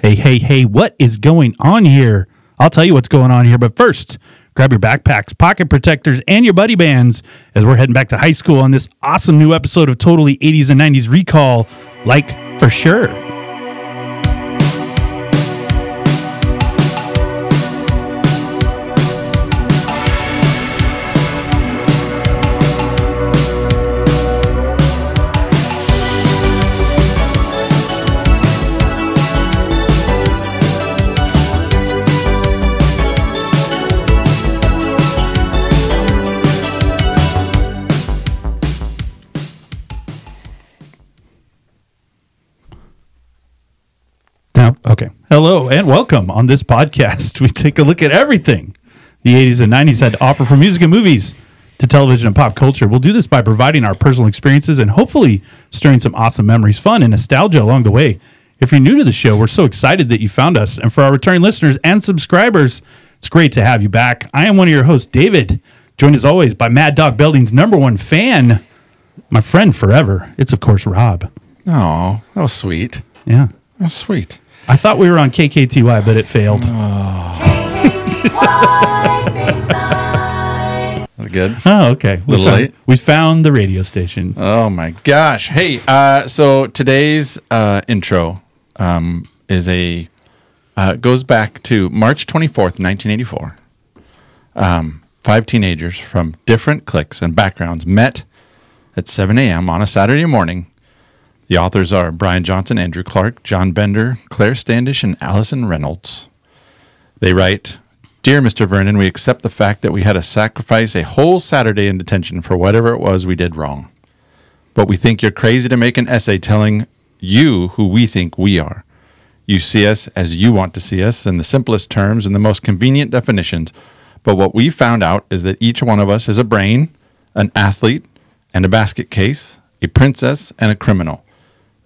Hey, hey, hey, what is going on here? I'll tell you what's going on here, but first, grab your backpacks, pocket protectors, and your buddy bands as we're heading back to high school on this awesome new episode of Totally 80s and 90s Recall, like for sure. Okay. Hello and welcome. On this podcast, we take a look at everything the 80s and 90s had to offer from music and movies to television and pop culture. We'll do this by providing our personal experiences and hopefully stirring some awesome memories, fun, and nostalgia along the way. If you're new to the show, we're so excited that you found us. And for our returning listeners and subscribers, it's great to have you back. I am one of your hosts, David, joined as always by Mad Dog Belding's #1 fan, my friend forever. It's, of course, Rob. Oh, that was sweet. Yeah. That was sweet. I thought we were on KKTY, but it failed. KKTY, Bayside. Was it good? Oh, okay. Little late? We found the radio station. Oh, my gosh. Hey, so today's intro goes back to March 24th, 1984. 5 teenagers from different cliques and backgrounds met at 7 a.m. on a Saturday morning. The authors are Brian Johnson, Andrew Clark, John Bender, Claire Standish, and Allison Reynolds. They write, "Dear Mr. Vernon, we accept the fact that we had to sacrifice a whole Saturday in detention for whatever it was we did wrong. But we think you're crazy to make an essay telling you who we think we are. You see us as you want to see us in the simplest terms and the most convenient definitions. But what we found out is that each one of us is a brain, an athlete, and a basket case, a princess, and a criminal.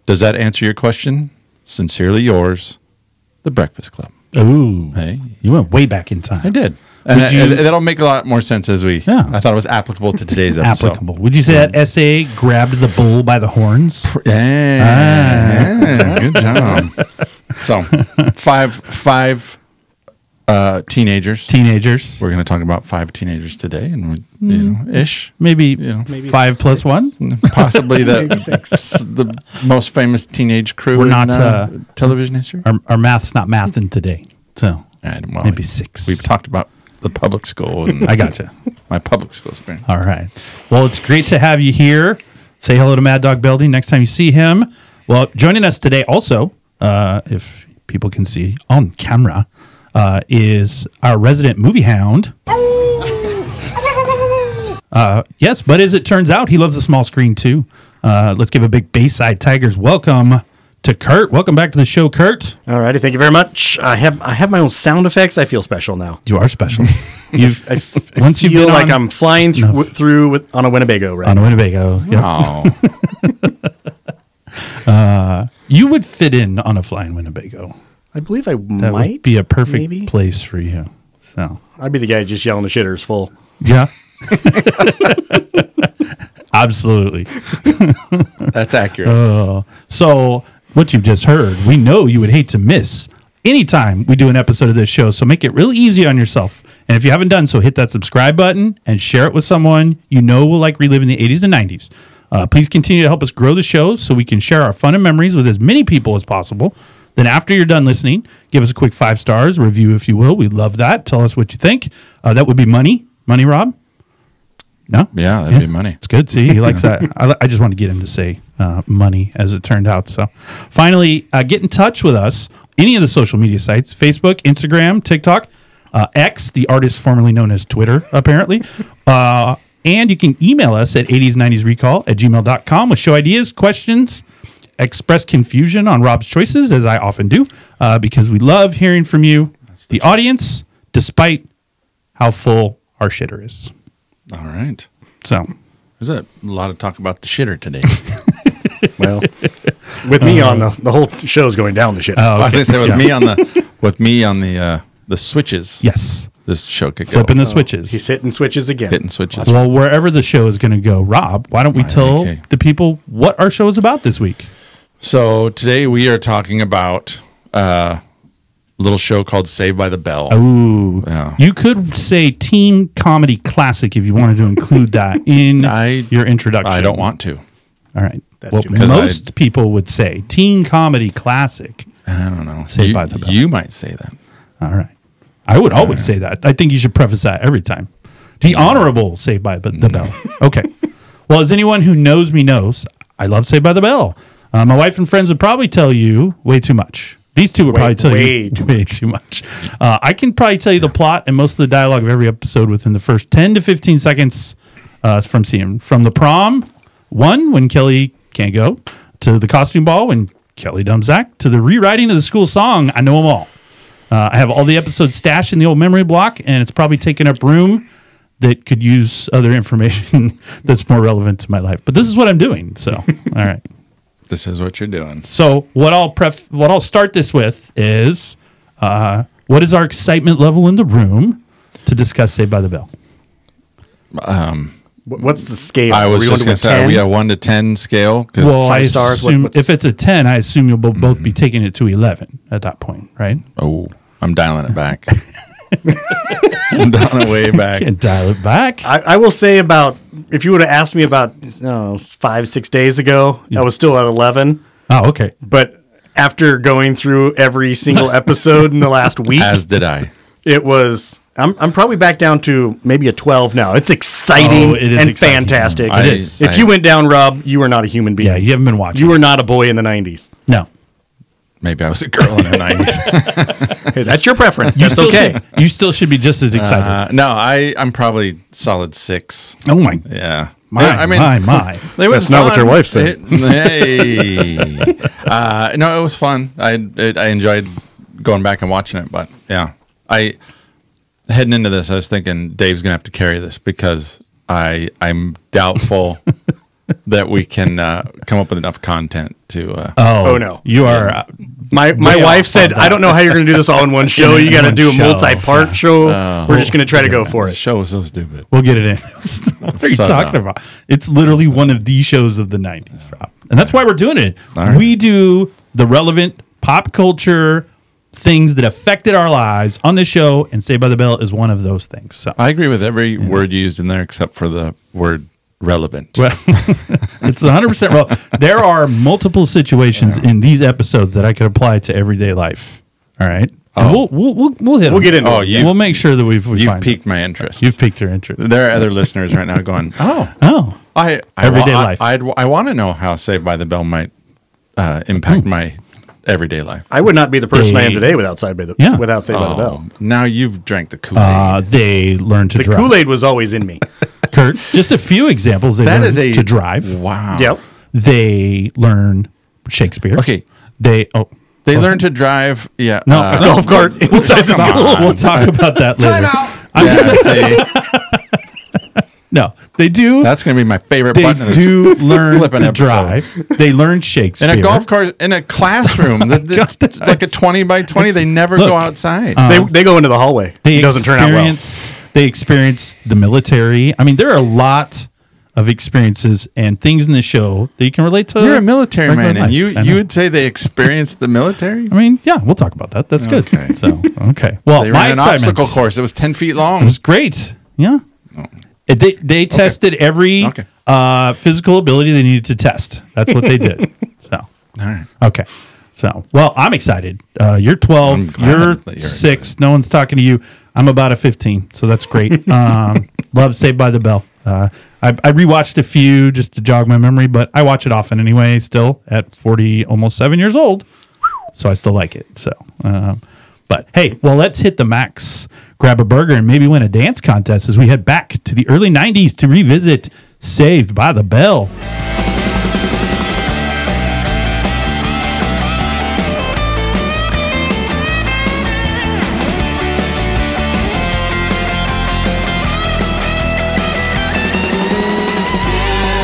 Does that answer your question? Sincerely yours, The Breakfast Club." Ooh. Hey. You went way back in time. I did. And that'll make a lot more sense as we... Yeah. I thought it was applicable to today's episode. Applicable. Would you say that essay grabbed the bull by the horns? Yeah. Good job. So, five teenagers. We're going to talk about 5 teenagers today, and ish. Maybe 5 plus 1? Possibly the most famous teenage crew in television history. Our math's not mathing today, so maybe 6. We've talked about the public school. And I gotcha. My public school experience. All right. Well, it's great to have you here. Say hello to Mad Dog Belding next time you see him. Well, joining us today also, if people can see on camera, is our resident movie hound. Yes, but as it turns out, he loves the small screen too. Let's give a big Bayside Tigers welcome to Kurt. Welcome back to the show, Kurt. All righty, thank you very much. I have my own sound effects. I feel special now. You are special. Once you feel like I'm flying through on a Winnebago, right? On a Winnebago. Yep. You would fit in on a flying Winnebago. I believe I That might would be a perfect place for you. So I'd be the guy just yelling the shitter's full. Yeah. Absolutely. That's accurate. So what you've just heard, we know you would hate to miss anytime we do an episode of this show. So make it really easy on yourself. And if you haven't done so, hit that subscribe button and share it with someone you know will like reliving the 80s and 90s. Please continue to help us grow the show so we can share our fun and memories with as many people as possible. Then after you're done listening, give us a quick 5 stars review, if you will. We'd love that. Tell us what you think. That would be money. Money, Rob? No? Yeah, that'd be money. It's good. See, he likes that. I just want to get him to say money, as it turned out. So finally, get in touch with us. Any of the social media sites, Facebook, Instagram, TikTok, X, the artist formerly known as Twitter, apparently. And you can email us at 80s90srecall@gmail.com with show ideas, questions, express confusion on Rob's choices, as I often do, because we love hearing from you, the audience, despite how full our shitter is. All right. So there's a lot of talk about the shitter today. Well, with me on the whole show's going down the shitter. Oh, okay. I was going to say with me on the switches. Yes. This show could Flipping go. the switches. He's hitting switches again. Hitting switches. Well, wherever the show is going to go, Rob, why don't we tell the people what our show is about this week? So today we are talking about little show called Saved by the Bell. Ooh. Yeah. You could say teen comedy classic if you wanted to include that in your introduction. I don't want to. All right. That's Well, too bad. most people would say teen comedy classic. I don't know. Saved by the Bell. You might say that. All right. I would always say that. I think you should preface that every time. The honorable Saved by the Bell. Okay. Well, as anyone who knows me knows, I love Saved by the Bell. My wife and friends would probably tell you way too much. These two would probably tell you way too much. I can probably tell you the plot and most of the dialogue of every episode within the first 10 to 15 seconds from seeing. From the prom, when Kelly can't go, to the costume ball when Kelly dumps Zack, to the rewriting of the school song, I know them all. I have all the episodes stashed in the old memory block, and it's probably taking up room that could use other information that's more relevant to my life. But this is what I'm doing. So, all right. This is what you're doing. So what I'll start this with is what is our excitement level in the room to discuss Saved by the Bell? What's the scale? I was Are we just going going to say, are we a 1 to 10 scale? 'Cause Well, 5 I stars? assume if it's a 10, I assume you'll both be taking it to 11 at that point, right? oh, I'm dialing it back. I'm dialing it way back. Can't dial it back. I will say if you would have asked me about 5-6 days ago, I was still at 11. Oh, okay. But after going through every single episode in the last week, As did I. it was. I'm probably back down to maybe a 12 now. It's exciting It is and exciting. fantastic. It is. If you went down, Rob, you were not a human being. Yeah, you haven't been watching. You were not a boy in the 90s. No. Maybe I was a girl in the 90s. Hey, that's your preference. You That's still okay. you still should be just as excited. No, I'm probably solid 6. Oh, my. Yeah. My. It was That's not what fun. your wife said. Hey. No, it was fun. I enjoyed going back and watching it, but yeah. Heading into this, I was thinking Dave's going to have to carry this because I'm doubtful that we can come up with enough content to. Oh, no. You are. My way wife off said, on I don't know how you're going to do this all in one show. You got to one do a show. multi-part show. We're just going to try to go for The it. show was so stupid. We'll get it in. What are you So talking dumb. about? It's literally one of the shows of the 90s, Rob. And that's why we're doing it. All right. We do the relevant pop culture things that affected our lives on this show, and Saved by the Bell is one of those things. So I agree with every word used in there except for the word relevant. well, it's 100% well. There are multiple situations in these episodes that I could apply to everyday life. All right. And Oh. we'll hit them. get into Oh, it. you- We'll make sure that we You've find piqued my interest. You've piqued your interest. There are other listeners right now going, Oh. Everyday life. I want to know how Saved by the Bell might impact my everyday life. I would not be the person I am They- today without Saved by the Yeah. Bell. Now you've drank the Kool-Aid. They learn to The drive. Kool-Aid was always in me. Kurt, just a few examples. They That learn is to drive. Wow. Yep. They learn Shakespeare. Okay. They They learn to drive. Yeah. no, uh, no, Golf cart inside the school. We'll talk about that later. yeah, see, No, they do. that's going to be my favorite They button. in this do learn flipping to episode. drive. They learn Shakespeare. In a golf cart, in a classroom, that's like a 20 by 20. They never Look, go outside. They go into the hallway. They It doesn't turn out well. They experience the military. I mean, there are a lot of experiences and things in the show that you can relate to. You're a military regular man, and life. you I know. would say they experienced the military? I mean, yeah, we'll talk about that. That's Okay. good. So, okay. Well, They my ran an excitement. obstacle course. It was 10 feet It long. was great. Yeah. They tested every Okay. physical ability they needed to test. That's what they did. So, All right. okay. So, well, I'm excited. You're 12. I'm glad You're that you're 6. No one's talking to you. I'm about a 15. So that's great. Love Saved by the Bell. I rewatched a few just to jog my memory, but I watch it often anyway, still at 40, almost 7 years old. So I still like it. So, but hey, well, let's hit the max, grab a burger, and maybe win a dance contest as we head back to the early 90s to revisit Saved by the Bell.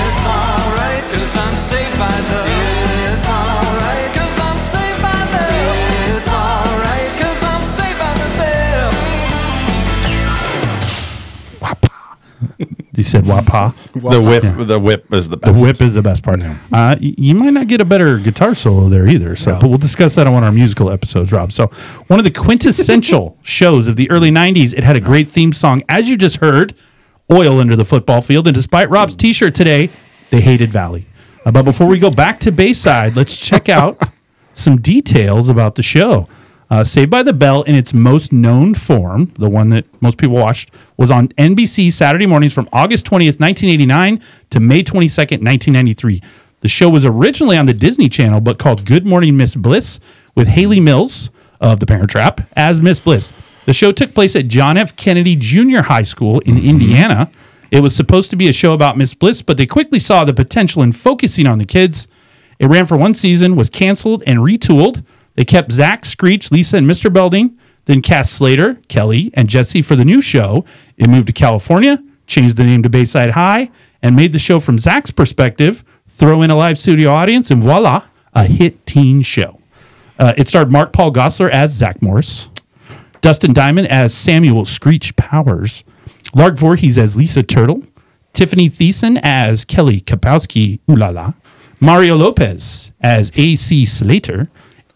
It's alright, 'cause I'm saved by the. It's alright, 'cause I'm saved by the. It's alright, 'cause I'm saved by the bell. Do You said wapa. The whip is the best. The whip is the best part. You might not get a better guitar solo there either. So, but we'll discuss that on one of our musical episodes, Rob. So, one of the quintessential shows of the early '90s. It had a great theme song, as you just heard, "Oil Under the Football Field." And despite Rob's T-shirt today, they hated Valley. But before we go back to Bayside, let's check out some details about the show. Saved by the Bell, in its most known form, the one that most people watched, was on NBC Saturday mornings from August 20th, 1989 to May 22nd, 1993. The show was originally on the Disney Channel, but called Good Morning Miss Bliss, with Haley Mills of The Parent Trap as Miss Bliss. The show took place at John F. Kennedy Junior High School in Indiana. It was supposed to be a show about Miss Bliss, but they quickly saw the potential in focusing on the kids. It ran for one season, was canceled, and retooled. They kept Zack, Screech, Lisa, and Mr. Belding, then cast Slater, Kelly, and Jesse for the new show. It moved to California, changed the name to Bayside High, and made the show from Zack's perspective, throw in a live studio audience, and voila, a hit teen show. It starred Mark Paul Gosselaar as Zack Morris, Dustin Diamond as Samuel Screech Powers, Lark Voorhees as Lisa Turtle, Tiffany Thiessen as Kelly Kapowski, Ulala, Mario Lopez as A.C. Slater,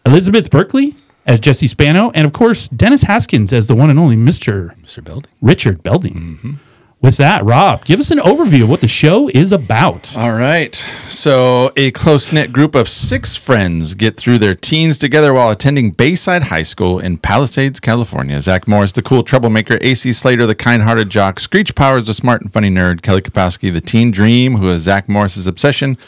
Elizabeth Berkley as Jesse Spano, and of course, Dennis Haskins as the one and only Mr. Belding. Richard Belding. With that, Rob, give us an overview of what the show is about. All right. So, a close-knit group of 6 friends get through their teens together while attending Bayside High School in Palisades, California. Zack Morris, the cool troublemaker, A.C. Slater, the kind-hearted jock, Screech Powers, the smart and funny nerd, Kelly Kapowski, the teen dream, who is Zack Morris's obsession,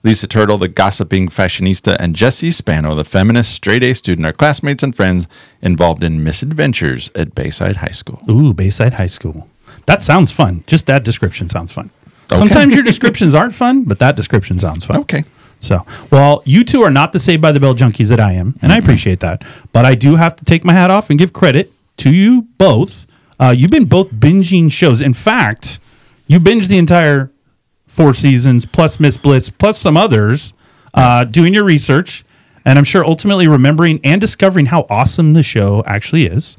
Lisa Turtle, the gossiping fashionista, and Jesse Spano, the feminist straight-A student, are classmates and friends involved in misadventures at Bayside High School. Ooh, Bayside High School. That sounds fun. Just that description sounds fun. Okay. Sometimes your descriptions aren't fun, but that description sounds fun. Okay. So, well, you two are not the Saved by the Bell junkies that I am, and I appreciate that. But I do have to take my hat off and give credit to you both. You've been both binging shows. In fact, you binged the entire 4 seasons, plus Miss Bliss, plus some others, doing your research, and I'm sure ultimately remembering and discovering how awesome the show actually is.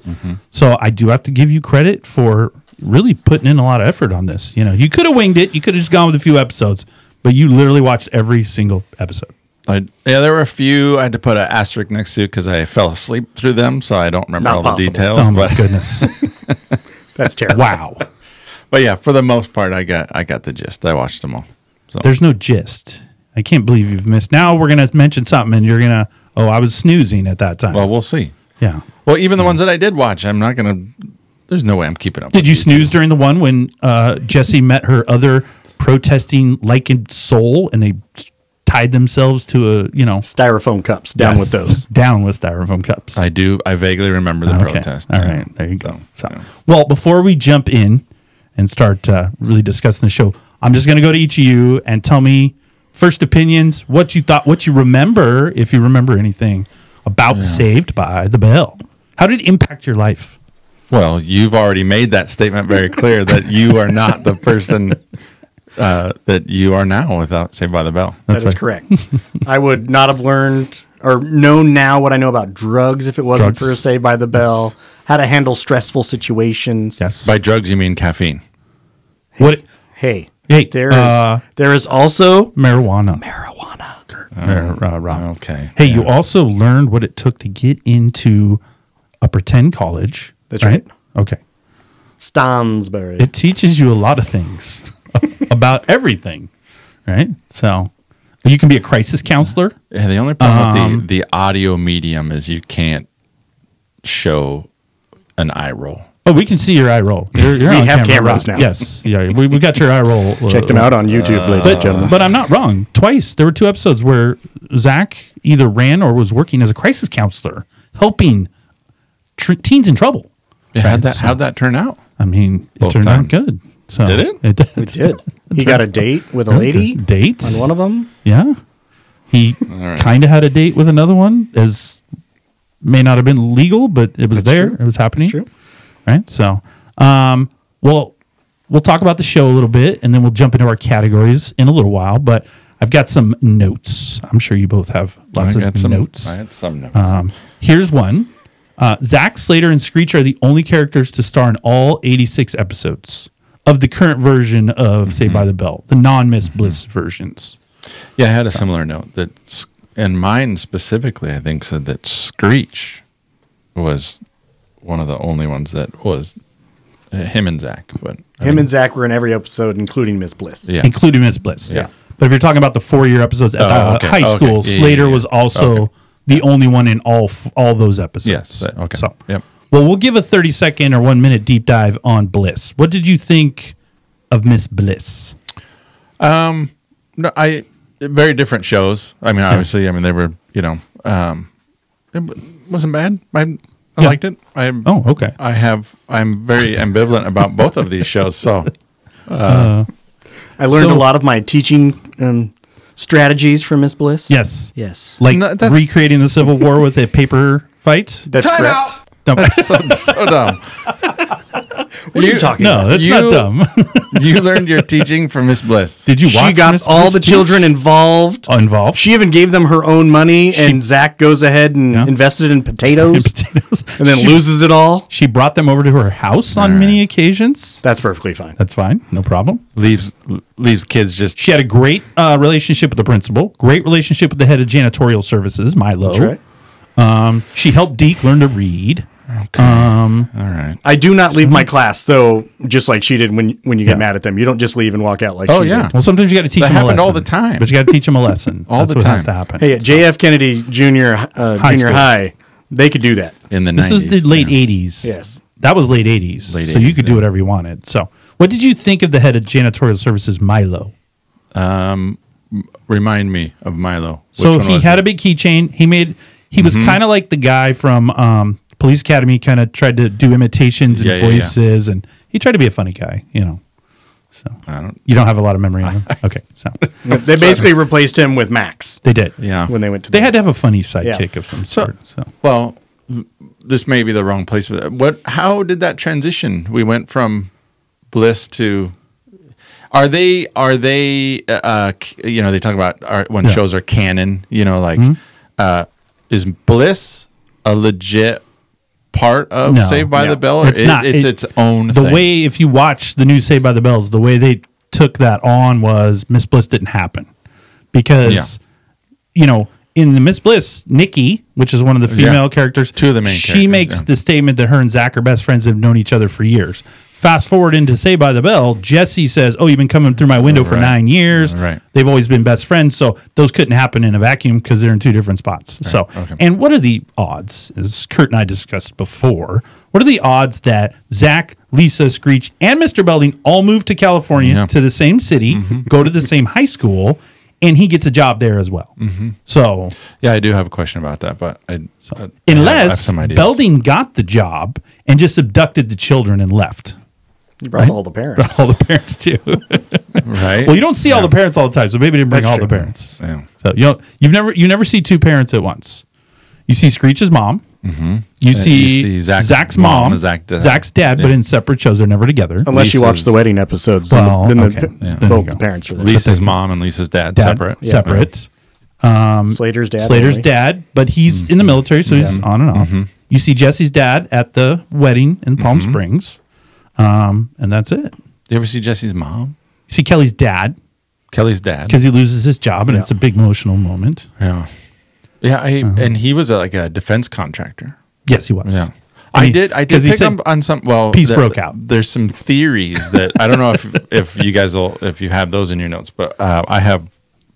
So I do have to give you credit for really putting in a lot of effort on this. You know, you could have winged it. You could have just gone with a few episodes, but you literally watched every single episode. There were a few I had to put an asterisk next to because I fell asleep through them, so I don't remember Not all possible. the details. Oh my goodness. That's terrible. Wow. But yeah, for the most part, I got the gist. I watched them all. So There's no gist. I can't believe you've missed. Now we're going to mention something and you're going to, I was snoozing at that time. well, we'll see. Yeah. Well, even the ones that I did watch, I'm not gonna. There's no way I'm keeping up. Did with you these snooze two. during the one when Jessie met her other protesting lichened soul and they tied themselves to a, Styrofoam cups. Down with those. Down with styrofoam cups. I do. I vaguely remember the protest. All yeah. right. There you go. So, yeah. well, before we jump in and start really discussing the show, I'm just going to go to each of you and tell me first opinions, what you thought, what you remember, if you remember anything about Saved by the Bell. How did it impact your life? Well, you've already made that statement very clear that you are not the person that you are now without Saved by the Bell. That is correct. I would not have learned or known now what I know about drugs if it wasn't Drugs. for Saved by the Bell. How to handle stressful situations. Yes. By drugs, you mean caffeine. What? Hey, Hey, there is also marijuana. Rob. Okay. Hey, you also learned what it took to get into a pretend college. That's right. Okay. Stansbury. It teaches you a lot of things about everything, right? So you can be a crisis counselor. Yeah, the only problem with the audio medium is you can't show an eye roll. Oh, we can see your eye roll. You're We on have camera, cameras Rob. now. Yes, yeah, we got your eye roll. Check them out on YouTube, ladies and gentlemen. But I'm not wrong. Twice there were 2 episodes where Zack either ran or was working as a crisis counselor, helping teens in trouble. Yeah, how'd that turn out? I mean, it Both turned out times. good. So Did it? It did. It did. He got a date with a lady Dates on one of them. Yeah, he right. kind of had a date with another one. As may not have been legal, but it was there. true. It was happening. That's true. Right. So, well, we'll talk about the show a little bit, and then we'll jump into our categories in a little while. But I've got some notes. I'm sure you both have lots of notes. I had some notes. Here's one. Zack, Slater, and Screech are the only characters to star in all 86 episodes of the current version of Saved by the Bell, the non-Miss Bliss versions. Yeah, I had a similar note that, and mine specifically, I think, said that Screech was one of the only ones that was him and Zack. But Him and Zack were in every episode, including Miss Bliss. Yeah. Including Miss Bliss. Yeah. But if you're talking about the 4-year episodes at the high school, Yeah, Slater yeah. was also the only one in all those episodes. Yes. Okay. So, Yep. well, we'll give a 30-second or 1-minute deep dive on Bliss. What did you think of Miss Bliss? No, very different shows. I mean, obviously, they were, it wasn't bad. I liked it. Okay. I'm very ambivalent about both of these shows. So, I learned a lot of my teaching strategies from Miss Bliss. Yes. Yes. Like No, that's- recreating the Civil War with a paper fight? That's time correct. out. No, That's so dumb. What are you talking no, about? that's not dumb. You learned your teaching from Miss Bliss. Did you watch She got Miss all Bliss the teach? children involved. Involved? She even gave them her own money, and Zack goes ahead and Yeah. invested in potatoes, potatoes. and then She- loses it all. She brought them over to her house on many occasions. That's perfectly fine. That's fine. No problem. Leaves kids just. She had a great relationship with the principal, great relationship with the head of janitorial services, Milo. That's right. She helped Deke learn to read. All right. I do not leave my class, though, just like she did when you get mad at them. You don't just leave and walk out like Oh, she yeah. did. Well, sometimes you got to teach That them a happened lesson. all the time. But you got to teach them a lesson. All That's the what has time. to happen. Hey, at JF Kennedy Junior High Junior school. High, they could do that. In the This 90s. was the late yeah. 80s. Yes. That was late 80s. Late so you 80s, could do yeah. whatever you wanted. So what did you think of the head of janitorial services, Milo? Remind me of Milo. So he had a big keychain. He was kind of like the guy from Police Academy, kind of tried to do imitations and Yeah, yeah, voices, and he tried to be a funny guy, So you don't have a lot of memory of him? Okay, so They basically replaced him with Max they did. Yeah. when they went to They had to have a funny sidekick Yeah. of some So, sort. So well, this may be the wrong place, but how did that transition? We went from Bliss to. Are they? They talk about when shows are canon. Is Bliss a legit part of No. Saved by No. the Bell? Or It's not. It's its own. the thing? way, if you watch the new Saved by the Bells, the way they took that on was Miss Bliss didn't happen because, in the Miss Bliss, Nikki, which is one of the female characters, Two of the main she characters, makes yeah. the statement that her and Zack are best friends and have known each other for years. Fast forward into Saved by the Bell, Jesse says, "Oh, you've been coming through my window for Right. 9 years. Right. They've always been best friends." So those couldn't happen in a vacuum because they're in two different spots. So, Okay. and what are the odds? As Kurt and I discussed before, what are the odds that Zack, Lisa, Screech, and Mr. Belding all move to California Yeah. to the same city, go to the same high school, and he gets a job there as well? So, Yeah, I do have a question about that, but I have unless some ideas. Belding got the job and just abducted the children and left. You brought all the parents. All the parents too. right? Well, you don't see all the parents all the time, so maybe they didn't bring That's all true. the parents. Yeah. So you never see two parents at once. You see Screech's mom. You see Zack's mom, and Zack's dad. Zack's dad, but Yeah. in separate shows. They're never together. Unless you watch the Lisa's- wedding episodes, Well, then okay. Yeah. Then both you the go. parents are there. Lisa's mom and Lisa's dad, Dad, separate. separate. Slater's dad. Slater's anyway. dad, but he's in the military, so he's on and off. You see Jesse's dad at the wedding in Palm Springs, and that's it. You ever see Jesse's mom? You see Kelly's dad Kelly's dad. because he loses his job, and it's a big emotional moment. Yeah. Yeah, and he was like a defense contractor. Yes, he was. Yeah. And I did 'cause he pick said up on some. Well, peace broke out. There's some theories that I don't know if you guys if you have those in your notes, but I have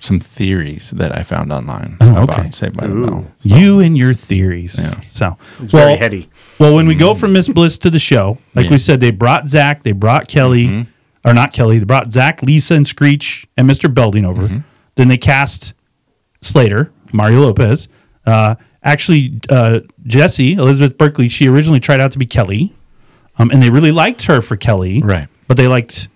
some theories that I found online about okay. Saved by the Bell. You and your theories. Yeah. So It's very heady. Well, when we go from Miss Bliss to the show, like Yeah. we said, they brought Zack, they brought Kelly, or not Kelly, they brought Zack, Lisa, and Screech and Mr. Belding over. Then they cast Slater, Mario Lopez. Actually, Jessie, Elizabeth Berkley, she originally tried out to be Kelly, and they really liked her for Kelly. Right. But they liked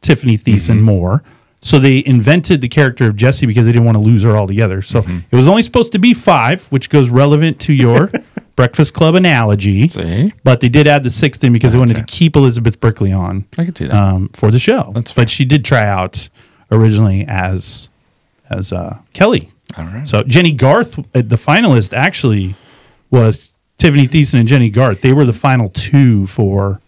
Tiffany Thiessen more. So they invented the character of Jessie because they didn't want to lose her altogether. So it was only supposed to be 5, which goes relevant to your Breakfast Club analogy. See? But they did add the 6th in because they wanted to keep Elizabeth Berkley on I could see that. for the show. That's fair. But she did try out originally as Kelly. All right. So Jenny Garth, the finalist, actually was Tiffany Thiessen and Jenny Garth. They were the final 2 for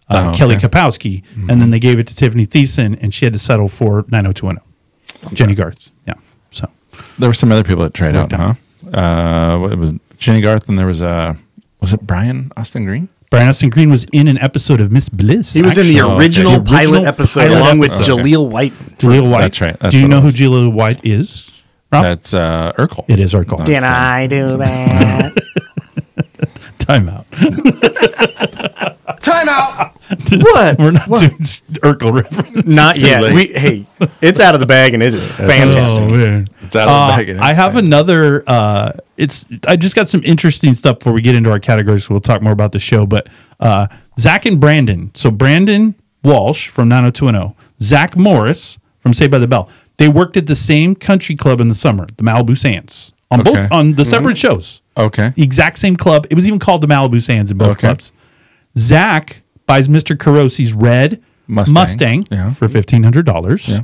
Kelly Kapowski, and then they gave it to Tiffany Thiessen, and she had to settle for 90210. Jenny Garth. Yeah. So There were some other people that tried out, down. huh? It was Jenny Garth, and there was it Brian Austin Green? Brian Austin Green was in an episode of Miss Bliss. He was in the actually. original The pilot episode pilot along with episode. Jaleel White. Jaleel White. That's right. That's Do you what know it who was. Jaleel White is? Rob? That's Urkel. It is Urkel. Can I do that? Time out. Time out! What? We're not doing Urkel reference. Not Too yet. late. Hey, it's out of the bag and it is fantastic. Oh, man. It's out of the bag and I it's have fine. another. I just got some interesting stuff before we get into our categories. We'll talk more about the show. But Zack and Brandon. So Brandon Walsh from 90210, Zack Morris from Saved by the Bell. They worked at the same country club in the summer, the Malibu Sands, on Okay. both on the separate shows. Okay. The exact same club. It was even called the Malibu Sands in both Okay. clubs. Zack buys Mr. Carosi's red Mustang Yeah. for $1,500. Yeah.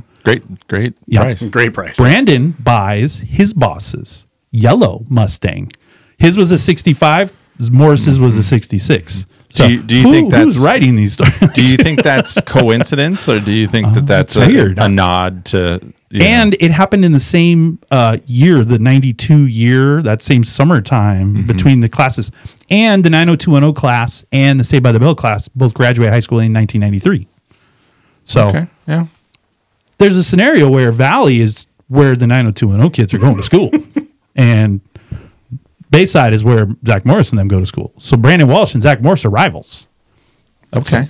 Great Yeah. price. Great price. Brandon buys his boss's yellow Mustang. His was a 65. Morris's was a 66. So Do you think who's that's- writing these stories? Do you think that's coincidence, or do you think that that's it's weird. a nod to? And it happened in the same year, the 92 year, that same summertime between the classes. And the 90210 class and the Saved by the Bell class both graduated high school in 1993. So okay, yeah, there's a scenario where Valley is where the 90210 kids are going to school. And Bayside is where Zach Morris and them go to school. So Brandon Walsh and Zach Morris are rivals. okay.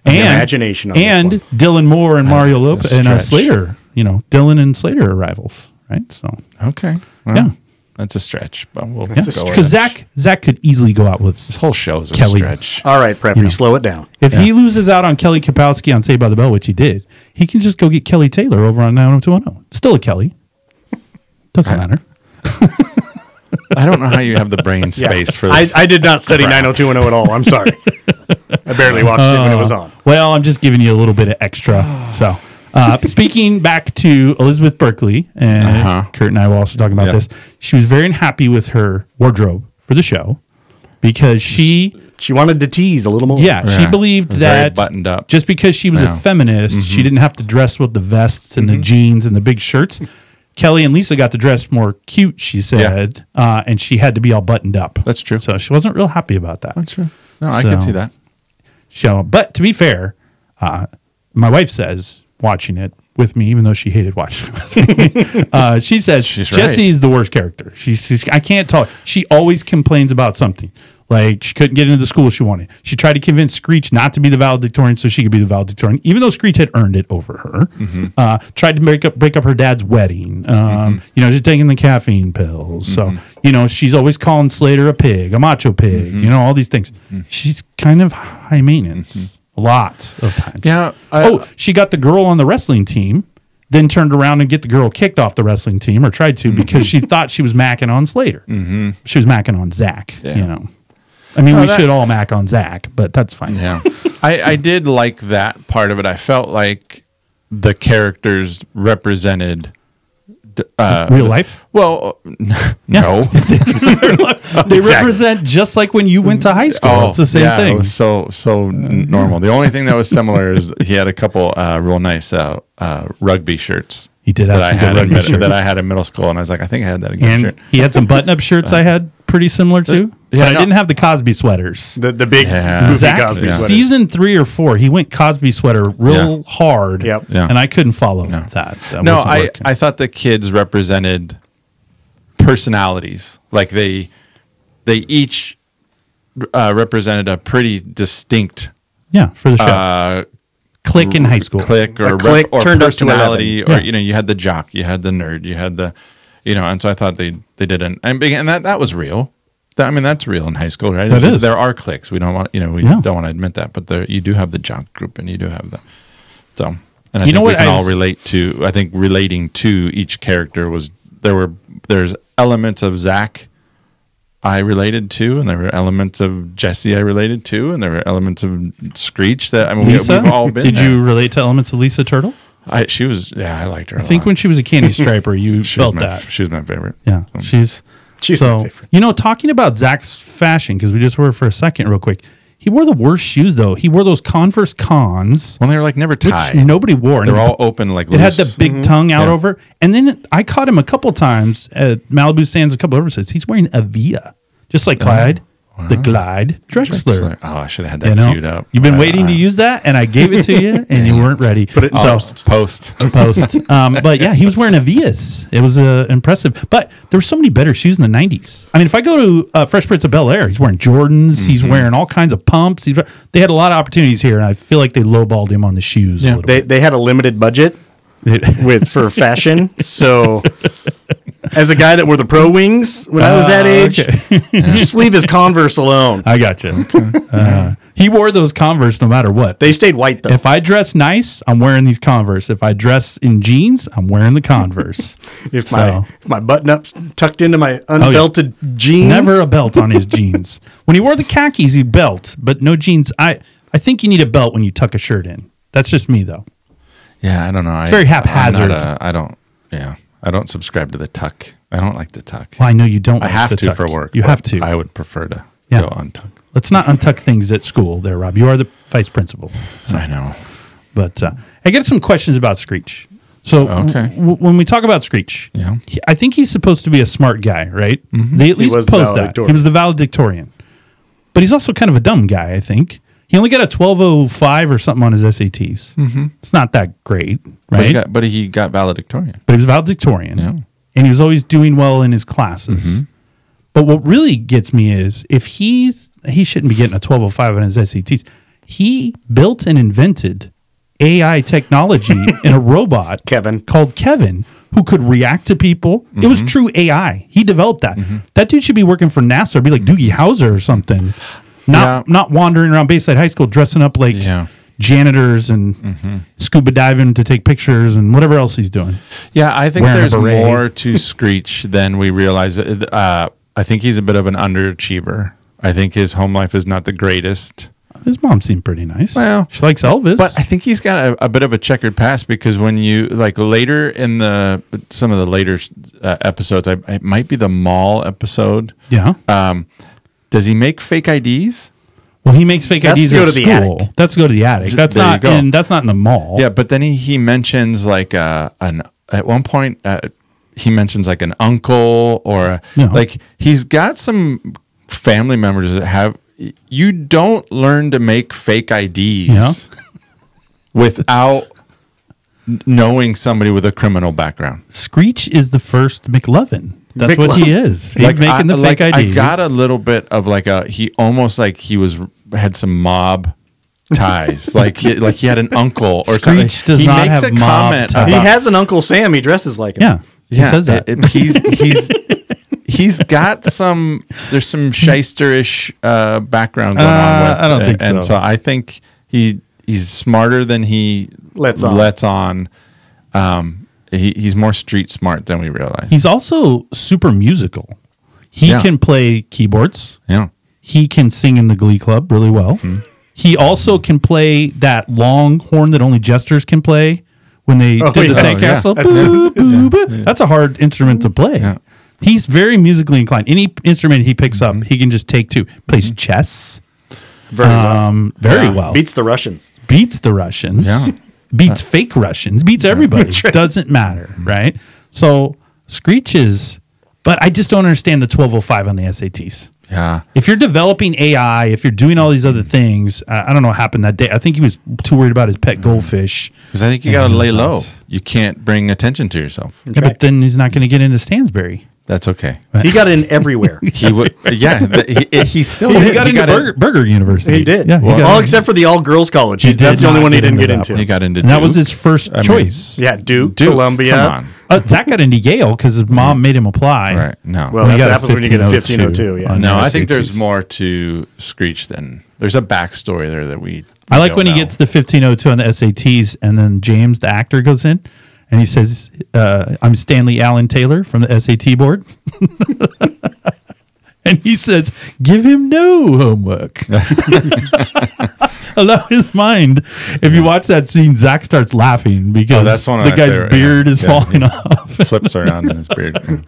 And imagination on this and one. Dylan Moore and Mario It's a Lopez and stretch. Slater. You know, Dylan and Slater are rivals, right? So Okay. Well, Yeah. That's a stretch, but we'll yeah, go with because it. Zach could easily go out with This whole show is a Kelly. stretch. All right, Preppy, You know. slow it down. if he loses out on Kelly Kapowski on Saved by the Bell, which he did, he can just go get Kelly Taylor over on 90210. Still a Kelly. Doesn't matter. I don't know how you have the brain space for this. I did not study 90210 at all. I'm sorry. I barely watched it when it was on. Well, I'm just giving you a little bit of extra. So, speaking back to Elizabeth Berkley, and Kurt and I were also talking about Yeah. this, she was very unhappy with her wardrobe for the show because she wanted to tease a little more. she Yeah. believed Very that buttoned up. just because she was Yeah. a feminist, she didn't have to dress with the vests and the jeans and the big shirts. Kelly and Lisa got to dress more cute, she said, and she had to be all buttoned up. That's true. So she wasn't real happy about that. That's true. No, I can So- see that. So, but to be fair, my wife says, watching it with me, even though she hated watching it with me, she says She's Jessie right. is the worst character. She's I can't tell. She always complains about something. Like she couldn't get into the school she wanted. She tried to convince Screech not to be the valedictorian so she could be the valedictorian, even though Screech had earned it over her. Tried to break up her dad's wedding. You know, she's taking the caffeine pills. So, you know, she's always calling Slater a pig, a macho pig, you know, all these things. She's kind of high maintenance a lot of times. Yeah. She got the girl on the wrestling team, then turned around and get the girl kicked off the wrestling team, or tried to, because she thought she was macking on Slater. She was macking on Zack, you know. I mean, we should all mac on Zack, but that's fine. Yeah. I did like that part of it. I felt like the characters represented Real life? well, no. They represent just like when you went to high school. It's the same It thing. was so normal. The only thing that was similar is he had a couple real nice rugby shirts. He did have that I some good had rugby shirts. that I had in middle school, and I was like, I think I had that exact And shirt. he had some button-up shirts I had pretty similar to. yeah, but I no. didn't have the Cosby sweaters. The big Yeah. goofy Zack, Cosby yeah. sweater. season 3 or 4, he went Cosby sweater real hard. Yep. Yeah. And I couldn't follow that. That No, wasn't working. I thought the kids represented personalities. Like they each represented a pretty distinct yeah, for the show. Click in high school. clique or, A clique or turned up to personality, 11. or you know, you had the jock, you had the nerd, you had the, you know, and so I thought they did and that was real. I mean, that's real in high school, right? That is. There are cliques. We don't want, you know, we Yeah. don't want to admit that, but there you do have the jock group, and you do have the so. And I You think know we what can I all was- relate to. I think relating to each character was there's elements of Zack I related to, and there were elements of Jessie I related to, and there were elements of Screech that I mean Lisa? we've all been. Did there. you relate to elements of Lisa Turtle? I liked her. I think when she was a candy striper, you she was felt my that. she was my favorite. Yeah, she's She's my so. favorite. You know, talking about Zach's fashion, because we just were for a second, real quick. He wore the worst shoes though. He wore those Converse Cons, Well, they were like never which tied. nobody wore. They're And all open, like it had loose. the big tongue out Yeah. over. And then I caught him a couple times at Malibu Sands, a couple of episodes. He's wearing a Via, just like Clyde, the Glide Drexler. Oh, I should have had that You know, queued up. you've been waiting to use that, and I gave it to you, and you weren't ready. Put it in post. Post. But yeah, he was wearing a Vias. It was impressive. But there were so many better shoes in the 90s. I mean, if I go to Fresh Prince of Bel-Air, he's wearing Jordans. He's wearing all kinds of pumps. They had a lot of opportunities here, and I feel like they lowballed him on the shoes a little bit. They had a limited budget for fashion. So as a guy that wore the Pro Wings when I was that age, just leave his Converse alone. I got you. He wore those Converse no matter what. They stayed white though. If I dress nice, I'm wearing these Converse. If I dress in jeans, I'm wearing the Converse. If my button up's tucked into my unbelted jeans. Never a belt on his jeans. When he wore the khakis, he belt, but no jeans. I think you need a belt when you tuck a shirt in. That's just me though. Yeah, I don't know. It's very haphazard. I don't subscribe to the tuck. I don't like the tuck. Well, I know you don't. I like have the to tuck. for work. You but have to. I would prefer to Yeah. go untuck. Let's not untuck things at school there, Rob. You are the vice principal. I know. But I get some questions about Screech. So Okay. when we talk about Screech, Yeah. I think he's supposed to be a smart guy, right? They at least was the pose that. valedictorian. He was the valedictorian. But he's also kind of a dumb guy, I think. He only got a 1205 or something on his SATs. It's not that great, right? But he got valedictorian. But he was valedictorian. Yeah. And he was always doing well in his classes. But what really gets me is if he shouldn't be getting a 1205 on his SATs. He built and invented AI technology in a robot called Kevin who could react to people. It was true AI. He developed that. That dude should be working for NASA or be like Doogie Howser or something. Not wandering around Bayside High School dressing up like janitors and scuba diving to take pictures and whatever else he's doing. Yeah, I think Wearing a there's beret. more to Screech than we realize. I think he's a bit of an underachiever. I think his home life is not the greatest. His mom seemed pretty nice. Well, she likes Elvis. But I think he's got a bit of a checkered past because when you like later in some of the later episodes, it might be the mall episode. Yeah. Does he make fake IDs? Well, he makes fake IDs to go at to the school. attic. That's to go to the attic. That's There you not go. in. That's not in the mall. Yeah, but then he mentions like at one point he mentions like an uncle or like he's got some family members that have. You don't learn to make fake IDs without knowing somebody with a criminal background. Screech is the first McLovin. That's what he is. He's making the fake IDs. I got a little bit of he almost like he had some mob ties. like he had an uncle or Screech something. does He not makes have a mob comment ties. He about- has an Uncle Sam. He dresses like him. Yeah. He says that. He's got some. There's some shysterish background going on with. I don't think and so. so I think he's smarter than he Lets on. He's more street smart than we realize. He's also super musical. He Yeah. can play keyboards. Yeah. He can sing in the Glee Club really well. He also can play that long horn that only jesters can play when they did the yeah. sandcastle. Boo, boo, boo. That's a hard instrument to play. Yeah. He's very musically inclined. Any instrument he picks up, he can just take two. Plays chess Very well. very well. Beats the Russians. Beats the Russians. Yeah. Beats fake Russians. Beats everybody. Doesn't matter, right? So Screech is, but I just don't understand the 1205 on the SATs. Yeah. If you're developing AI, if you're doing all these other things, I don't know what happened that day. I think he was too worried about his pet goldfish. Because I think you got to lay low. You can't bring attention to yourself. Yeah, but then he's not going to get into Stansbury. That's okay. He got in everywhere. He would. Yeah. He still. He did. got into Burger University. He did. Yeah, Well, all except for the all-girls college. He did That's the only not one he get didn't into get that into. one. He got into. And that Duke. was his first I mean, choice. Yeah, Duke, Duke, Columbia. Come on. Zach got into Yale because his mom made him apply. Right. No. Well, He that's got what a happens when you get a 1502. 1502 Yeah. on No, the I think there's SATs. more to Screech than there's a backstory there that we. I like don't when he know. gets the 1502 on the SATs, and then James, the actor, goes in and he says, "I'm Stanley Allen Taylor from the SAT board," and he says, "Give him no homework." Allow his mind. If you watch that scene, Zach starts laughing because that's one of the my guy's favorite, beard yeah. is Yeah, falling he off. flips around in his beard.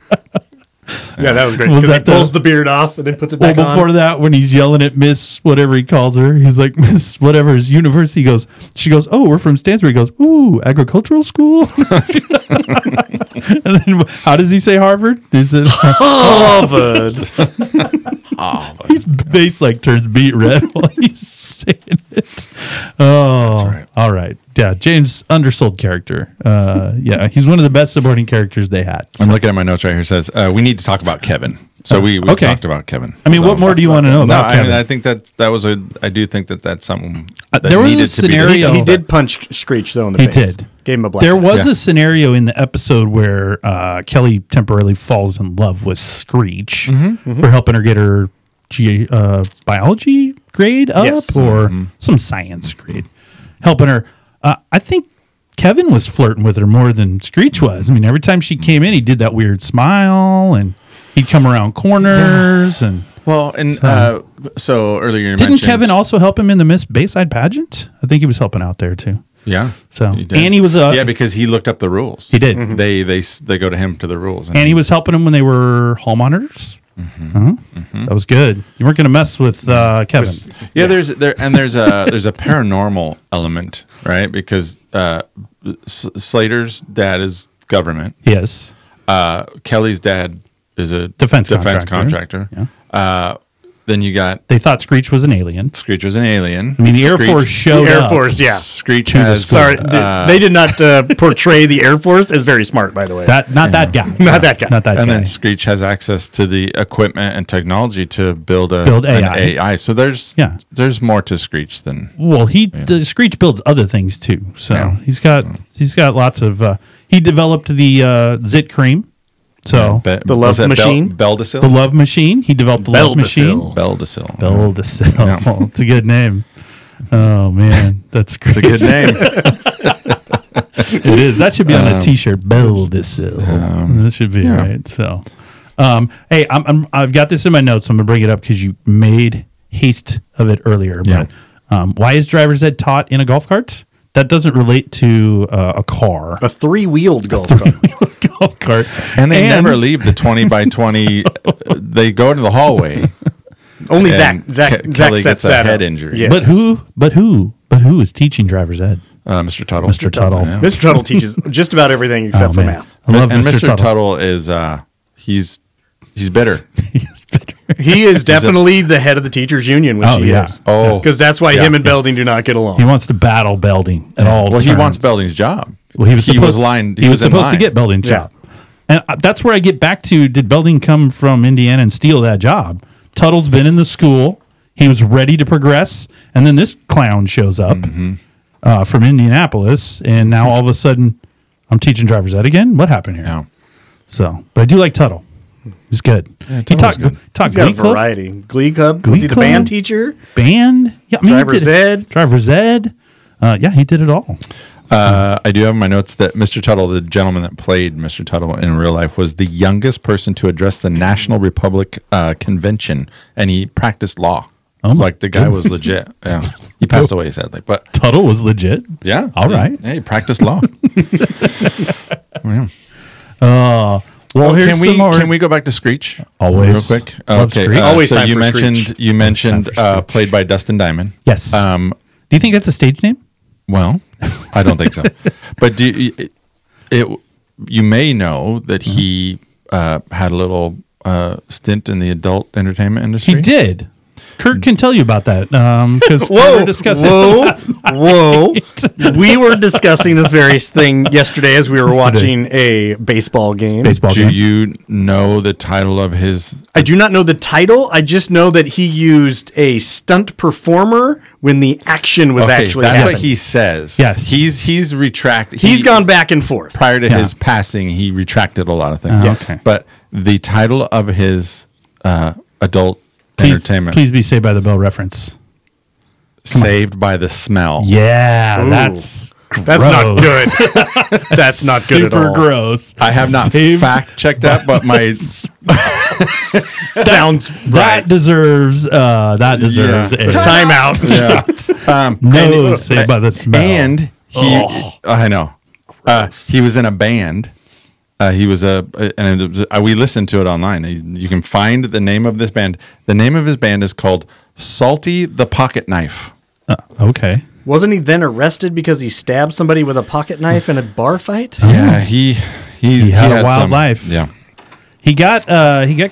Yeah, that was great. Was Because he that the- pulls the beard off and then puts it back Well, before on. that, when he's yelling at Miss whatever he calls her, he's like, Miss whatever's university. She goes, oh, we're from Stansbury. He goes, ooh, agricultural school. And then how does he say Harvard? He said, Harvard. his face like turns beet red while he's saying it. Oh, right. all right. Yeah, Jane's undersold character. Yeah, he's one of the best supporting characters they had. I'm looking at my notes right here. It says we need to talk about Kevin. So we Okay. talked about Kevin. I mean, what more do you want to know No, about I Kevin? mean, I think I do think that's something that there was a needed to be scenario- discussed. He did punch Screech, though, in the He face. did. Gave him a black There eye. was Yeah. a scenario in the episode where Kelly temporarily falls in love with Screech for helping her get her biology grade up Yes. or some science grade. Helping her. I think Kevin was flirting with her more than Screech was. I mean, every time she came in, he did that weird smile and he'd come around corners. And Well, and so earlier you didn't mentioned Kevin also help him in the Miss Bayside pageant? I think he was helping out there too. Yeah. So, he did. and he was yeah, because he looked up the rules. He did. They go to him to the rules, And he was helping them when they were hall monitors. That was good. You weren't going to mess with Kevin. Yeah, there's a paranormal element, right? Because Slater's dad is government. Yes. Kelly's dad is a Defense contractor. Yeah. Then you got They thought Screech was an alien. Screech was an alien. I mean, the Air Screech- Force showed The Air up. Force, yeah. Screech To the has school. Sorry, they did not portray the Air Force as very smart, by the way. Not that guy. Not that guy. Not that and guy. then Screech has access to the equipment and technology to build Build an AI. AI. So there's more to Screech than Well, Screech builds other things too. So Yeah. he's got lots of. He developed the Zit cream. So The love machine? Beldacil. the love machine. He developed the love Beldacil. machine. Beldacil. Beldacil. Yeah. It's a good name. Oh man, that's great. It's a good name. It is. That should be on a T-shirt. Beldacil. That should be right. So, hey, I've got this in my notes. I'm gonna bring it up because you made haste of it earlier. Yeah. But why is driver's ed taught in a golf cart? That doesn't relate to a car. A three-wheeled golf cart. Golf cart. And they never leave the 20 by 20. They go into the hallway. Only and Zack Kelly sets gets a that head up. injury. Yes. But who is teaching driver's ed? Mr. Tuttle. Mr. Tuttle. Yeah. Mr. Tuttle teaches just about everything except for man. math. I love And Mr. Mr. Tuttle is he's bitter. He's better. He is definitely the head of the teachers union, which Oh, he yeah. is. Oh. Because that's why Yeah. him and Belding do not get along. He wants to battle Belding at all. Well, he turns. wants Belding's job. Well, he was He supposed, lined. He was in supposed to line. get Belding's Yeah. job, and that's where I get back to. Did Belding come from Indiana and steal that job? Tuttle's been in the school. He was ready to progress, and then this clown shows up from Indianapolis, and now all of a sudden, I'm teaching driver's ed again. What happened here? Yeah. So, but I do like Tuttle. He's good. He Tuttle's talked good. talked He's got a Glee Club, variety. Glee Club. Glee Was he the Club? band teacher? band. Yeah, I mean, he Driver's did it. ed. Driver's ed. Yeah, he did it all. I do have in my notes that Mr. Tuttle, the gentleman that played Mr. Tuttle in real life, was the youngest person to address the National Republic Convention, and he practiced law. Oh my Like the guy was legit. Yeah, he passed away sadly, but Tuttle was legit. yeah, All right. Yeah, he practiced law. Yeah. Well, here's some more. Can we go back to Screech Always. real quick? Love Okay, Screech. Always so time you for mentioned Screech. you mentioned Time for Screech. played by Dustin Diamond. Yes. Do you think that's a stage name? Well, I don't think so. But you may know that he had a little stint in the adult entertainment industry. He did. Kurt can tell you about that because we were discussing it whoa, last night. whoa. We were discussing this very thing yesterday as we were Yesterday. watching a baseball game. Baseball Do game. you know the title of his? I do not know the title. I just know that he used a stunt performer when the action was actually that's happening. what he says. Yes. he's retracted. He's gone back and forth. prior to Yeah. his passing. He retracted a lot of things. Yes. Okay. But the title of his adult entertainment, Please be Saved by the Bell reference. Saved by the Smell. Yeah, Ooh. that's not gross. good. That's not good at Super all. gross. I have not Saved fact checked that, but my Sounds That right. deserves Yeah. a Timeout. yeah. No, Saved by the Smell. And he, I know, he was in a band He was we listened to it online. You can find the name of this band. The name of his band is called Salty the Pocket Knife. Okay. Wasn't he then arrested because he stabbed somebody with a pocket knife in a bar fight? Yeah, he had a wild life. Yeah. He got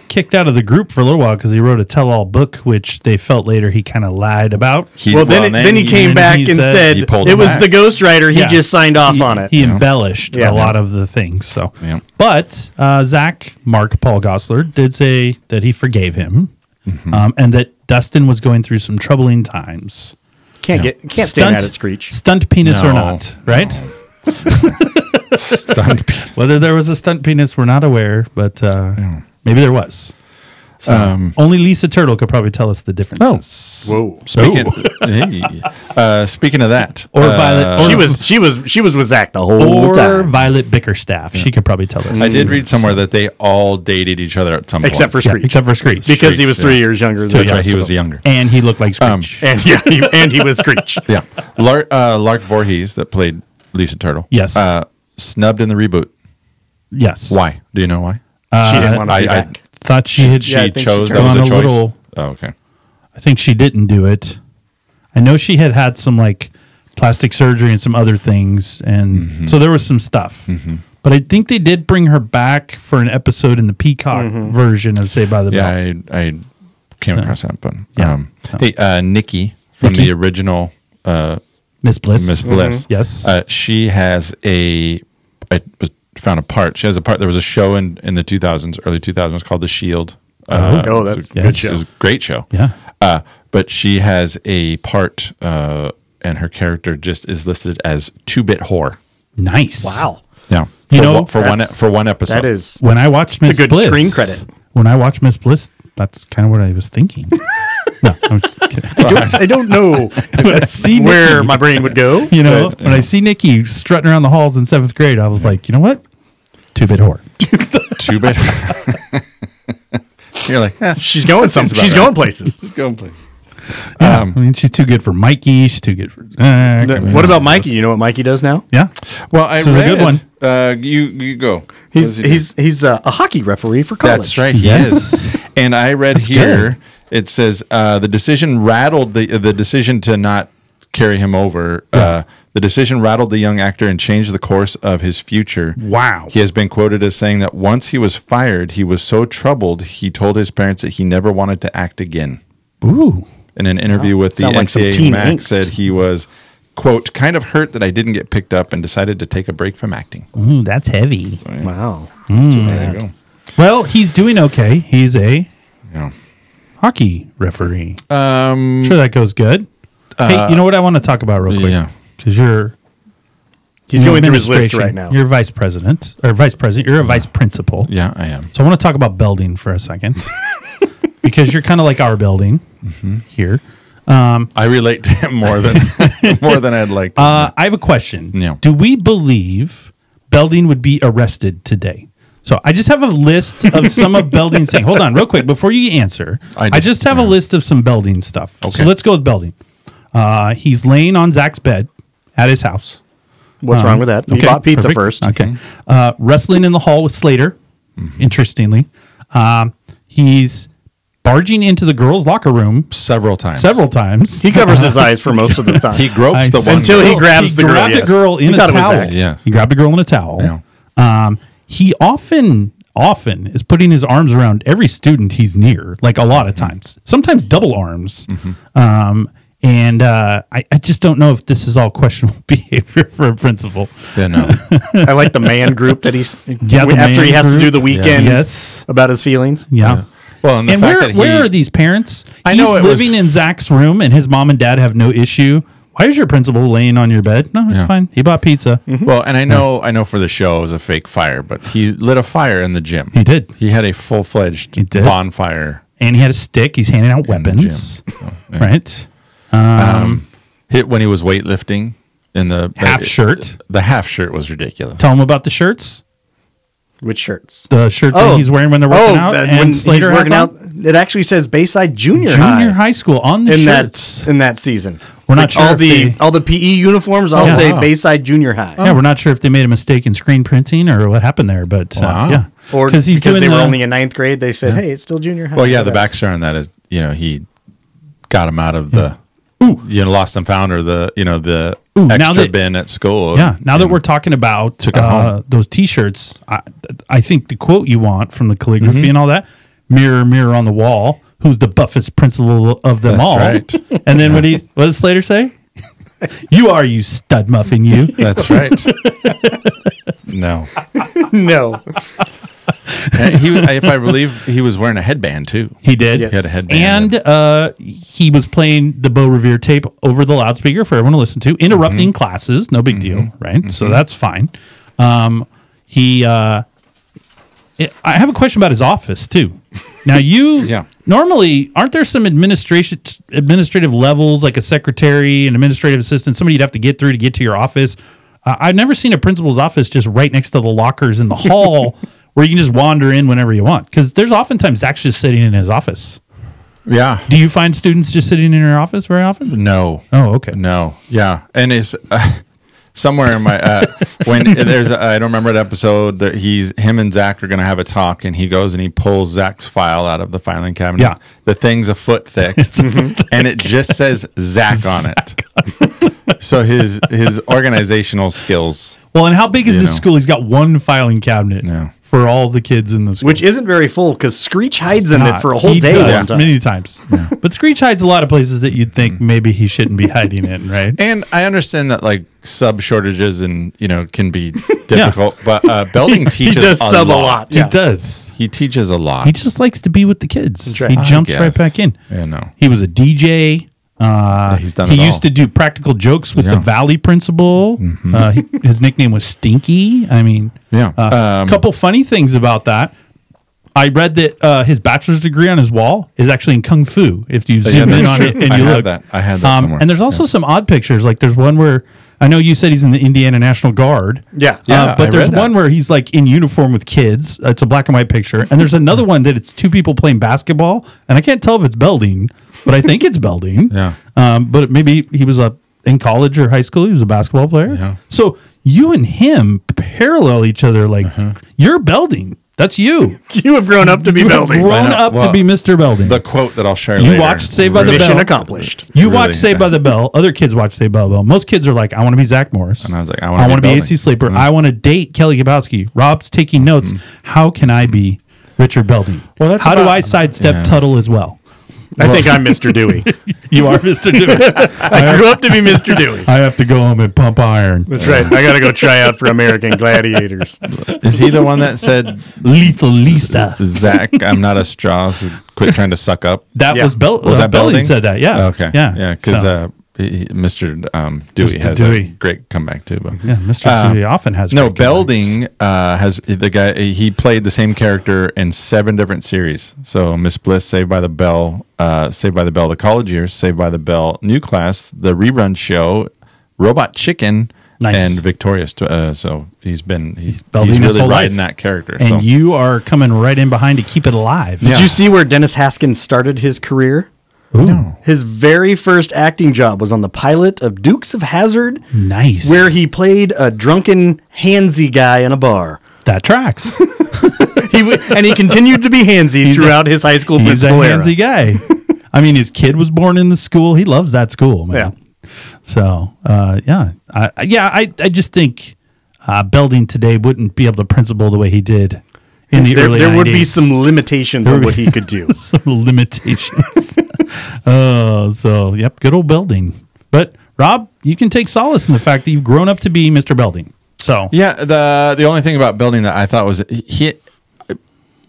kicked out of the group for a little while because he wrote a tell-all book, which they felt later he kind of lied about. Then he came back and said it was the ghostwriter. He just signed off on it. He embellished a lot of the things. So, but Zack, Paul Gosselaar, did say that he forgave him, and that Dustin was going through some troubling times. Can't stand at it, Screech. Stunt penis or not, right? Stunt penis. Whether there was a stunt penis, we're not aware, but maybe there was. So, only Lisa Turtle could probably tell us the differences. Whoa! Speaking of that, or Violet, she was with Zack the whole time. Or Violet Bickerstaff, she could probably tell us. I did read somewhere that they all dated each other at some point, except for Screech, Screech, because he was 3 years younger. Than That's right, he was younger, and he looked like Screech. And he was Screech. Yeah, Lark Voorhees that played Lisa Turtle. Yes, snubbed in the reboot. Yes. Why? Do you know why? She didn't want to be back. Thought she had. She chose. That gone was a choice. little. Oh, okay. I think she didn't do it. I know she had some like plastic surgery and some other things, and so there was some stuff. But I think they did bring her back for an episode in the Peacock version of Saved by the Bell. Yeah, I came across that. But hey, Nikki from the original Miss Bliss. Miss Bliss. Yes. She has found a part. She has a part. There was a show in the 2000s, early 2000s, called The Shield. That's a good show. It was a great show. Yeah. But she has a part, and her character just is listed as 2-bit whore. Nice. Wow. Yeah. For one episode. That is when I watched Miss good Bliss. Screen credit. When I watched Miss Bliss, that's kind of what I was thinking. No, I'm just kidding. I don't know When I see where Nikki, my brain would go. when I see Nikki strutting around the halls in 7th grade, I was like, you know what? 2-bit whore. 2-bit. You're like, she's going some. She's going places. She's going places. Yeah, I mean, she's too good for Mikey. She's too good for Zack. What about Mikey? You know what Mikey does now? Yeah. Well, This is a good one. You go. He's a hockey referee for college. That's right. He is. And I read here. Good. It says the decision rattled the decision to not carry him over. Yeah. The decision rattled the young actor and changed the course of his future. Wow. He has been quoted as saying that once he was fired, he was so troubled, he told his parents that he never wanted to act again. Ooh. In an interview with the NCAA, Max said he was, quote, kind of hurt that I didn't get picked up and decided to take a break from acting. Ooh, that's heavy. So, yeah. Wow. That's too bad. There you go. Well, he's doing okay. He's a Yeah. hockey referee. Sure, that goes good. Hey, you know what I want to talk about real quick? Yeah. Because he's going through his list right now. You're vice president. You're a vice principal. Yeah, I am. So I want to talk about Belding for a second. Because you're kind of like our Belding here. I relate to him more than I'd like to. I have a question. Yeah. Do we believe Belding would be arrested today? So I just have a list of some of Belding's things. Hold on, real quick, before you answer. I just have a list of some Belding stuff. Okay. So let's go with Belding. He's laying on Zack's bed at his house. What's wrong with that? He bought pizza first. Okay. Wrestling in the hall with Slater, interestingly. He's barging into the girls' locker room several times. He covers his eyes for most of the time. He gropes the one until girl. he grabs the girl. Grabbed a girl in a towel. Yes. He grabbed a girl in a towel. Yeah. He often is putting his arms around every student he's near, like a lot of times. Sometimes double arms. And I just don't know if this is all questionable behavior for a principal. Yeah, no. I like the man group that he's the after he has group. to do the weekend Yes. about his feelings. Yeah. Well, and the And fact where are these parents? I know He's it was living in Zack's room, and his mom and dad have no issue. Why is your principal laying on your bed? No, it's fine. He bought pizza. Well, and I know for the show it was a fake fire, but he lit a fire in the gym. He did. He had a full-fledged did. bonfire. And he had a stick. He's handing out weapons. The gym. So, Right? Hit when he was weightlifting in the Half shirt. The half shirt was ridiculous. Tell him about the shirts. Which shirts? The shirt that he's wearing when they're working out. When Slater he's working has out, it actually says Bayside Junior High School on the shirts. In that season. We're not sure if all the PE uniforms all say Bayside Junior High. Yeah, we're not sure if they made a mistake in screen printing or what happened there, but yeah. Or because they were only in 9th grade, they said, "Hey, it's still junior high." Well, yeah, the backstory on that is, he got him out of the, lost and found, or the extra bin at school. Yeah. Now that we're talking about those T-shirts, I think the quote you want from the calligraphy and all that, mirror, mirror on the wall, who's the buffest principal of them all? Right. And then what does Slater say? You stud muffin, you. That's right. No. If I believe he was wearing a headband too. He did. Yes. He had a headband. And he was playing the Beau Revere tape over the loudspeaker for everyone to listen to, interrupting classes. No big deal, right? So that's fine. I have a question about his office too. Now normally, aren't there some administrative levels, like a secretary, an administrative assistant, somebody you'd have to get through to get to your office? I've never seen a principal's office just right next to the lockers in the hall where you can just wander in whenever you want. Because there's oftentimes Zach's just sitting in his office. Yeah. Do you find students just sitting in your office very often? No. Oh, okay. No. Yeah. And it's somewhere in my when there's I don't remember the episode that him and Zack are going to have a talk, and he goes and he pulls Zack's file out of the filing cabinet. Yeah. The thing's a foot thick, and it just says Zack on it. So his organizational skills. Well, and how big is this school? He's got one filing cabinet for all the kids in the school. Which isn't very full, because Screech hides in it for a whole day. Does, many times. Yeah. But Screech hides a lot of places that you'd think maybe he shouldn't be hiding in, right? And I understand that sub shortages and can be difficult, but Belding teaches he does sub a lot. Yeah. He does. He teaches a lot. He just likes to be with the kids. Right. He jumps right back in. Yeah, no. He was a DJ. He's done he used to do practical jokes with the Valley principal. His nickname was Stinky. I mean, a couple funny things about that. I read that his bachelor's degree on his wall is actually in Kung Fu. If you zoom in on it and you look. I had that somewhere. And there's also some odd pictures. Like there's one where, I know you said he's in the Indiana National Guard. Yeah. But there's one where he's in uniform with kids. It's a black and white picture. And there's another one that it's two people playing basketball. And I can't tell if it's Belding, but I think it's Belding. Yeah. But maybe he was in college or high school. He was a basketball player. Yeah. So you and him parallel each other. You're Belding. That's you. You have grown up to be Belding. Grown up to be Mr. Belding. The quote that I'll share later. You watched Saved by the Bell. Mission accomplished. You watched Saved by the Bell. Other kids watch Saved by the Bell. Most kids are like, I want to be Zach Morris. And I was like, I want to be AC Slater. I want to date Kelly Kapowski. Rob's taking notes. How can I be Richard Belding? Well, how do I sidestep Tuttle as well? I think I'm Mr. Dewey. You are Mr. Dewey. I grew up to be Mr. Dewey. I have to go home and pump iron. That's right. I got to go try out for American Gladiators. Is he the one that said, Lethal Lisa? Zach, I'm not a straw, so quit trying to suck up? That was Belding. Was that Belding? Said that, yeah. Okay. Yeah. Because Mr. Dewey has a great comeback too. But Mr. Dewey often has. No, Belding has the guy. He played the same character in 7 different series. So Miss Bliss, Saved by the Bell, the College Years, Saved by the Bell, New Class, the Rerun Show, Robot Chicken, and Victorious. So he's really riding that character. And you are coming right in behind to keep it alive. Did you see where Dennis Haskins started his career? Ooh. No. His very first acting job was on the pilot of Dukes of Hazzard. Nice. Where he played a drunken, handsy guy in a bar. That tracks. He continued to be handsy throughout his high school principal era. He's a handsy guy. I mean, his kid was born in the school. He loves that school, man. Yeah. So, I just think Belding today wouldn't be able to principal the way he did in the early 90s. There would be some limitations on what he could do. Some limitations. Good old Belding. But Rob, you can take solace in the fact that you've grown up to be Mr. Belding. So the only thing about Belding that I thought was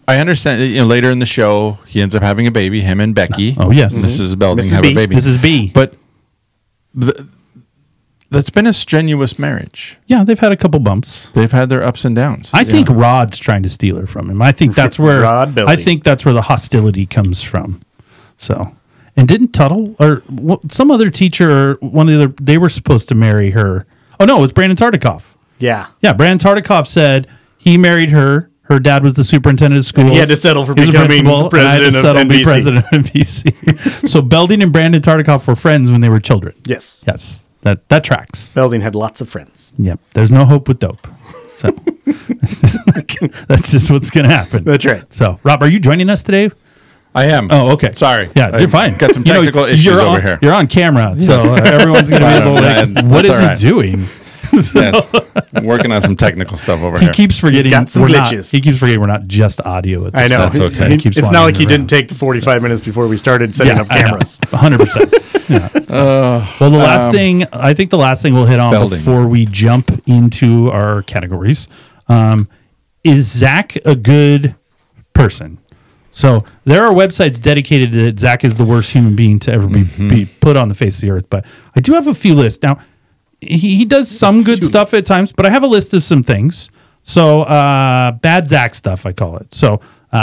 I understand. Later in the show, he ends up having a baby. Him and Becky. Oh yes, Mrs. Belding have a baby. Mrs. B. But that's been a strenuous marriage. Yeah, they've had a couple bumps. They've had their ups and downs. I think Rod's trying to steal her from him. I think that's where the hostility comes from. So, and didn't Tuttle or some other teacher or they were supposed to marry her. Oh no, it was Brandon Tartikoff. Yeah. Yeah, Brandon Tartikoff said he married her Her dad was the superintendent of schools. He had to settle for He was a becoming principal, and I had to president of settle to be NBC. president of NBC. So Belding and Brandon Tartikoff were friends when they were children. Yes. Yes, that tracks. Belding had lots of friends. Yep. There's no hope with dope. So that's just what's going to happen. That's right. So, Rob, are you joining us today? I am. Oh, okay. Sorry. Yeah, you're fine. Got some technical issues you're over on, here. You're on camera, so everyone's going to be able to like, what That's is all right. he doing? Yes. Working on some technical stuff over He here. keeps forgetting got some we're not. glitches. He keeps forgetting we're not just audio. At this I know. point. That's okay. He keeps It's not like he wandering didn't take the 45 minutes before we started setting up I know. cameras. 100%. Yeah. Well, the last thing, I think the last thing we'll hit on Belding. before we jump into our categories is Zack a good person? So there are websites dedicated to Zack is the worst human being to ever be put on the face of the earth. But I do have a few lists. Now, he does some good stuff at times, but I have a list of some things. So bad Zack stuff, I call it. So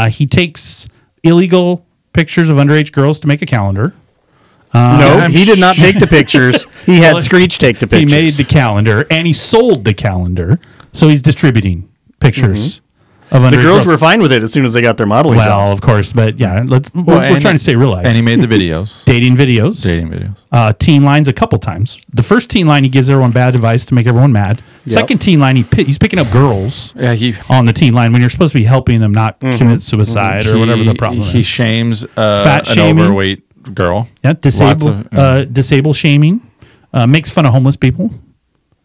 he takes illegal pictures of underage girls to make a calendar. No, I'm he did not take the pictures. He had Well, Screech take the pictures. He made the calendar and he sold the calendar. So he's distributing pictures of underage The girls were fine with it as soon as they got their modeling well, jobs. of course, but yeah, we're and trying to stay real life. And he made the videos. Dating videos. Dating videos. Teen lines a couple times. The first teen line, he gives everyone bad advice to make everyone mad. Second teen line, he's picking up girls Yeah, he on the teen line when you're supposed to be helping them not commit suicide or whatever the problem He is. shames Fat an shaming. overweight girl. Yeah, disable shaming. Makes fun of homeless people.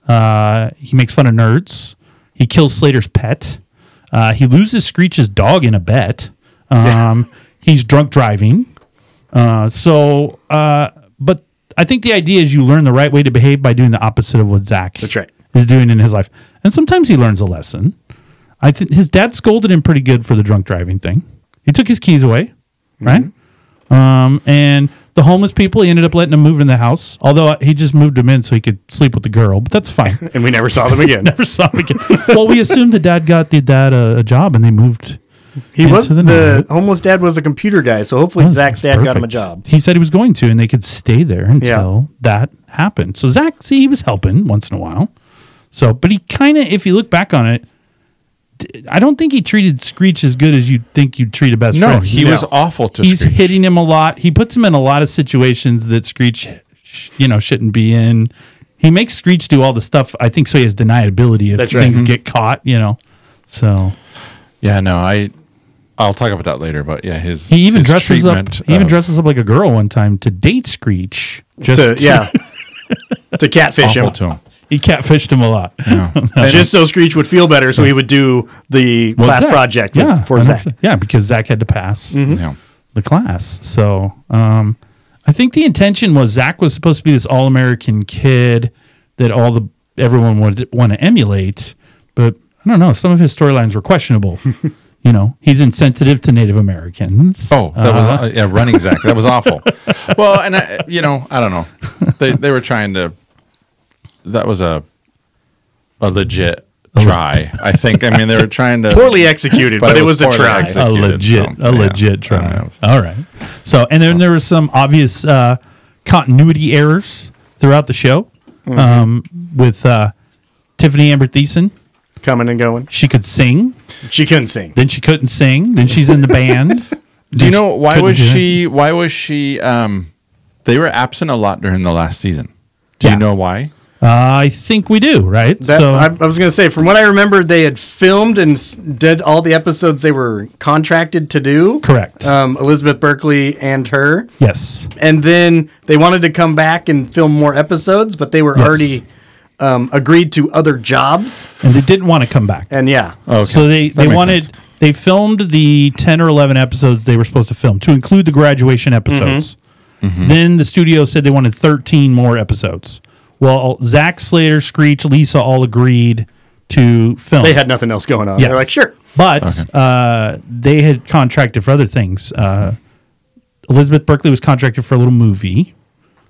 He makes fun of nerds. He kills Slater's pet. He loses Screech's dog in a bet. He's drunk driving. But I think the idea is you learn the right way to behave by doing the opposite of what Zack That's right. is doing in his life. And sometimes he learns a lesson. I think his dad scolded him pretty good for the drunk driving thing. He took his keys away, right? And the homeless people, he ended up letting them move in the house. Although he just moved them in so he could sleep with the girl, but that's fine. And we never saw them again. Never saw him again. Well, we assumed the dad got the dad a job and they moved. He was into the homeless dad was a computer guy, so hopefully That's Zach's dad got him a perfect. job. He said he was going to, and they could stay there until that happened. So Zack, see, he was helping once in a while. So, but he kind of, if you look back on it, I don't think he treated Screech as good as you'd think you'd treat a best No, friend. he was awful to He's Screech. hitting him a lot. He puts him in a lot of situations that Screech, shouldn't be in. He makes Screech do all the stuff, I think, so he has deniability if That's right. things get caught, So Yeah, no, I'll talk about that later. But yeah, his he even his dresses up. treatment He even of- dresses up like a girl one time to date Screech. To catfish awful him. to him. He catfished him a lot. Just so Screech would feel better, so he would do the class Zack. project for 100%. Zach. Yeah, because Zach had to pass Yeah. the class. So I think the intention was Zach was supposed to be this all-American kid that everyone would want to emulate, but I don't know. Some of his storylines were questionable. He's insensitive to Native Americans. Oh, that was running Zach. That was awful. Well, and I don't know. They were trying to. That was a legit try. I think. I mean, they were trying to Poorly executed, but it was a poorly try. executed, a legit try. I mean, All right. So, and then there was some obvious continuity errors throughout the show with Tiffany Amber Thiessen. Coming and going. She could sing, She couldn't sing. then she couldn't sing, then she's in the band. Do you know why Couldn't was do it. she? Why was she? They were absent a lot during the last season. Do Yeah. you know why? I think we do, right? I was going to say, from what I remember, they had filmed and did all the episodes they were contracted to do. Correct. Elizabeth Berkley and her. Yes. And then they wanted to come back and film more episodes, but they were Yes. already agreed to other jobs. And they didn't want to come back. And yeah. Okay. So they That makes wanted sense. they filmed the 10 or 11 episodes they were supposed to film to include the graduation episodes. Then the studio said they wanted 13 more episodes. Well, Zack, Slater, Screech, Lisa all agreed to film. They had nothing else going on. Yes. They're like, sure. But they had contracted for other things. Elizabeth Berkley was contracted for a little movie.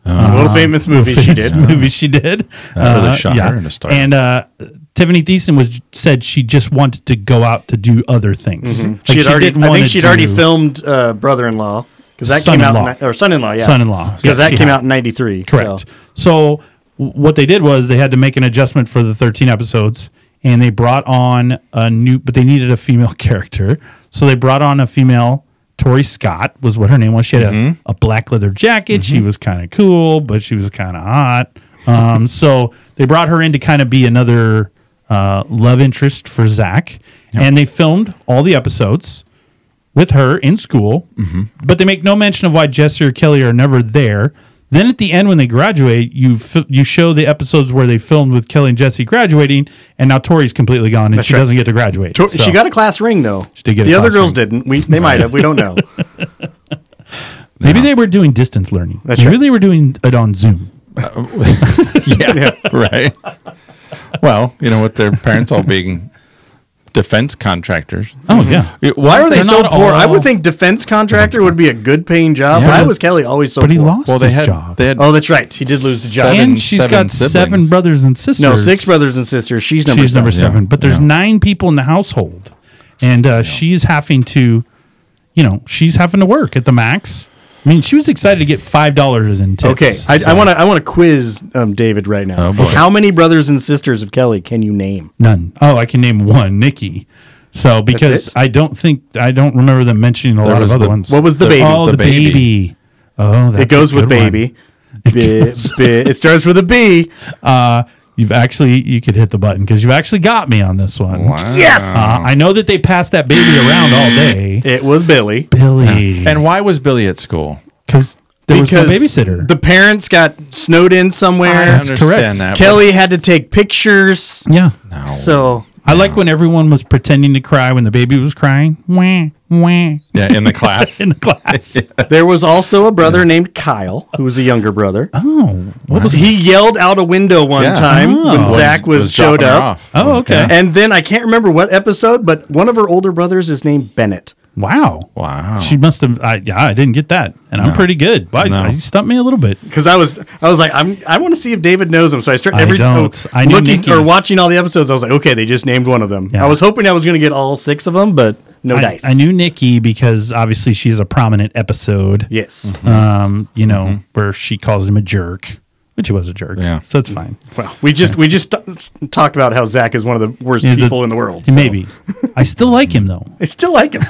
A little famous movie she did. Movie she did. That really shot her into stardom. And Tiffany Thiessen said she just wanted to go out to do other things. Like I didn't think wanna she'd already do filmed Brother-in-Law. Because that came Son-in-law. out, or Son-in-law, yeah. Son-in-law. Because Yeah, that she came had. out in 93. Correct. So what they did was they had to make an adjustment for the 13 episodes, and they brought on but they needed a female character, so they brought on a female. Tori Scott was what her name was. She had a black leather jacket. She was kind of cool, but she was kind of hot. So they brought her in to kind of be another love interest for Zack, and they filmed all the episodes with her in school, but they make no mention of why Jesse or Kelly are never there. Then at the end, when they graduate, you show the episodes where they filmed with Kelly and Jesse graduating, and now Tori's completely gone, and she doesn't get to graduate. She got a class ring, though. She did get the a other class girls ring. didn't. They might have. We don't know. Maybe they were doing distance learning. That's Maybe right. they were doing it on Zoom. Right. Well, with their parents all being defense contractors. Oh, yeah. Why are they They're so not poor? I all- would think defense contractor would be a good paying job. Yeah. Why was Kelly always so But he poor? lost Well, they his had job. Oh, that's right. He did lose the job. Seven- And she's seven got 7 siblings. brothers and sisters. No, 6 brothers and sisters. She's number She's number 7. Yeah. But there's Yeah. 9 people in the household. And she's having to, she's having to work at the max. I mean, she was excited to get $5 in tips. Okay, I want to quiz David right now. Oh, boy. How many brothers and sisters of Kelly can you name? None. Oh, I can name one, Nikki. So because it? I don't remember them mentioning a lot of was other the- ones. What was the baby? Oh, The the baby. baby. Oh, that's It goes a with good one. baby. It starts with a B. You could hit the button because you've actually got me on this one. Wow. Yes! I know that they passed that baby around all day. It was Billy. Billy. And why was Billy at school? Because there was no babysitter. The parents got snowed in somewhere. I That's understand correct. that. Kelly had to take pictures. Yeah. but- No. So I like when everyone was pretending to cry when the baby was crying. Wah, wah. Yeah, in the class. In the class. there was also a brother named Kyle, who was a younger brother. Oh. What was He yelled out a window one Yeah. time Oh. when Zach was showed dropping her up. off. Oh, okay. And then I can't remember what episode, but one of her older brothers is named Bennett. Wow. Wow. She must have. I didn't get that, and I'm pretty good. But No. you stumped me a little bit. Because I was like, I want to see if David knows him. So I started I knew looking Nikki. or watching all the episodes. I was like, okay, they just named one of them. Yeah. I was hoping I was going to get all 6 of them, but no dice. I knew Nikki because obviously she's a prominent episode. Yes. Where she calls him a jerk, which he was a jerk. Yeah. So it's fine. Well, we just talked about how Zach is one of the worst He's people in the world. so. Maybe. I still like him though. I still like him.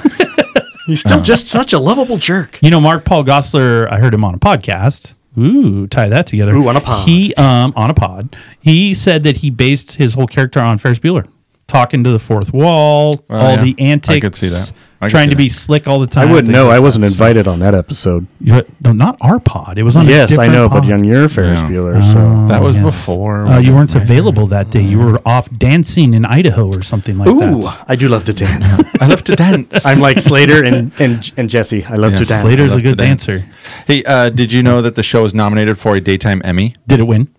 He's still just such a lovable jerk. Mark Paul Gosselaar, I heard him on a podcast. Ooh, tie that together. Ooh, on a pod. He on a pod. He said that he based his whole character on Ferris Bueller. Talking to the fourth wall, all yeah. the antics. I could see that. I could Trying see to be that. slick all the time. I wouldn't things know. like I that. wasn't invited on that episode. No, not our pod. It was on a Yes, I different know, pod. but you're Ferris Yeah. Bueller. So. That was yes. before. You weren't available that day. You were off dancing in Idaho or something like Ooh, that. I do love to dance. I love to dance. I'm like Slater and Jesse. I love to Yes. dance. Slater's Love a good to dance. dancer. Hey, did you know that the show was nominated for a Daytime Emmy Did it win?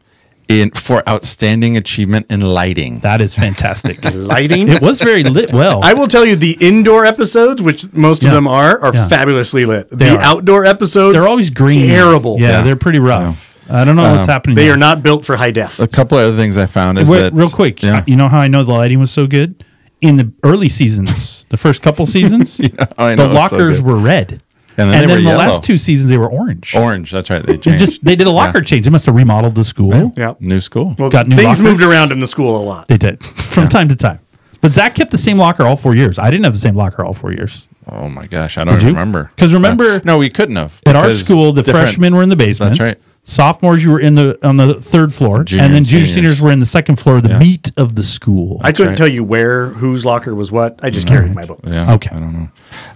for outstanding achievement in lighting? That is fantastic. Lighting. It was very lit well. I will tell you, the indoor episodes, which most of Yeah. them are Yeah. fabulously lit. They The are. outdoor episodes, They're always green. terrible. Yeah, Yeah. they're pretty rough. I don't know what's happening. They there. are not built for high def. A couple of other things I found is Wait, that real quick, Yeah. you know how I know the lighting was so good? In the early seasons, the first couple seasons, I the know, it's so lockers good. were red. And And then they then were the yellow. last 2 seasons, they were orange. Orange. That's right. They They changed. did a locker change. They must have remodeled the school. Yeah. New school. Well, Got new things lockers? moved around in the school a lot. They did from time to time. But Zach kept the same locker all 4 years. I didn't have the same locker all 4 years. Oh my gosh, I don't Did you? remember. 'Cause remember- no, we couldn't have. At our because school, the different- freshmen were in the basement. That's right. Sophomores, you were on the 3rd floor, Junior and then and junior seniors. seniors were in the 2nd floor, the Yeah. meat of the school. I couldn't right. tell you whose locker was what. I just carried my book. Yeah. Okay. I don't know.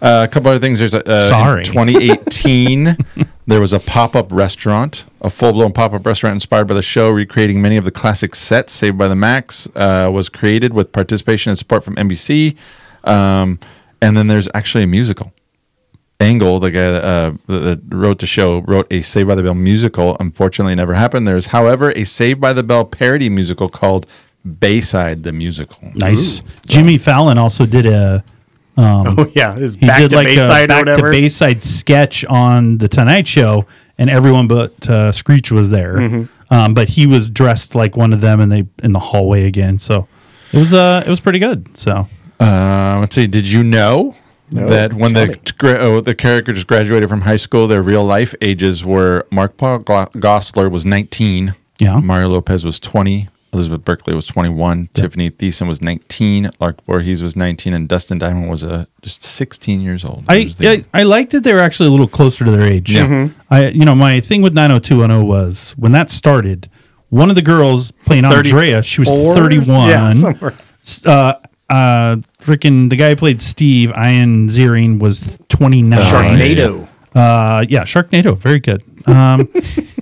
A couple other things. There's Sorry. In 2018, there was a pop-up restaurant, a full-blown pop-up restaurant inspired by the show, recreating many of the classic sets. Saved by the Max was created with participation and support from NBC. And then there's actually a musical. Angle, the guy that wrote the show, wrote a Saved by the Bell musical. Unfortunately, it never happened. There's, however, a Saved by the Bell parody musical called Bayside the Musical. Nice. Jimmy Fallon also did a Oh yeah, his he back did to like a Bayside or back to whatever. Bayside sketch on the Tonight Show, and everyone but Screech was there. Mm-hmm. But he was dressed like one of them, and they in the hallway again. So it was pretty good. So Let's see. Did you know that when the characters graduated from high school, their real life ages were Mark Paul Gosselaar was 19. Yeah. Mario Lopez was 20. Elizabeth Berkley was 21. Tiffany Thiessen was 19. Lark Voorhees was 19. And Dustin Diamond was just 16 years old. I liked that they were actually a little closer to their age. Yeah. My thing with 90210 was when that started, one of the girls playing Andrea, she was 31. Yeah, somewhere. Freaking the guy who played Steve, Ian Ziering, was 29. Sharknado. Sharknado, very good.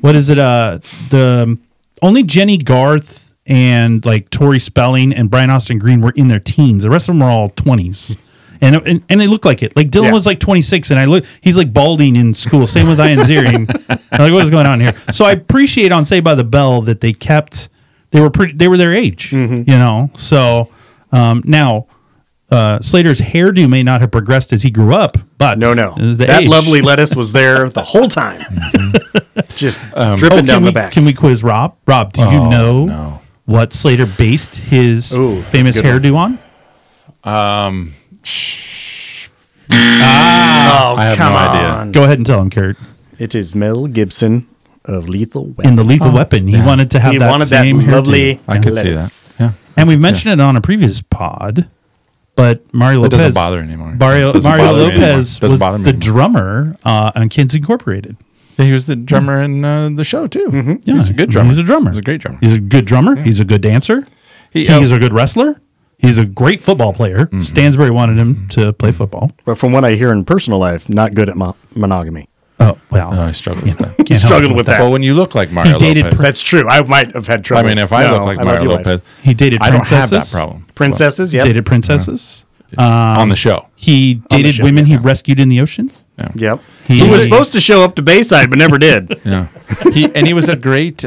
What is it? The only Jenny Garth and like Tori Spelling and Brian Austin Green were in their teens. The rest of them were all 20s. And they look like it. Like Dylan was like 26, and he's like balding in school. Same with Ian Ziering. Like, what is going on here? So I appreciate on Saved by the Bell that they were their age. So now Slater's hairdo may not have progressed as he grew up, but that age. lovely lettuce was there the whole time, just dripping down the back. Can we quiz Rob? Rob, do you know what Slater based his famous hairdo on? I have no idea. Go ahead and tell him, Kurt. It is Mel Gibson of Lethal Weapon. In the Lethal Weapon, he wanted to have that same lovely. I could see that. Yeah, and we've mentioned it on a previous pod. But Mario Lopez doesn't bother anymore. Mario Lopez was the anymore. drummer on Kids Incorporated. Yeah, he was the drummer in the show too. Yeah, he's a good drummer. He's a drummer. He's a great drummer. He's a good drummer. Yeah. He's a good dancer. He's a good wrestler. He's a great football player. Stansbury wanted him to play football. But from what I hear in personal life, not good at monogamy. Oh, well. I struggled with that. Struggled with that. Well, when you look like Mario Lopez. That's true. I might have had trouble. I mean, if I look like Mario Lopez, he dated princesses. I don't have that problem. Princesses, yeah. Dated princesses. On the show. He dated women he rescued in the ocean. Yeah. Yep. He was supposed to show up to Bayside, but never did. Yeah. He was a great.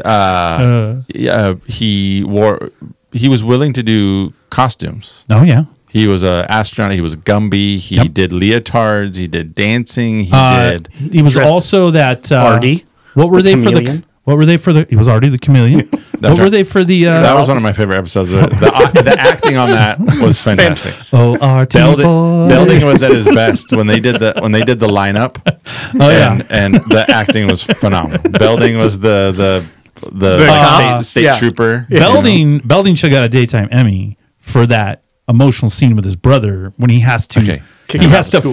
He was willing to do costumes. Oh yeah. He was an astronaut. He was Gumby. He did leotards. He did dancing. He was also that Artie. What were they chameleon? What were they for the? He was Artie the chameleon. Were they for the? That was one of my favorite episodes. The acting on that was fantastic. Oh, Artie Belding was at his best when they did the lineup. And the acting was phenomenal. Belding was the state trooper. Belding should have got a daytime Emmy for that emotional scene with his brother when he has to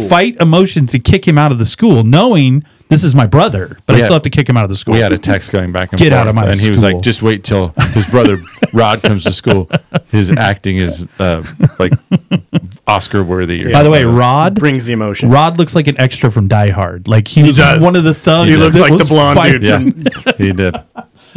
fight emotions to kick him out of the school, knowing this is my brother, but I still have to kick him out of the school. We had a text going back and forth. Get out of my school. He was like, just wait till his brother Rod comes to school. His acting is like Oscar worthy. By the way, Rod brings the emotion. Rod looks like an extra from Die Hard. Like he was one of the thugs. He looks like the blonde dude. Yeah, he did.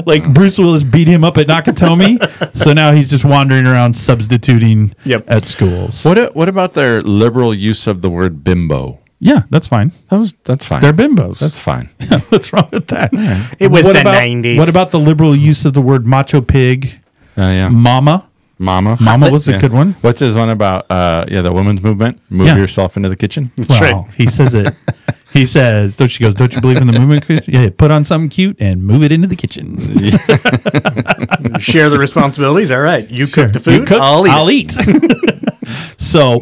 Like Bruce Willis beat him up at Nakatomi, so now he's just wandering around substituting at schools. What about their liberal use of the word bimbo? Yeah, that's fine. That's fine. They're bimbos. That's fine. Yeah, what's wrong with that? Right. It was the 90s. What about the liberal use of the word macho pig? Mama was a good one. What's his one about? The women's movement. Move yourself into the kitchen. Well, he says it. He says, don't you believe in the movement? Yeah, put on something cute and move it into the kitchen. Share the responsibilities. All right. You cook the food. I'll eat. So,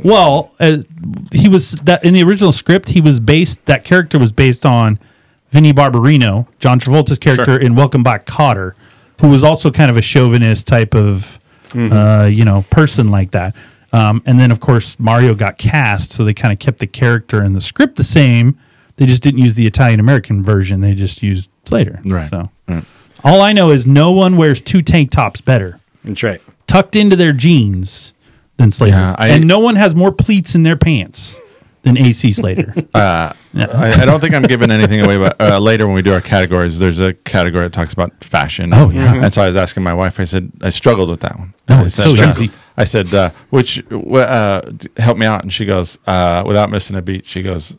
he was that in the original script, that character was based on Vinnie Barbarino, John Travolta's character in Welcome Back, Kotter, who was also kind of a chauvinist type of, person like that. And then, of course, Mario got cast, so they kind of kept the character and the script the same. They just didn't use the Italian-American version. They just used Slater. Right. So, all I know is no one wears two tank tops better. That's right. Tucked into their jeans than Slater. Yeah, and no one has more pleats in their pants than AC Slater. I don't think I'm giving anything away, but later when we do our categories, there's a category that talks about fashion. Oh, yeah. And so I was asking my wife, I said, I struggled with that one. No, it's so easy. I said, help me out. And she goes, without missing a beat, she goes,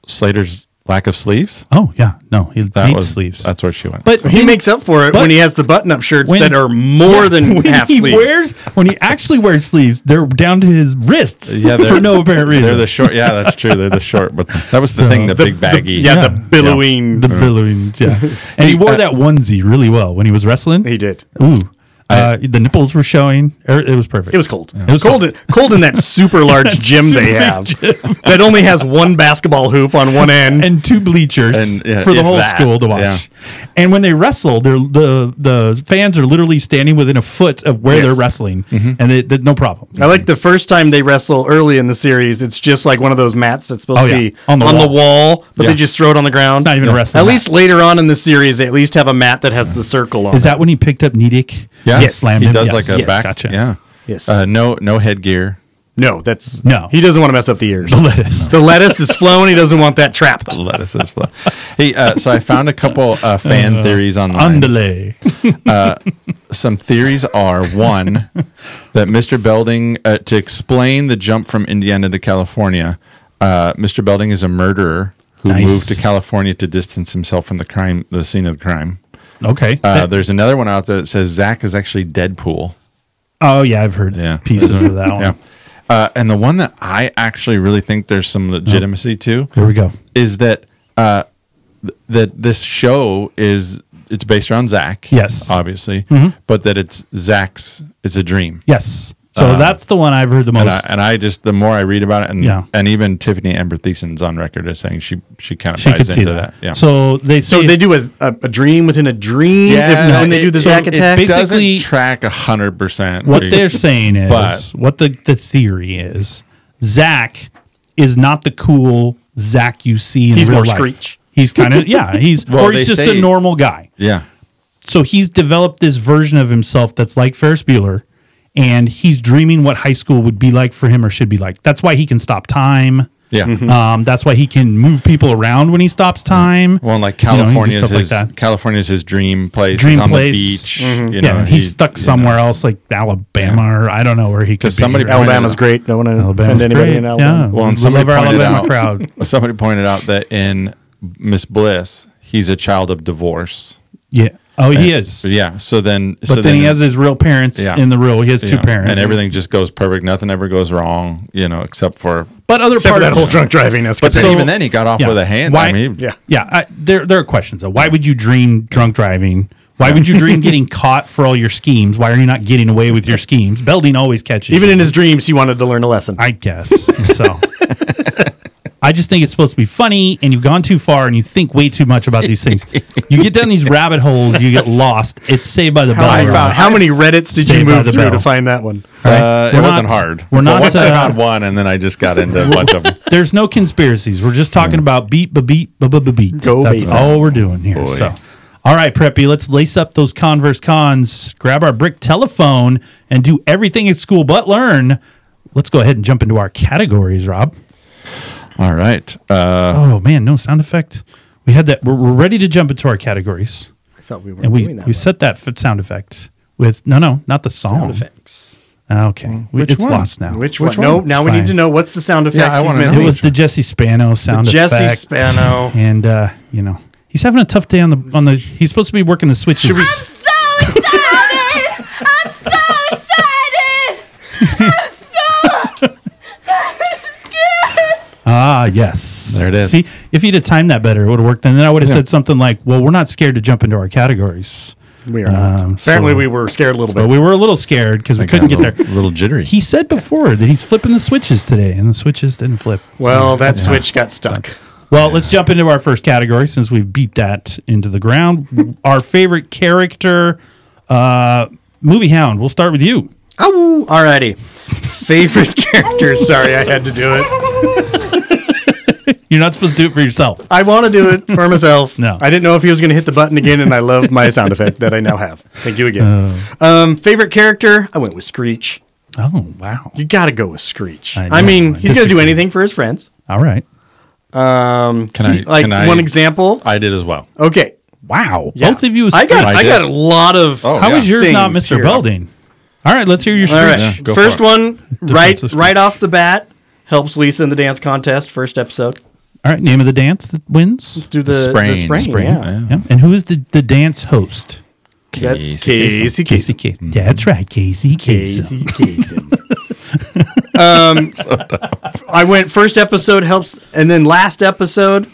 Slater's lack of sleeves. Oh, yeah. No, he hates sleeves. That's where she went. But he makes up for it when he has the button-up shirts that are more than half sleeves. When he actually wears sleeves, they're down to his wrists for no apparent reason. They're the short. Yeah, that's true. They're the short. But that was the thing, the big baggy. The billowing. The billowing, yeah. And he wore that onesie really well when he was wrestling. He did. Ooh. The nipples were showing. It was perfect. It was cold. Yeah. It was cold in that super large gym they have that only has one basketball hoop on one end and two bleachers for the whole school to watch. And when they wrestle, the fans are literally standing within a foot of where they're wrestling, and they no problem. I like the first time they wrestle early in the series. It's just like one of those mats that's supposed to be on the wall, but they just throw it on the ground. It's not even a wrestling At mat. least later on in the series, they at least have a mat that has the circle on it. Is that when he picked up Nidik? Yeah, Yes. Slammed he him? does Yes. like a back. Gotcha. Yeah. Yes. No headgear. No, that's... No. He doesn't want to mess up the ears. The lettuce. The lettuce is flowing. He doesn't want that trapped. Lettuce is flow. Hey, so I found a couple fan theories online. Underlay. Some theories are one that Mr. Belding, to explain the jump from Indiana to California, Mr. Belding is a murderer who Nice. moved to California to distance himself from the scene of the crime. Okay. There's another one out there that says Zack is actually Deadpool. Oh yeah, I've heard pieces of that one. Yeah. And the one that I actually really think there's some legitimacy to Here we go. is that that this show it's based around Zack. Yes. obviously, but that it's a dream. Yes. So that's the one I've heard the most. And I just the more I read about it, Yeah. and even Tiffany Amber Thiessen's on record as saying she kind of she buys could see into that. that. Yeah. So they So say they do a dream within a dream when they do the it- Zack it attack? basically- doesn't track 100%. what they're saying is But- what the theory is. Zack is not the cool Zack you see in He's real more life. Screech. He's kind of Well, or they he's just say- a normal guy. Yeah. So he's developed this version of himself that's like Ferris Bueller, and he's dreaming what high school would be like for him or should be like. That's why he can stop time. Yeah. That's why he can move people around when he stops time. Well, and like You know, he can do California stuff is like that. California's his dream place. Dream He's on place. the beach. You Yeah, know, and he's stuck somewhere else, like Alabama, or I don't know where he could be. somebody right? pointed Alabama's great. Don't want to Alabama's offend anybody great. in Alabama. Yeah. Well, and We somebody love our pointed Alabama out. crowd. Somebody pointed out that in Miss Bliss, he's a child of divorce. Yeah. Oh, he is. Yeah. So then, But then he has his real parents Yeah. in the real. He has two yeah, parents, and everything just goes perfect. Nothing ever goes wrong. Except for. But other Except for parts, that whole drunk driving. But then, even then, he got off Yeah. with a hand. Why- I mean, Yeah. Yeah, there are questions though. Why would you dream drunk driving? Why would you dream getting caught for all your schemes? Why are you not getting away with your schemes? Belding always catches Even you. in his dreams, he wanted to learn a lesson. I guess so. I just think it's supposed to be funny, and you've gone too far, and you think way too much about these things. You get down these rabbit holes, you get lost. It's Saved by the Bell. How many Reddits did you Saved by move the through Bell. to find that one? Right? it We're wasn't not- hard. We're not. But once I found one, and then I just got into a bunch of them. There's no conspiracies. We're just talking about beat, beat, beat. Go That's Bayside. all we're doing here. Boy. So, all right, Preppy, let's lace up those Converse cons, grab our brick telephone, and do everything at school but learn. Let's go ahead and jump into our categories, Rob. All right. Oh man, no sound effect. We had that. We're ready to jump into our categories, I thought we were and doing that. we set that sound effect with no, not the song. sound effects. Okay, Which it's one? lost now. Which Which one? No, one? now we Fine. need to know what's the sound effect. Yeah, I he's wanna know. missing. It was the Jesse Spano sound Jesse effect. Spano. And he's having a tough day on the. He's supposed to be working the switches. I'm so excited! I'm so excited! I'm so scared! Ah, yes. There it is. See, if he'd have timed that better, it would have worked. And then I would have said something like, "Well, we're not scared to jump into our categories." We are not. Apparently, we were scared a little But bit. we were a little scared because we couldn't get there. A little jittery. He said before that he's flipping the switches today, and the switches didn't flip. Well, that switch got stuck. Well, let's jump into our first category since we've beat that into the ground. Our favorite character, movie hound. We'll start with you. Oh, alrighty. Favorite character. Sorry, I had to do it. You're not supposed to do it for yourself. I want to do it for myself. No. I didn't know if he was going to hit the button again, and I love my sound effect that I now have. Thank you again. Favorite character? I went with Screech. Oh, wow. You got to go with Screech. I I know. mean, I he's going to do disagree. anything for his friends. All right. Can I- one example? I did as well. Okay. Wow. Yeah. Both of you. I got I did. a lot of. Oh, How yeah. is yours not things Mr. here. Belding? All right, let's hear your All Screech. right. Yeah, go First for it. one, right Defensive right off the bat, helps Lisa in the dance contest. First episode. All right, name of the dance that wins. Let's do the Sprain. sprain. Yeah. Yeah. And who is the dance host? That's Casey Casey. Casey Kasem. That's right, Casey Kasem. I went first episode helps, and then last episode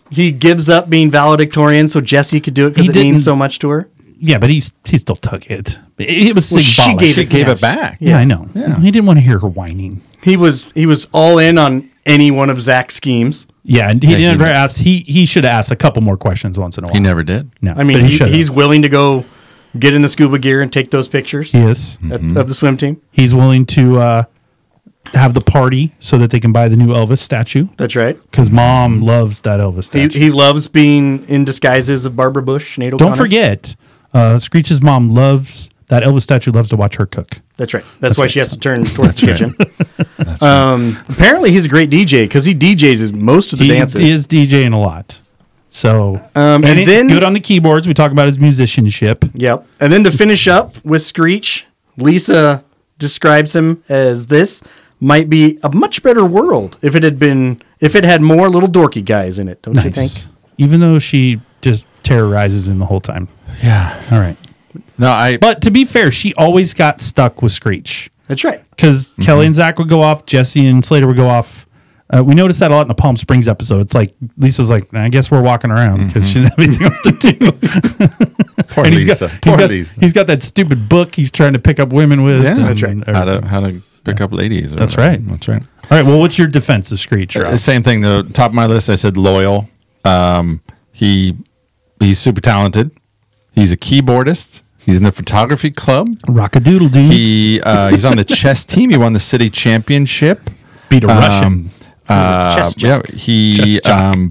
he gives up being valedictorian so Jesse could do it because He it means didn't- so much to her. Yeah, but he still took it. It was Well, she symbolic. gave She gave it back. Yeah, I know. Yeah. He didn't want to hear her whining. He was all in on any one of Zack's schemes. Yeah, and he Yeah, never asked. He should have asked a couple more questions once in a while. He never did. No, I mean, but he's willing to go get in the scuba gear and take those pictures he is. of the swim team. He's willing to have the party so that they can buy the new Elvis statue. That's right. Because Mom loves that Elvis statue. He loves being in disguises of Barbara Bush, Sinead O'Connor. Don't forget, Screech's mom loves that Elvis statue. Loves to watch her cook. That's right. That's why she has to turn towards the right. kitchen. Apparently, he's a great DJ because he DJs most of the dances. He is DJing a lot. So, and then good on the keyboards. We talk about his musicianship. Yep. And then to finish up with Screech, Lisa describes him as this might be a much better world if it had more little dorky guys in it. Don't you think? Even though she just terrorizes him the whole time. Yeah. All right. No, But to be fair, she always got stuck with Screech. That's right. Because Kelly and Zack would go off, Jesse and Slater would go off. We noticed that a lot in the Palm Springs episode. It's like Lisa's like, I guess we're walking around because she didn't have anything else to do. Poor And Lisa. He's got that stupid book he's trying to pick up women with. Yeah, and that's right. How everything. to pick up ladies. That's right. That's right. All right. Well, what's your defense of Screech, Rob? Same thing. The top of my list, I said loyal. He's super talented. He's a keyboardist. He's in the photography club. Rock-a-doodle, dude. He's on the chess team. He won the city championship. Beat a Russian. Yeah, he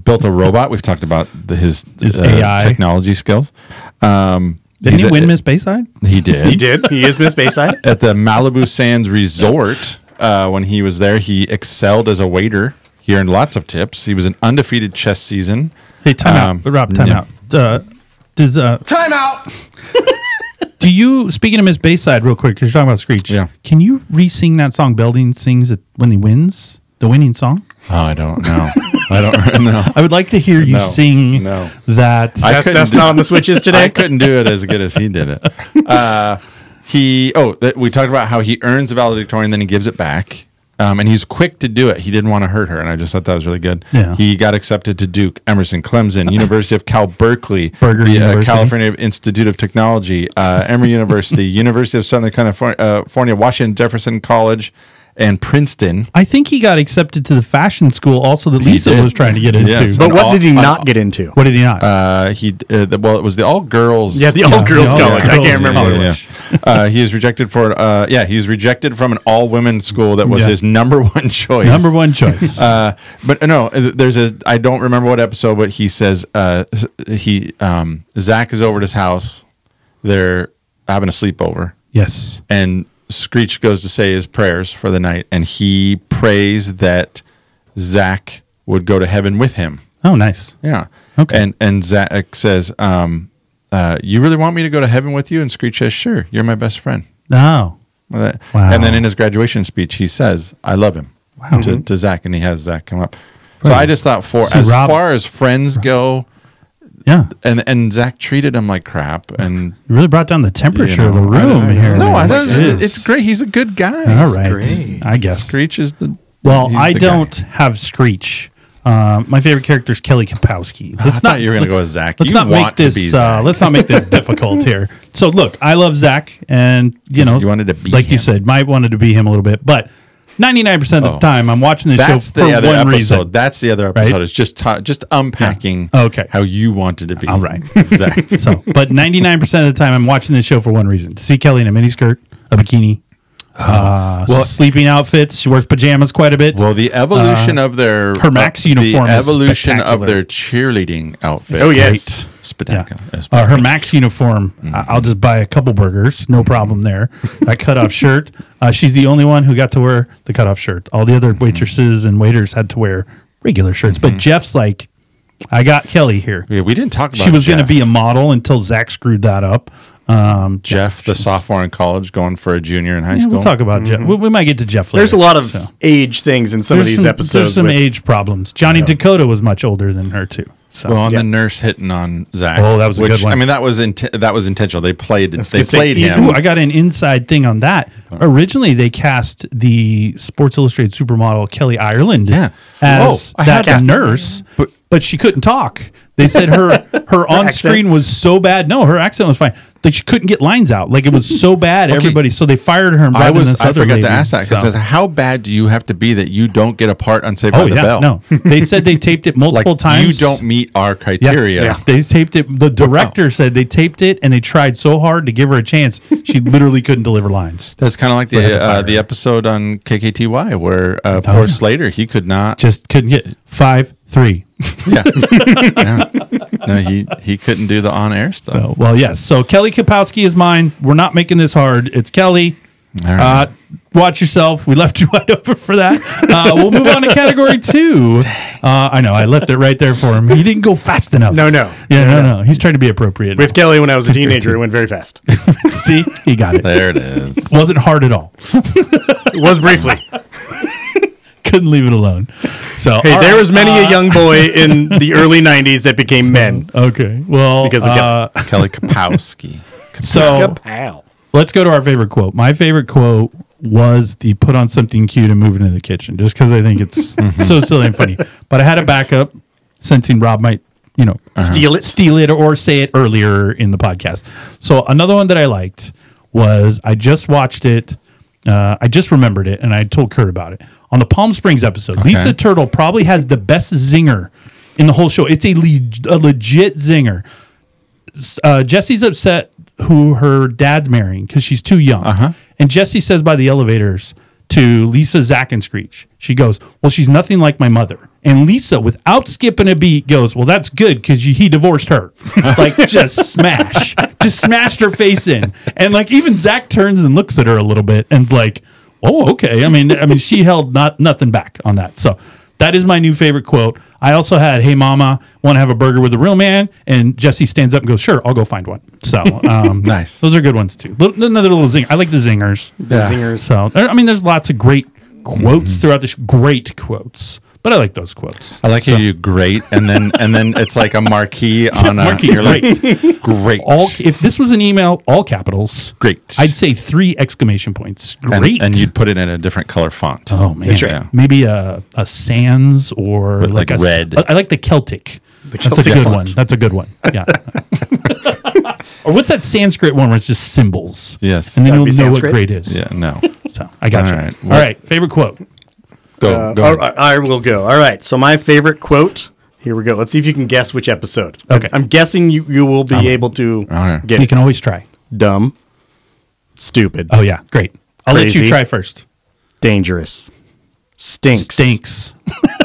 built a robot. We've talked about his AI technology skills. Didn't he win Miss Bayside? He did. He did. He is Miss Bayside. At the Malibu Sands Resort, when he was there, he excelled as a waiter. He earned lots of tips. He was an undefeated chess season. Hey, time out. Rob, time out. Time out! Do you, speaking of Miss Bayside real quick, because you're talking about Screech, can you re-sing that song Belding sings when he wins? The winning song? Oh, I don't know. I don't know. I would like to hear you sing that. That's not on the switches today. I couldn't do it as good as he did it. We talked about how he earns a valedictorian, then he gives it back. And he's quick to do it. He didn't want to hurt her, and I just thought that was really good. Yeah. He got accepted to Duke, Emerson, Clemson, University of Cal Berkeley, University. California Institute of Technology, Emory University, University of Southern California, Washington Jefferson College, and Princeton. I think he got accepted to the fashion school also that Lisa was trying to get into. Yes. But what did he not get into? What did he not? It was the all girls. Yeah, the all girls college. I can't remember what it was. He was rejected for he was rejected from an all women school that was his number one choice. Number one choice. But no, I don't remember what episode, but he says Zack is over at his house. They're having a sleepover. Yes. And Screech goes to say his prayers for the night, and he prays that Zack would go to heaven with him. Oh, nice. Yeah. Okay. And Zack says, you really want me to go to heaven with you? And Screech says, sure, you're my best friend. Oh. Wow. Wow. And then in his graduation speech, he says, I love him to Zack, and he has Zack come up. So I just thought as far as friends go, yeah, and Zack treated him like crap, and you really brought down the temperature of the room here. No, I thought it's great. He's a good guy. All right, great. I guess Screech is the I don't have Screech. My favorite character is Kelly Kapowski. I thought you were going to go with Zack. Let's not make this. Let's not make this difficult here. So look, I love Zack, and you wanted to be like him. You said, might wanted to be him a little bit, but 99% of the time, I'm watching this show for one reason. That's the other episode. Right? It's just unpacking how you wanted to be. All right. Exactly. But 99% of the time, I'm watching this show for one reason: to see Kelly in a miniskirt, a bikini, sleeping outfits. She wears pajamas quite a bit. Well, the evolution of their her Max uniform, the evolution of their cheerleading outfit. Oh yes. Spectacular. Yeah. Her Max uniform, I'll just buy a couple burgers, no problem there. That cutoff shirt. She's the only one who got to wear the cutoff shirt. All the other waitresses and waiters had to wear regular shirts. But Jeff's like, I got Kelly here. Yeah, we didn't talk about she was going to be a model until Zack screwed that up. Jeff, the sophomore in college, going for a junior in high school. We'll talk about Jeff. We might get to Jeff later. There's a lot of age things in some of these episodes. There's some age problems. Johnny Dakota was much older than her too. So, the nurse hitting on Zack. Oh, that was a good one. I mean, that was intentional. They played him. Ooh, I got an inside thing on that. Originally, they cast the Sports Illustrated supermodel Kelly Ireland as that nurse, but she couldn't talk. They said her on screen was so bad. No, her accent was fine. Like she couldn't get lines out. Like it was so bad. Everybody, so they fired her. And brought in this I other forgot lady, to ask that because so. how bad do you have to be that you don't get a part on Saved by the Bell? No. They said they taped it multiple times. You don't meet our criteria. Yeah. They taped it. The director said they taped it and they tried so hard to give her a chance. She literally couldn't deliver lines. That's kind of like the episode on KKTY where poor Slater, he could not. Just couldn't get 5-3. Yeah. No, he couldn't do the on-air stuff. So, well, yes. So Kelly Kapowski is mine. We're not making this hard. It's Kelly. All right. Watch yourself. We left you wide open for that. We'll move on to category 2. I know. I left it right there for him. He didn't go fast enough. No. Yeah, no. He's trying to be appropriate. With Kelly, when I was a teenager, it went very fast. See? He got it. There it is. Wasn't hard at all. It was briefly. Couldn't leave it alone. So Hey, there was many a young boy in the early 90s that became men. Okay. Well, Because of Kelly Kapowski. so Kapow. let's go to our favorite quote. My favorite quote was the put on something cute and move into the kitchen, just because I think it's so silly and funny. But I had a backup, sensing Rob might, steal it or say it earlier in the podcast. So another one that I liked was I just watched it. I just remembered it, and I told Kurt about it. On the Palm Springs episode, Lisa Turtle probably has the best zinger in the whole show. It's a legit zinger. Jesse's upset who her dad's marrying because she's too young. And Jesse says by the elevators to Lisa, Zack, and Screech, she goes, well, she's nothing like my mother. And Lisa, without skipping a beat, goes, well, that's good because he divorced her. Like, just smashed her face in. And like, even Zack turns and looks at her a little bit and's like, oh, okay. I mean, she held nothing back on that. So that is my new favorite quote. I also had, hey, mama, want to have a burger with a real man? And Jesse stands up and goes, sure, I'll go find one. So nice. Those are good ones, too. Another little zing. I like the zingers. Zingers. So, I mean, there's lots of great quotes throughout this. Great quotes. But I like those quotes. I like how you great, and then it's like a marquee on a Marquee, you're like, great. great. If this was an email, all capitals, Great. I'd say 3 exclamation points. And- Great. And you'd put it in a different color font. Oh man, That's right. maybe a Sands or With, like like, a red. I like the Celtic. That's a Celtic good font. one. That's a good one. Yeah. Or what's that Sanskrit one where it's just symbols? Yes. And then That'd you'll be know what Sanskrit? great is. Yeah, no. So I got All you. right. All right. Favorite quote. Go. All right, I will go. All right. So my favorite quote. Here we go. Let's see if you can guess which episode. Okay. I'm guessing you will be able to All right. get You it. can always try. Dumb, stupid, Oh yeah, great. I'll let you Crazy. try first. dangerous, stinks. Stinks.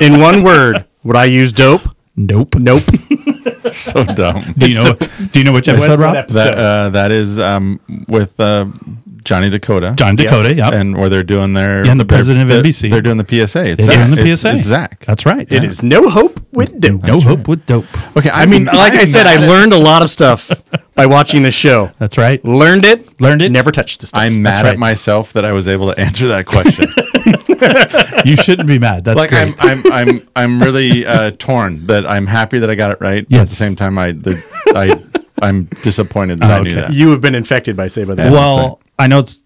In one word, would I use dope? Nope. Nope. So dumb. Do you know which episode, Rob? That is with Johnny Dakota. John Dakota. Yep. And where they're doing their And the president of NBC. They're doing the PSA. It's They're doing Zack. the PSA. It's Zack. That's right. It is no hope with dope. No hope with dope. Okay. I mean, like I said, I learned a lot of stuff by watching this show. That's right. Learned it. Never. Never touched the stuff. I'm mad right. at myself that I was able to answer that question. You shouldn't be mad. That's Like great. I'm really torn that I'm happy that I got it right. But at Yes. the same time, I'm disappointed that I knew okay. that. You have been infected by Saved by the Bell. Well, I know it's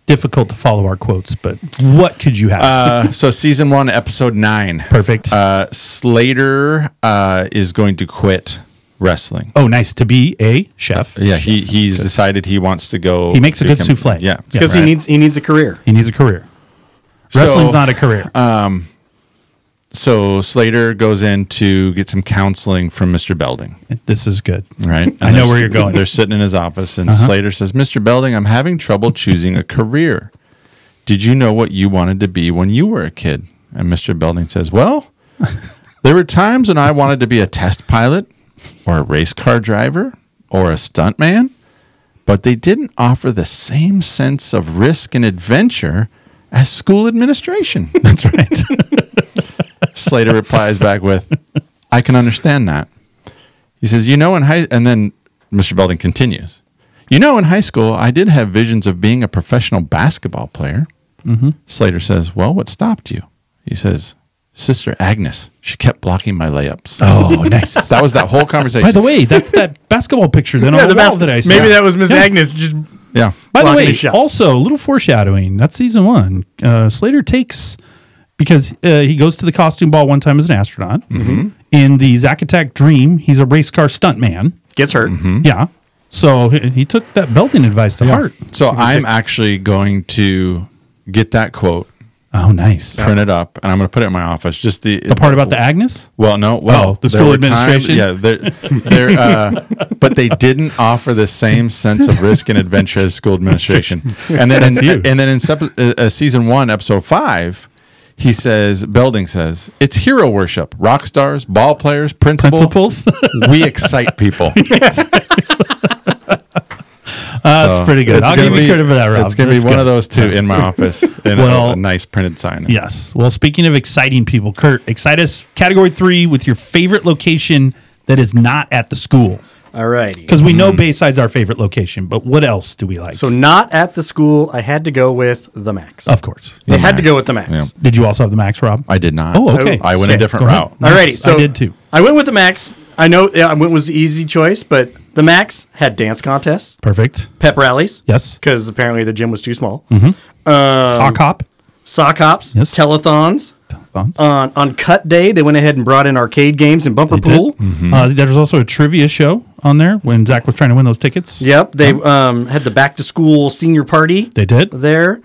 difficult to follow our quotes, but what could you have? So season 1, episode 9. Perfect. Slater is going to quit wrestling. Oh, nice. To be a chef. Yeah, he's decided he wants to go. He makes a good become- souffle. Yeah, because right. he needs a career. He needs a career. So, Wrestling's not a career. So Slater goes in to get some counseling from Mr. Belding. This is good. Right. And I know they're where you're going. They're sitting in his office, and Slater says, "Mr. Belding, I'm having trouble choosing a career. Did you know what you wanted to be when you were a kid?" And Mr. Belding says, "Well, there were times when I wanted to be a test pilot, or a race car driver, or a stuntman, but they didn't offer the same sense of risk and adventure as school administration." That's right. Slater replies back with, "I can understand that." He says, and then Mr. Belding continues, in high school, I did have visions of being a professional basketball player." Slater says, "Well, what stopped you?" He says, "Sister Agnes. She kept blocking my layups." Oh, nice. That was that whole conversation. By the way, that's that basketball picture then on the wall that I saw. Maybe that was Miss Agnes just yeah. By the blocking way, his shot. also a little foreshadowing. That's season 1. Slater takes because he goes to the costume ball one time as an astronaut. In in the Zack Attack Dream, he's a race car stuntman. Gets hurt. Yeah. So he took that Belding advice to heart. So I'm actually going to get that quote, Oh, nice. print it up, and I'm going to put it in my office. Just the The part about the Agnes? Well, no. Well, the there school were times- administration? but they didn't offer the same sense of risk and adventure as school administration. And then, That's you. and then in season 1, episode 5, Belding says, it's hero worship. Rock stars, ball players, Principals? we excite people. That's pretty good. It's I'll gonna give you be- credit for that, Rob. It's going to That's be one good. of those two in my office in a nice printed sign. Yes. Well, speaking of exciting people, Kurt, excite us category 3 with your favorite location that is not at the school. All righty. Because we know Bayside's our favorite location, but what else do we like? So not at the school. I had to go with the Max. Of course. I had to go with the Max. Yeah. Did you also have the Max, Rob? I did not. Oh, okay. I went a Okay, different Go ahead. route. Nice. Alrighty, so I did too. I went with the Max. I know I went was the easy choice, but the Max had dance contests, Perfect. pep rallies. Yes. Because apparently the gym was too small. Sock hop. Sock hops, Yes. telethons. Thoughts? On cut day, they went ahead and brought in arcade games and bumper They did. pool. There's also a trivia show on there when Zach was trying to win those tickets. Yep, they had the back to school senior party They did. there.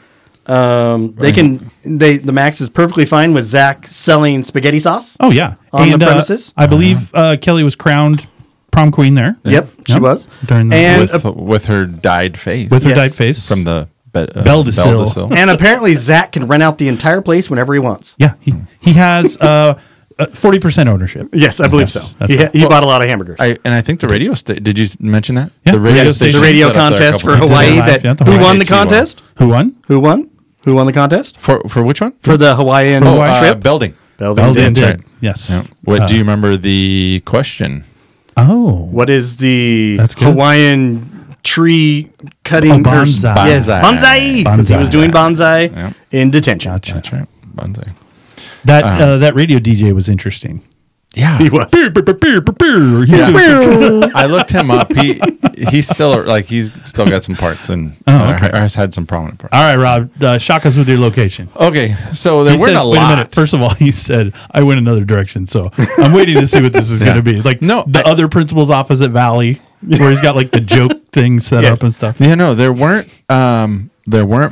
The Max is perfectly fine with Zach selling spaghetti sauce. Oh, yeah. On the premises? I believe Kelly was crowned prom queen there. Yep, she was. During the, And With her dyed face. with her yes. dyed face. From the Belding. and apparently Zach can rent out the entire place whenever he wants. Yeah. He has 40% ownership. Yes, I believe Yes, so. that's He, right. he bought a lot of hamburgers. I think the radio station. Did you mention that? Yeah. The radio Yeah, station. the radio set up there a contest couple for times. Hawaii. Live, That yeah, the who Hawaii won the T1. contest? Who won? Who won? Who won the contest For which one? for the Hawaiian trip? Belding. Belding did. did. right. Yes. Yeah. What do you remember the question? Oh. What is the That's good. Hawaiian tree cutting? Oh, bonsai. Yes, Bonsai. bonsai. Because he was Bonsai. doing bonsai Yeah. in detention. Gotcha. That's right. Bonsai. That radio DJ was interesting. Yeah. He was. He was doing some- I looked him up. He's still got some parts and okay. has had some prominent parts. All right, Rob, shock us with your location. Okay, so there He weren't says, a wait lot. a minute. First of all, he said, I went another direction. So I'm waiting to see what this is going to be. Like No, the other principal's office at Valley, where he's got like the joke thing set Yes. up and stuff. Yeah, no, there weren't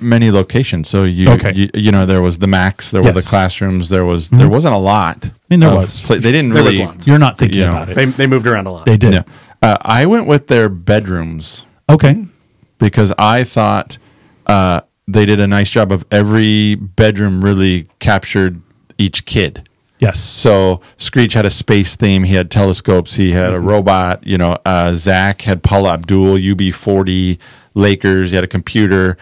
many locations. So Okay. there was the Max, there were the Yes. classrooms, there wasn't a lot. I mean, there of was. they didn't There was really. a lot. You're not thinking You know, about it. They moved around a lot. They did. Yeah. I went with their bedrooms Okay. because I thought they did a nice job of every bedroom really captured each kid. Yes. So Screech had a space theme. He had telescopes. He had a robot. Zack had Paula Abdul, UB40, Lakers. He had a computer.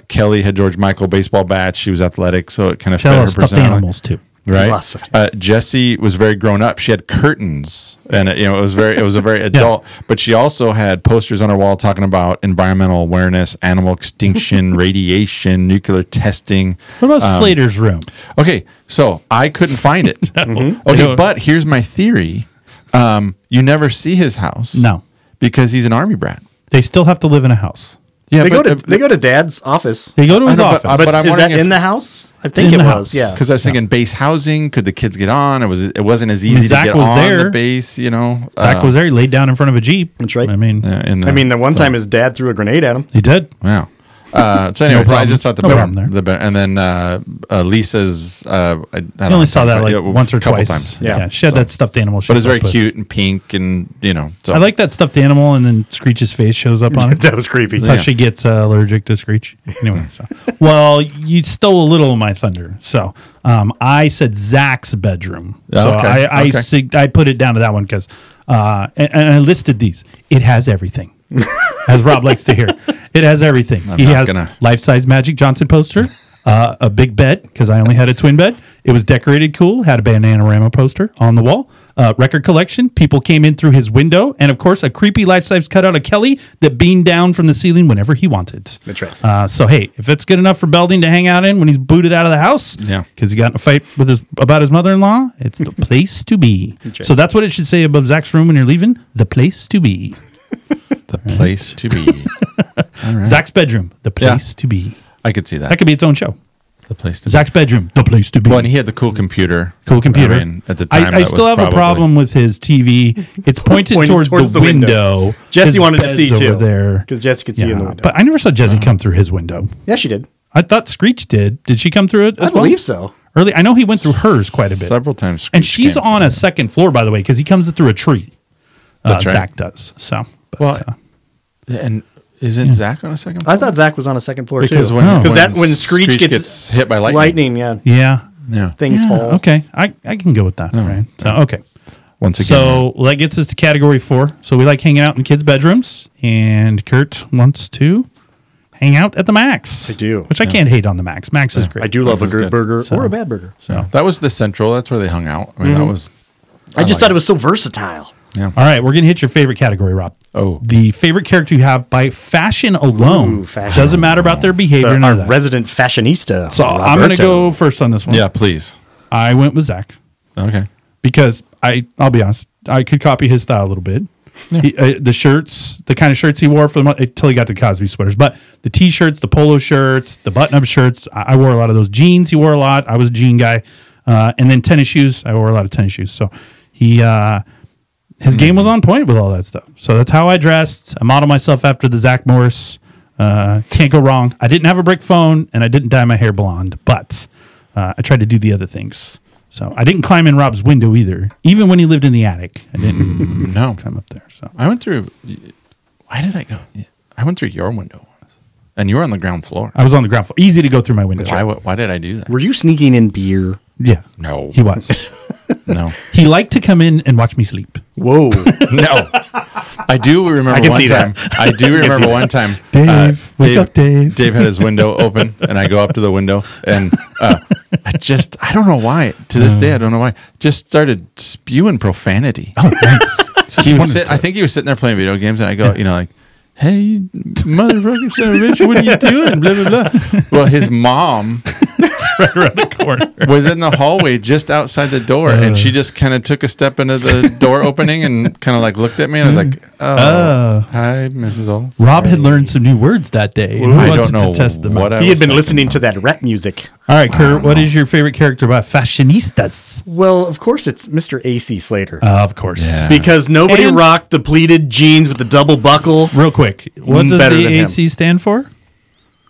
Kelly had George Michael baseball bats. She was athletic, so it kind of fit Tell her us stuffed personality. animals too. Right. Lots of Jessie was very grown up. She had curtains, and it was a very adult. But she also had posters on her wall talking about environmental awareness, animal extinction, radiation, nuclear testing. What about Slater's room? Okay, so I couldn't find it. I Okay, don't- but here's my theory. You never see his house. No. Because he's an army brat. They still have to live in a house. Yeah, They go to Dad's office. They go to his I know, office. but I'm is wondering that if- in the house? I think in it the was. house. Yeah. because I was thinking base housing. Could the kids get on? It wasn't as easy to Zach get was on there. the base. Zach was there. He laid down in front of a Jeep. That's right. I mean, the the one time his dad threw a grenade at him. he did. wow. So anyway, so I problem. just thought No problem there. the better, and then Lisa's. I don't I only saw that like yeah, once or a couple twice. times. Yeah. She had that stuffed animal. But it's very cute and pink, and So I like that stuffed animal, and then Screech's face shows up on it. That was creepy. That's how she gets allergic to Screech. Anyway, well, you stole a little of my thunder. So I said Zach's bedroom. So Okay, I put it down to that one because, and I listed these. It has everything, as Rob likes to hear. It has everything. He not has gonna- life-size Magic Johnson poster, a big bed because I only had a twin bed. It was decorated cool. Had a Bananarama poster on the wall. Record collection. People came in through his window, and of course, a creepy life-size cutout of Kelly that beamed down from the ceiling whenever he wanted. That's right. So hey, if it's good enough for Belding to hang out in when he's booted out of the house, Yeah. because he got in a fight with about his mother-in-law, it's the place to be. right. So that's what it should say above Zach's room when you're leaving. The place to be. the place to be. Zach's bedroom. The place to be. I could see that. That could be its own show. The place to be. Zack's bedroom, the place to be. Well, and he had the cool computer. Cool computer. I mean, at the time, I that still was have a probably- problem with his TV. It's pointed towards the window. Jesse His wanted to bed's see over too, there. because Jesse could see in the window. But I never saw Jesse come through his window. Yeah, she did. I thought Screech did. Did she come through it? I believe so. Early, I know he went through hers quite a bit. Several times. And Screech she's came on through. a second floor, by the way, because he comes through a tree. That's right. Zach does. So, but, Well, and isn't Zach on a second floor? I thought Zach was on a second floor because too. when Screech gets hit by lightning. yeah. Yeah. Things fall. Okay, I can go with that. All Right. right. So okay. Once again. So that gets us to category 4. So we like hanging out in kids' bedrooms, and Kurt wants to hang out at the Max. I do. Which I can't hate on the Max. Max is great. I do love a That was good good. burger So- or a bad burger. So that was the Central. That's where they hung out. I mean, that was. I just thought it was so versatile. Yeah. all right, we're gonna hit your favorite category, Rob. Oh. The favorite character you have by fashion alone. Ooh, fashion. Doesn't matter about their behavior. none Our of that. resident fashionista. So I'm going to go first on this one. Yeah, please. I went with Zach Okay. because I'll be honest, I could copy his style a little bit. He, the shirts, the kind of shirts he wore for the month until he got the Cosby sweaters, but the T-shirts, the polo shirts, the button-up shirts, I wore a lot of those. Jeans, he wore a lot. I was a jean guy, and then tennis shoes. I wore a lot of tennis shoes. So he. His game was on point with all that stuff. So that's how I dressed. I modeled myself after the Zach Morris. Can't go wrong. I didn't have a brick phone, and I didn't dye my hair blonde, but I tried to do the other things. So I didn't climb in Rob's window either, even when he lived in the attic. I didn't No. climb up there. So I went through. Why did I go? I went through your window once, and you were on the ground floor. I was on the ground floor. Easy to go through my window. Why did I do that? Were you sneaking in beer? Yeah. No. He was. No. He liked to come in and watch me sleep. Whoa. No. I do remember I can one see time. that. I do remember one time. Dave, wake up, Dave. Dave had his window open, and I go up to the window, and I don't know why. To this day, I don't know why. Just started spewing profanity. Oh, nice. I think he was sitting there playing video games, and I go, like, hey, you motherfucking son of a bitch, what are you doing? Blah, blah, blah. Well, his mom right around the corner. was in the hallway just outside the door, and she just kind of took a step into the door opening and kind of like looked at me, and I was like, hi, Mrs. O. Rob had learned some new words that day. And I he don't wanted know to test them what out. I He had was been thinking listening about. to that rap music. All right, Kurt, what is your favorite character about fashionistas? Well, of course, it's Mr. A.C. Slater. Of course. Yeah. Because nobody And- rocked the pleated jeans with the double buckle. Real quick, what does Better the than him. AC stand for?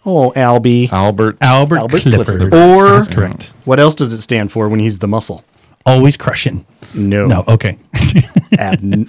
Oh, Albie. Albert Albert Clifford. Or That's correct. what else does it stand for when he's the muscle? Always crushing. No. No, okay.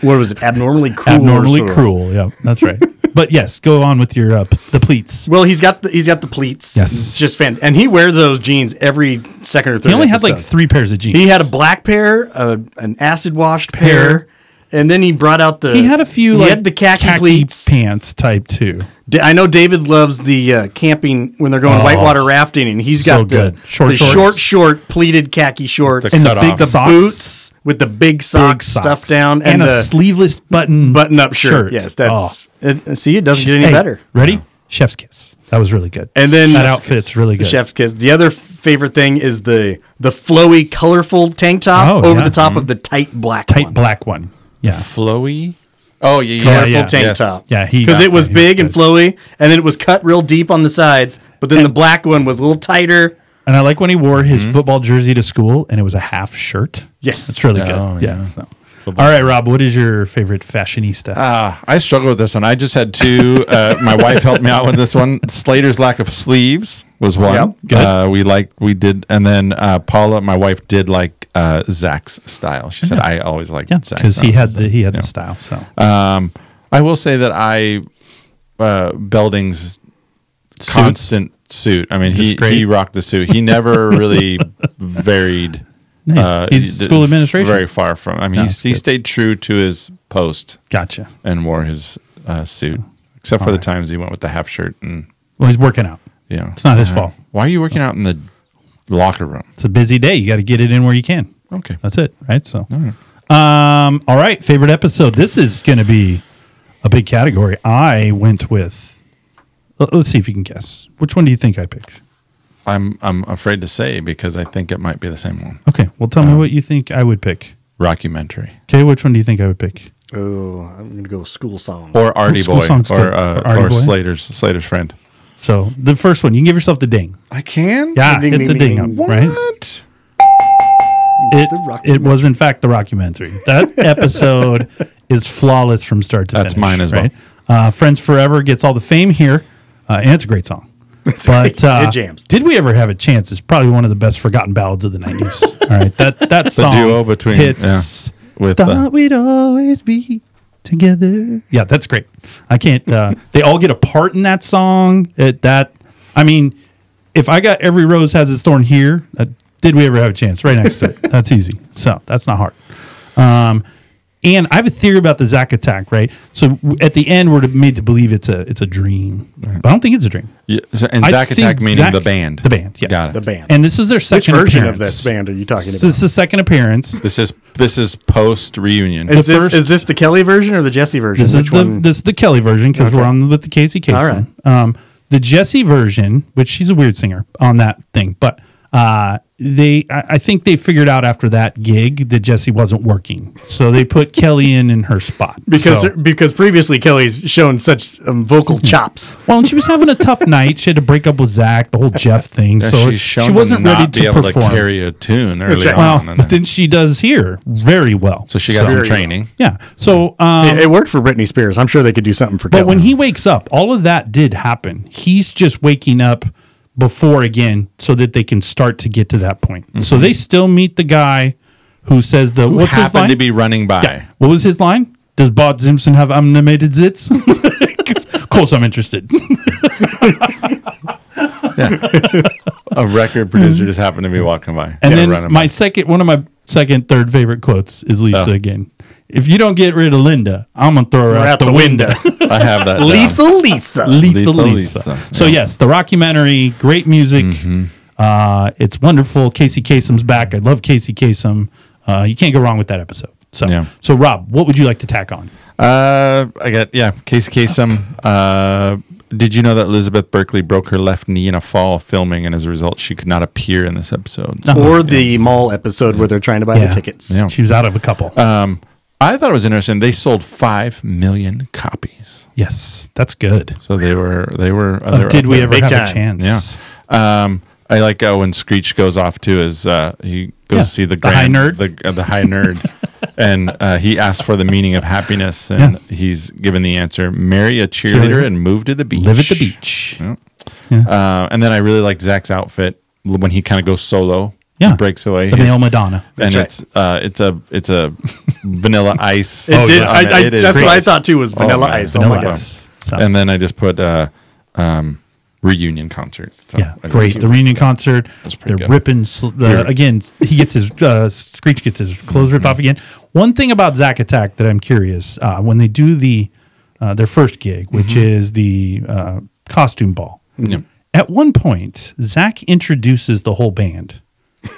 What was it? Abnormally cruel. Abnormally or so. cruel. Yeah, that's right. But yes, go on with your the pleats. Well, he's got the pleats. Yes. It's just and he wears those jeans every second or third. He only had like episode. 3 pairs of jeans. He had a black pair, an acid washed pair, and then he brought out the. He had a few He like had the khaki pleats. pants type too. I know David loves the camping when they're going whitewater rafting, and he's so got the good. Short the shorts. short pleated khaki shorts The And the cut big off. the socks. boots with the big socks stuffed down and a the sleeveless button up shirt. Yes, that's see, it doesn't get any Hey, better. Ready? Chef's kiss. That was really good. And then that outfit's really The good. chef's kiss. The other favorite thing is the flowy, colorful tank top Oh, over yeah. the top of the tight black Tight one. black one. Yeah. flowy. Oh, yeah. Colorful yeah. tank Yes. top. Yeah, he because got it was that. He big was and good. flowy, and then it was cut real deep on the sides. But then the black one was a little tighter. And I like when he wore his football jersey to school and it was a half shirt. Yes, That's really good. Oh, Yeah. yeah. So. All right, Rob, what is your favorite fashionista? I struggle with this one. I just had 2. My wife helped me out with this one. Slater's lack of sleeves was one. Yep, good. We did, and then Paula, my wife, did like Zach's style. She said I always liked Yeah, Zach's because he had style. the style. So I will say that Belding's constant suit. I mean, Just great. he rocked the suit. He never really varied. Nice. He's school administration. Very far from. I mean, No, he that's good. stayed true to his post Gotcha. and wore his suit, except for the times he went with the half shirt and Well, he's working out. It's not his fault. Why are you working out in the locker room? It's a busy day. You got to get it in where you can. Okay, That's it, right? So, all right. Favorite episode. This is going to be a big category. I went with. Let's see if you can guess. Which one do you think I picked? I'm afraid to say because I think it might be the same one. Okay. Well, tell me what you think I would pick. Rockumentary Okay. Which one do you think I would pick? Oh, I'm gonna go school song. or Artie School Boy Song's or good. Or Artie Boy? Slater's friend. So the first one, you can give yourself the ding. I can? Yeah, Ding, hit ding, the ding, ding ding. up, right? What? It was in fact the rockumentary. That episode is flawless from start to finish. That's mine as well. Right? Friends Forever gets all the fame here, and it's a great song. But It jams. Did We Ever Have a Chance is probably one of the best forgotten ballads of the 90s. All right, that song duo between- hits. With Thought we'd always be together. Yeah, that's great. I can't. They all get a part in that song. I mean, if I got Every Rose Has Its Thorn here, Did We Ever Have a Chance? Right next to it. That's easy. So that's not hard. And I have a theory about the Zack attack, right? So at the end, we're made to believe it's a dream, but I don't think it's a dream. Yeah, and I Zack think Attack meaning Zack- the band. The band, yeah. Got it. The band. And this is their Which second version appearance. of this band are you talking This about? is the second appearance. This is post reunion. Is the first- this the Kelly version or the Jesse version? This is Which one? this is the Kelly version because we're on with the Casey Kasem. All right. The Jesse version, which she's a weird singer on that thing, but I think they figured out after that gig that Jesse wasn't working, so they put Kelly in her spot because previously Kelly's shown such vocal chops. Well, and she was having a tough night. She had to break up with Zach, the whole Jeff thing. Yeah, So she's shown she wasn't to not ready be to able perform. to carry a tune early right. on. Well, but then she does here very well. so she got some Very training. Yeah. So, It worked for Britney Spears. I'm sure they could do something for but Kelly. when he wakes up, all of that did happen. He's just waking up before again so that they can start to get to that point. So they still meet the guy who says Who what's his line? happened to be running by. Yeah. What was his line? Does Bart Simpson have animated zits? Of course, I'm interested. A record producer just happened to be walking by. And Yeah, then running one of my third favorite quotes is Lisa Oh. again. If you don't get rid of Linda, I'm gonna throw her out the window. by. I have that. down. Lethal Lisa. Lethal Lethal Lisa. Lisa. So Yeah. yes, the rockumentary, great music. It's wonderful. Casey Kasem's back. I love Casey Kasem. You can't go wrong with that episode. So, Yeah. so Rob, what would you like to tack on? I got Casey Kasem. Did you know that Elizabeth Berkley broke her left knee in a fall filming, and as a result, she could not appear in this episode? Or the mall episode where they're trying to buy Yeah. the tickets. Yeah. She was out of a couple. I thought it was interesting. They sold 5 million copies, Yes, that's good. so they were. Did we ever big have time. a chance? Yeah. I like when Screech goes off to his. He goes Yeah. to see the high grand, nerd. the high nerd, and he asks for the meaning of happiness, and he's given the answer: marry a cheerleader and move to the beach. Live at the beach. And then I really liked Zach's outfit when he kind of goes solo. Yeah. Breaks away. The male Madonna. and That's it's a vanilla ice. It did. on it. It is That's what I great. thought too was Vanilla man. Ice. Oh Vanilla my gosh. Ice. So, And then I just put reunion concert. So yeah, I just- great. The reunion concert. That's pretty They're good. ripping. Again, he gets his Screech gets his clothes ripped off again. One thing about Zack Attack that I'm curious when they do their first gig, which is the costume ball. Yeah. At one point, Zack introduces the whole band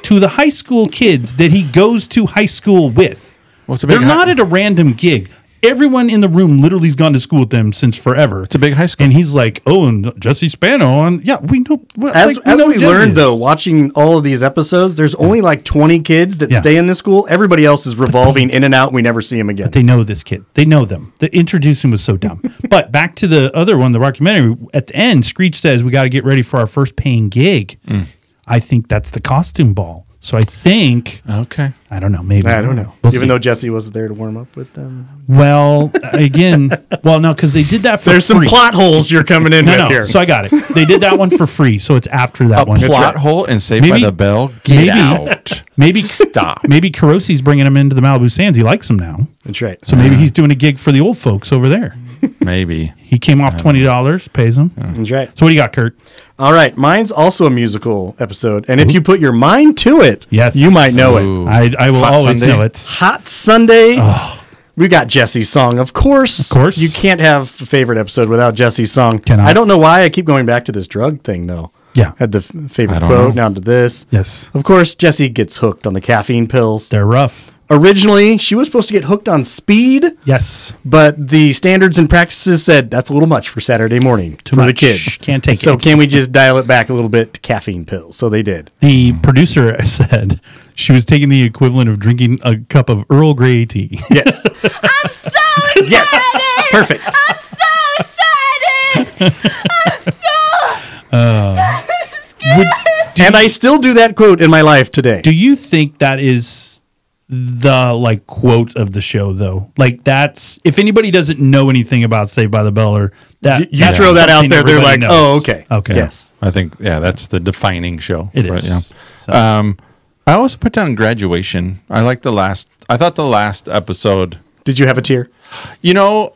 to the high school kids that he goes to high school with. Well, it's a big They're hi- not at a random gig. Everyone in the room literally has gone to school with them since forever. It's a big high school. And he's like, "Oh, and Jesse Spano." And yeah, we know. As know we Jesse. learned though, watching all of these episodes, there's only like 20 kids that Yeah. stay in this school. Everybody else is revolving in and out. We never see them again. They know this kid. They know them. The introducing was so dumb. But back to the other one, the documentary. At the end, Screech says, "We got to get ready for our first paying gig." I think that's the costume ball. So I think Okay. I don't know. Maybe I don't know. We'll Even see. though Jesse wasn't there to warm up with them. Well, again, no, because they did that for There's some free. plot holes you're coming in with No, here. so I got it. They did that one for free, so it's after that A one. plot hole in Saved by Maybe- the Bell. Get maybe- out. Maybe Stop. Maybe Karosi's bringing him into the Malibu Sands. He likes them now, That's right. so maybe he's doing a gig for the old folks over there. Maybe. He came off $20, pays them. That's right. So what do you got, Kurt? All right. Mine's also a musical episode. And if you put your mind to it, Yes. you might know it. Ooh. I will Hot always Sunday? know it. Hot Sunday. We got Jesse's song, of course. Of course. You can't have a favorite episode without Jesse's song. Cannot. I don't know why I keep going back to this drug thing, though. Yeah. Had the favorite I don't quote, know. now to this. Yes. Of course, Jesse gets hooked on the caffeine pills. They're rough. Originally, she was supposed to get hooked on speed, Yes. but the standards and practices said that's a little much for Saturday morning for the much. kids. Can't take so it. can we just dial it back a little bit to caffeine pills? So they did. The producer said she was taking the equivalent of drinking a cup of Earl Grey tea. Yes. Yes. Perfect. I'm so excited! I'm so And I still do that quote in my life today. Do you think that is the like quote of the show though? Like that's if anybody doesn't know anything about Saved by the Bell or that You that's throw that out something there, they're everybody like, knows. oh, okay. Okay. Yes. I think, that's the defining show. It is. Yeah. So- I also put down Graduation. I thought the last episode, Did you have a tear?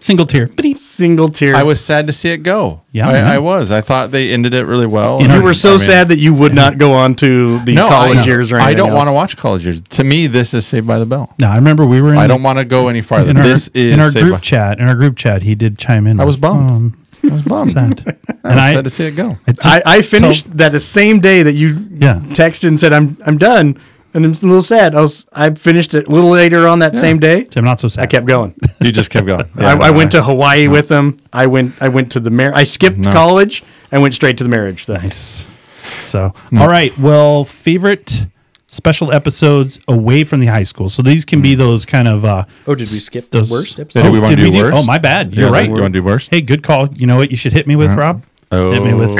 Single tier. Single tear. I was sad to see it go. Yeah, I was. I thought they ended it really well. You You were so I mean, sad that you would not go on to the college years or anything I don't want to else. watch college years. To me, this is Saved by the Bell. No, I remember we were in I don't want to go any farther. in our, This is in our Saved group by- chat. In our group chat, he did chime in. I was with, bummed. I was bummed. sad. I was sad to see it go. I finished that the same day that you texted and said I'm done, and I'm a little sad. I finished it a little later on that same day. I'm not so sad. I kept going. You just kept going. I went to Hawaii with them. I went to the marriage. I skipped college and went straight to the marriage. Nice. So, all right. Well, favorite special episodes away from the high school. So these can be those kind of. Did we skip those- the worst Did episode? we want to did do we worst? Oh, my bad. You're Yeah, right. You want to do worst? Hey, good call. You know what? You should hit me with, Rob. Hit me with,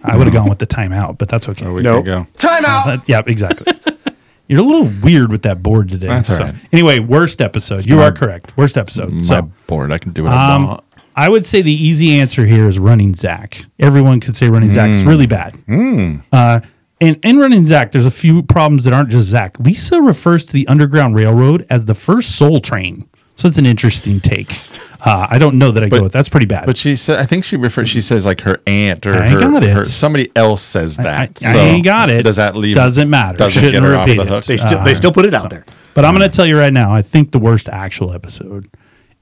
I would have gone with the timeout, but that's okay. We Nope. could go. Time out. Yeah, exactly. You're a little weird with that board today. That's all right. Anyway, worst episode. You are correct. Worst episode. My So, board. I can do what I want. I would say the easy answer here is Running Zack. Everyone could say Running Zack is really bad. And in Running Zack, there's a few problems that aren't just Zack. Lisa refers to the Underground Railroad as the first soul train. So it's an interesting take. I don't know that I go with that's pretty bad. But she said, I think she says like her aunt or I got it. somebody else says that. I ain't got it. Does that leave? Doesn't matter. Doesn't Shouldn't get her off repeat the it. hook. They still put it out there. But I'm going to tell you right now, I think the worst actual episode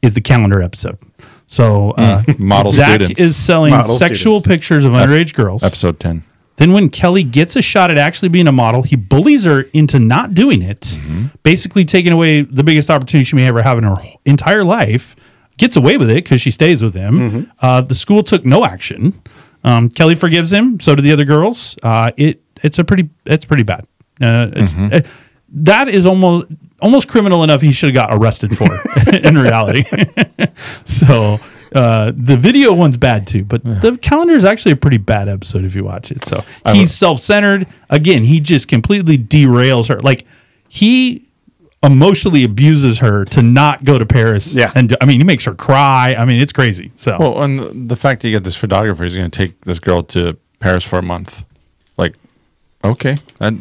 is the calendar episode. So Model Zack students. is selling Model sexual students. pictures of underage girls. Episode 10. Then when Kelly gets a shot at actually being a model, he bullies her into not doing it, basically taking away the biggest opportunity she may ever have in her entire life. Gets away with it because she stays with him. The school took no action. Kelly forgives him. So do the other girls. It's pretty bad. That is almost criminal enough. He should have got arrested for in reality. So the video one's bad too, but the calendar is actually a pretty bad episode if you watch it. So he's self-centered. Again, he just completely derails her. Like he emotionally abuses her to not go to Paris. Yeah. And he makes her cry. It's crazy. So Well, and the fact that you get this photographer is going to take this girl to Paris for a month. Like, okay. I'm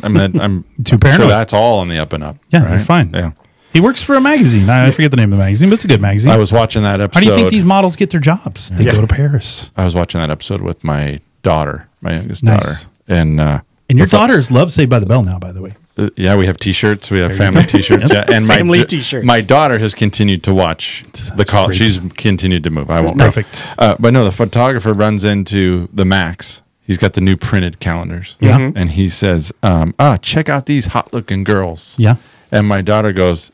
Too sure paranoid. that's all on the up and up. yeah, right? you're fine. Yeah. He works for a magazine. I forget the name of the magazine, but it's a good magazine. I was watching that episode. How do you think these models get their jobs? They go to Paris. I was watching that episode with my daughter, my youngest Nice. daughter. And your daughters love Saved by the Bell now, by the way. yeah, we have T-shirts. We have family T-shirts. Yeah, and Family T-shirts. My daughter has continued to watch the call. great. She's continued to move. I won't. Perfect. But no, the photographer runs into the Max. He's got the new printed calendars. Yeah. And he says, check out these hot-looking girls. Yeah. And my daughter goes,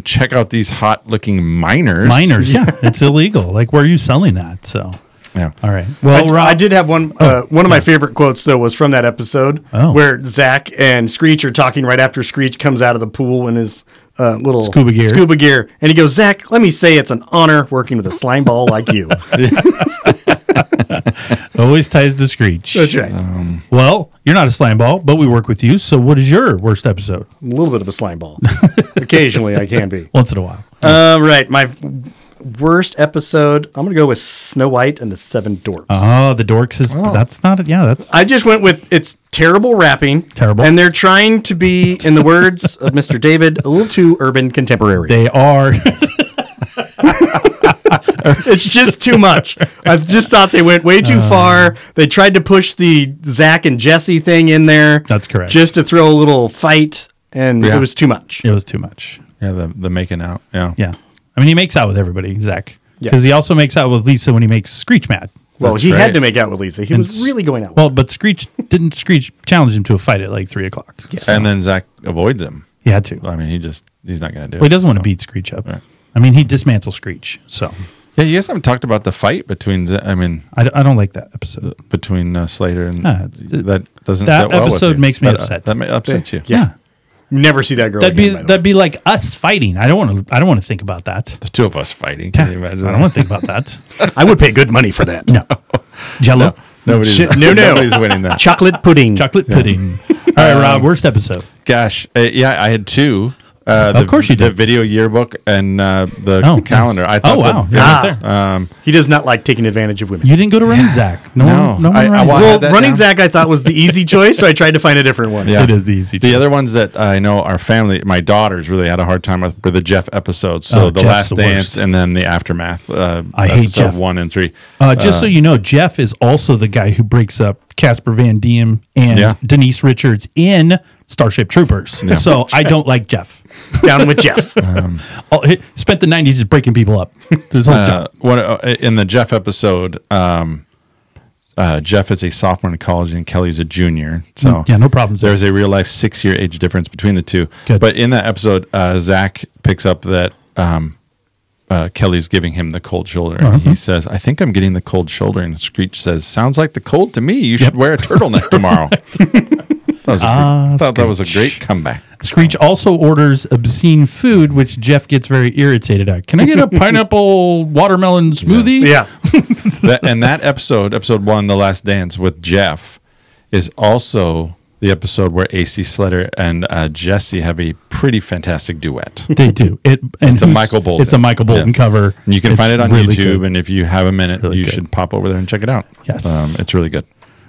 check out these hot-looking minors. Minors, yeah. It's illegal. Like, where are you selling that? So, Yeah. all right. Well, Rob, I did have one. One of my favorite quotes though was from that episode where Zack and Screech are talking right after Screech comes out of the pool in his little Scuba gear. and he goes, "Zack, let me say it's an honor working with a slime ball like you." always ties to Screech. That's right. Well, you're not a slime ball, but we work with you. So, what is your worst episode? A little bit of a slime ball. Occasionally, I can be. Once in a while. Right. My worst episode. I'm gonna go with Snow White and the Seven Dwarfs. Oh, the dorks is that's not. Yeah, that's I just went with it's terrible rapping. Terrible. And they're trying to be, in the words of Mr. David, a little too urban contemporary. they are. It's just too much. I just thought they went way too far. They tried to push the Zack and Jesse thing in there. That's correct. Just to throw a little fight, and Yeah. it was too much. It was too much. Yeah, the making out. Yeah. Yeah, he makes out with everybody, Zack, Yeah. because he also makes out with Lisa when he makes Screech mad. Well, That's he right. had to make out with Lisa. He was really going out. Well, but Screech challenge him to a fight at like 3:00. And then Zack avoids him. He had to. I mean, he's not going to do it. Well, he doesn't want to so. beat Screech up. Right. He dismantles Screech. So Yeah, you guys haven't talked about the fight between, I don't like that episode. between Slater and Ah, that doesn't that sit well with episode you. makes me That, upset. That upsets you. Yeah. You never see that girl. That'd be like us fighting. I don't want to think about that. The two of us fighting. Can you imagine? I don't want to think about that. I would pay good money for that. No. Jello. Nobody's winning that. Chocolate pudding. Chocolate pudding. All right, Rob. Worst episode. Gosh, yeah, I had two. Of course you did. The video yearbook and the calendar. Nice. I thought wow. You're right there. He does not like taking advantage of women. You didn't go to Running Zack. No one I runs. had that Running down. Zack I thought was the easy choice, so I tried to find a different one. Yeah. It is the easy The choice. other ones that I know our family, my daughters really had a hard time with were the Jeff episodes. So the Jeff's Last the Dance worst. and then the Aftermath. I hate episode Jeff. 1 and 3. Just so you know, Jeff is also the guy who breaks up Casper Van Diem and Yeah. Denise Richards in Starship Troopers. So I don't like Jeff. Down with Jeff. He spent the 90s just breaking people up. His whole job. In the Jeff episode, Jeff is a sophomore in college and Kelly's a junior. So Yeah, no problems there. there's a real life 6-year age difference between the two. Good. But in that episode, Zach picks up that Kelly's giving him the cold shoulder. And he says, I think I'm getting the cold shoulder. And Screech says, sounds like the cold to me. You should wear a turtleneck tomorrow. That was a great comeback. Screech also orders obscene food, which Jeff gets very irritated at. Can I get a pineapple watermelon smoothie? Yeah. That episode 1, The Last Dance with Jeff, is also the episode where AC Slater and Jesse have a pretty fantastic duet. They do. It's a Michael Bolton. It's a Michael Bolton Yes. cover. And you can It's find it on really YouTube, good. and if you have a minute, really you good. should pop over there and check it out. Yes. It's really good.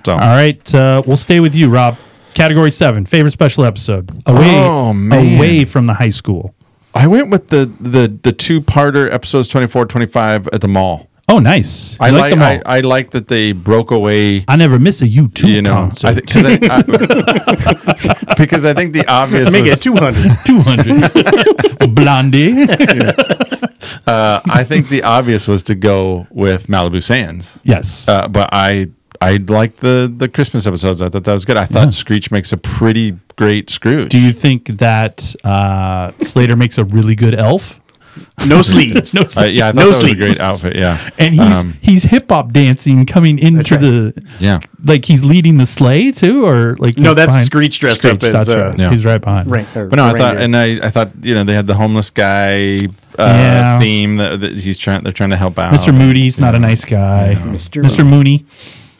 So, All right, we'll stay with you, Rob. Category 7, favorite special episode. Away from the high school. I went with the two-parter episodes 24, 25 at the mall. Oh, nice. I You like them all. I like that they broke away. I never miss a U2 You know, concert. because I think the obvious Make was, it 200. 200. Blondie. I think the obvious was to go with Malibu Sands. Yes. But I liked the Christmas episodes. I thought that was good. I thought Screech makes a pretty great Scrooge. Do you think that Slater makes a really good elf? No sleeves. No sleeves. Yeah, I thought No that was a sleeves. great outfit. Yeah, And he's hip hop dancing coming into right. the yeah. like he's leading the sleigh too, or like No, he's that's behind- Screech dressed up as, that's right. Yeah. He's right behind. But no, I thought they had the homeless guy Yeah. theme that they're trying to help out. Mr. Moody's not a nice guy. Mr. Mooney.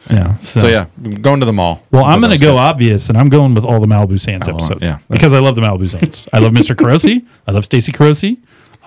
Yeah. So yeah, going to the mall. Well, I'm But going to that's go good. obvious, and I'm going with all the Malibu Sands Oh, episodes. yeah. Because I love the Malibu Sands. I love Mr. Carosi. I love Stacy Carosi.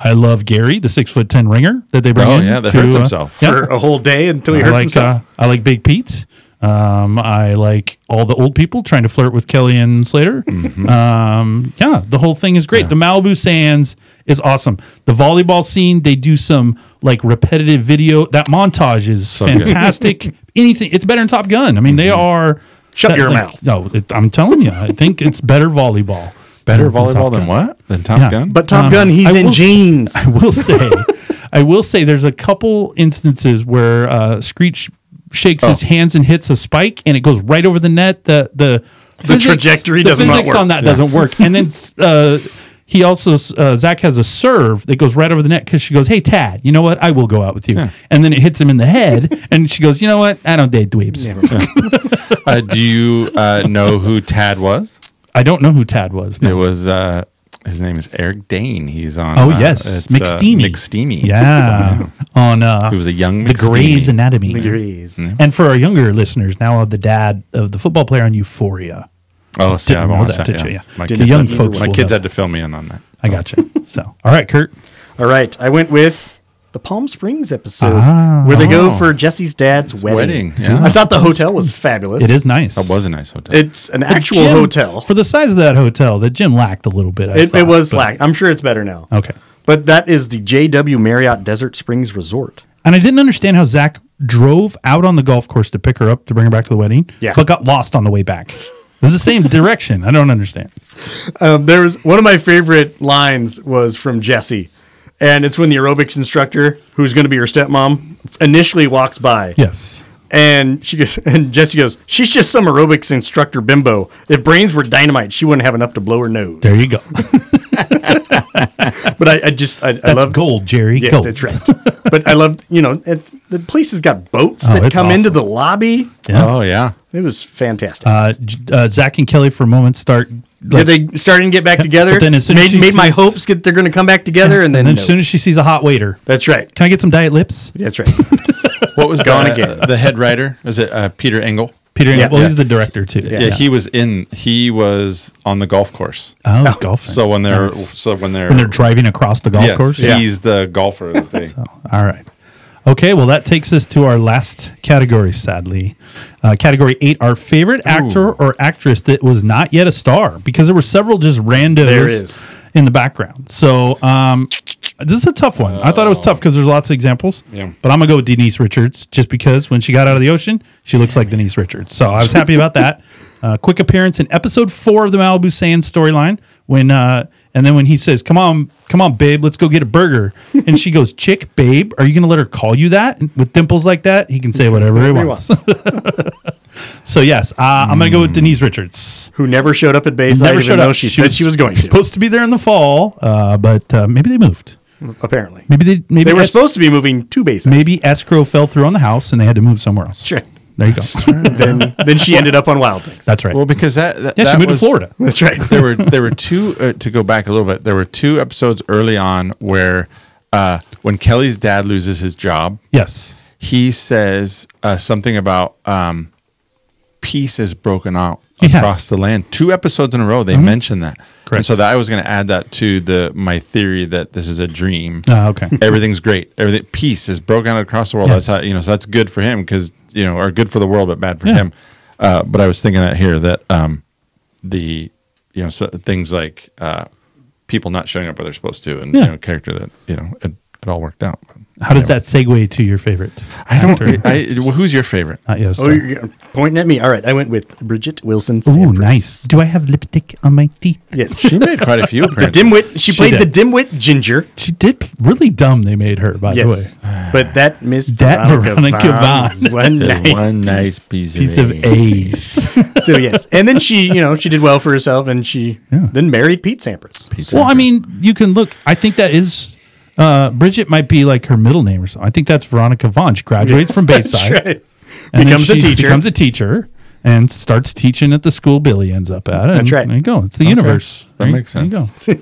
I love Gary, the 6'10" ringer that they bring in. Oh yeah, that hurts himself. For a whole day until he I hurts like himself. I like Big Pete. I like all the old people trying to flirt with Kelly and Slater. Yeah, the whole thing is great. The Malibu Sands is awesome. The volleyball scene, they do some like repetitive video. That montage is good. fantastic. Anything, it's better than Top Gun. I mean, they are. Shut your mouth. No, I'm telling you, I think it's better volleyball. Better than Top volleyball than Gun. what? Than Top Yeah. Gun? But Top Gun, he's I in will- jeans. I will say there's a couple instances where Screech shakes his hands and hits a spike and it goes right over the net. The trajectory does not physics work. on that doesn't work. And then he also Zack has a serve that goes right over the net because she goes, "Hey Tad, you know what? I will go out with you." And then it hits him in the head, and she goes, "You know what? I don't date dweebs." Do you know who Tad was? I don't know who Tad was. No. It was his name is Eric Dane. He's on. Oh yes, it's, McSteamy. McSteamy. Yeah, on He was a young the McSteamy. Grey's Anatomy. Degrees. And for our younger listeners, now the dad of the football player on Euphoria. Oh, see, I Didn't know watched that, that. did you? Yeah. Yeah. My The kids, young folks my will kids have- had to fill me in on that. I gotcha. So, all right, Kurt. All right. I went with the Palm Springs episodes where they go for Jesse's dad's wedding. yeah. I thought the hotel was fabulous. It is nice. That was a nice hotel. It's an The actual gym- hotel. For the size of that hotel, the gym lacked a little bit. It was slack. I'm sure it's better now. Okay. But that is the JW Marriott Desert Springs Resort. And I didn't understand how Zach drove out on the golf course to pick her up to bring her back to the wedding, Yeah. but got lost on the way back. It was the same direction. I don't understand. There was one of my favorite lines was from Jesse, and it's when the aerobics instructor, who's going to be her stepmom, initially walks by. Yes. And she goes, and Jesse goes, "She's just some aerobics instructor bimbo. If brains were dynamite, she wouldn't have enough to blow her nose." There you go. But I That's love gold, Jerry. Yeah, gold. that's right. But I love, the place has got boats that it's come into awesome. the lobby. Yeah. Oh yeah. It was fantastic. Zach and Kelly for a moment start Yeah, they starting to get back together. But then as soon as she made my sees- hopes they're going to come back together, and then as no. soon as she sees a hot waiter, That's right. can I get some diet lips? That's right. What was Gone the, again. the head writer? Is it Peter Engel? Peter, Yeah. well, Yeah. he's the director too. Yeah, he was on the golf course. Oh, golf. So when they're Nice. when they're when they're driving across the golf yes, course. he's the golfer that they All right. Okay, well, that takes us to our last category, sadly. Category 8, our favorite actor or actress that was not yet a star, because there were several just randos There is. in the background. So this is a tough one. I thought it was tough because there's lots of examples. Yeah. But I'm going to go with Denise Richards just because when she got out of the ocean, she looks like Denise Richards. So I was happy about that. Quick appearance in episode 4 of the Malibu Sands storyline when and then when he says, come on, babe, let's go get a burger. And she goes, chick, babe, are you going to let her call you that? And with dimples like that, he can say whatever he wants. So, yes, I'm going to go with Denise Richards. Who never showed up at Bayside, Never even showed though up. she said she was going to. Supposed to be there in the fall, but maybe they moved. Apparently. Maybe They were supposed to be moving to Bayside. Maybe escrow fell through on the house and they had to move somewhere else. Sure. There you go. Then she ended up on Wild Things. That's right. well because that Yeah, she that moved to was, Florida. That's right. there were two to go back a little bit. There were 2 episodes early on where when Kelly's dad loses his job, Yes. he says something about peace is broken out Yes. across the land. 2 episodes in a row they mentioned that. Correct. And so that I was going to add that to my theory that this is a dream. Okay. Everything's great. Everything peace is broken out across the world. Yes. That's how so that's good for him because or good for the world but bad for Yeah. him. But I was thinking that here that so things like people not showing up where they're supposed to and Yeah. character that it all worked out. How does that segue to your favorite? I don't. actor? Well, who's your favorite? Not yet a Oh, star. you're pointing at me. All right, I went with Bridget Wilson. Ooh, Sampras. nice. Do I have lipstick on my teeth? Yes. She made quite a few The appearances. dimwit. She played the did. dimwit Ginger. She did really dumb. They made her, by the way. Yes. But that Miss That Veronica Vaughn. One nice. One nice piece Piece of A's. So yes, and then she did well for herself, and she then married Pete Sampras. Well, I mean, you can look. I think that is. Bridget might be like her middle name or something. I think that's Veronica Vaughn. She graduates from Bayside. That's right. And Becomes then a she teacher. Becomes a teacher and starts teaching at the school Billy ends up at. And That's right. There you go. It's the universe. That Right? makes There you sense. go.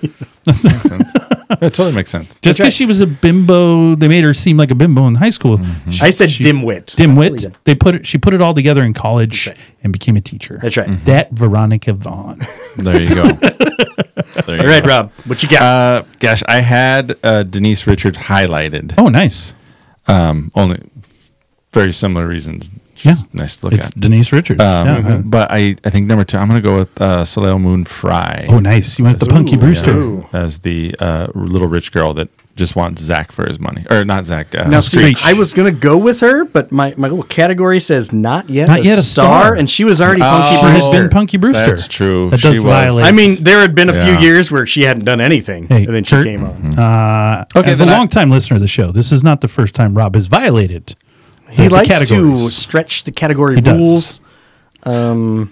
Makes sense. That totally makes sense. Just because right. she was a bimbo, they made her seem like a bimbo in high school. I said dimwit. Dimwit. She put it all together in college That's right. and became a teacher. That's right. That Veronica Vaughn. There you go. There you All right, go. Rob, what you got? Gosh, I had Denise Richards highlighted. Oh, nice. Only very similar reasons. She's Yeah. nice to look It's at. Denise Richards. Yeah. But I think number 2, I'm going to go with Soleil Moon Frye. Oh, nice. You went with the Punky Brewster. Ooh. As the little rich girl that just wants Zack for his money. Or not Zack. Now, see, Screech. I was going to go with her, but my little category says not yet Not a star, and she was already Punky She has Brewster. been Punky Brewster. That's true. That She does was. violate. I mean, there had been a few Yeah. years where she hadn't done anything, Hey, and then she Kurt, came on. Okay, as a then I- long-time listener of the show, this is not the first time Rob has violated. He the likes to categories. stretch the category He does. rules. Or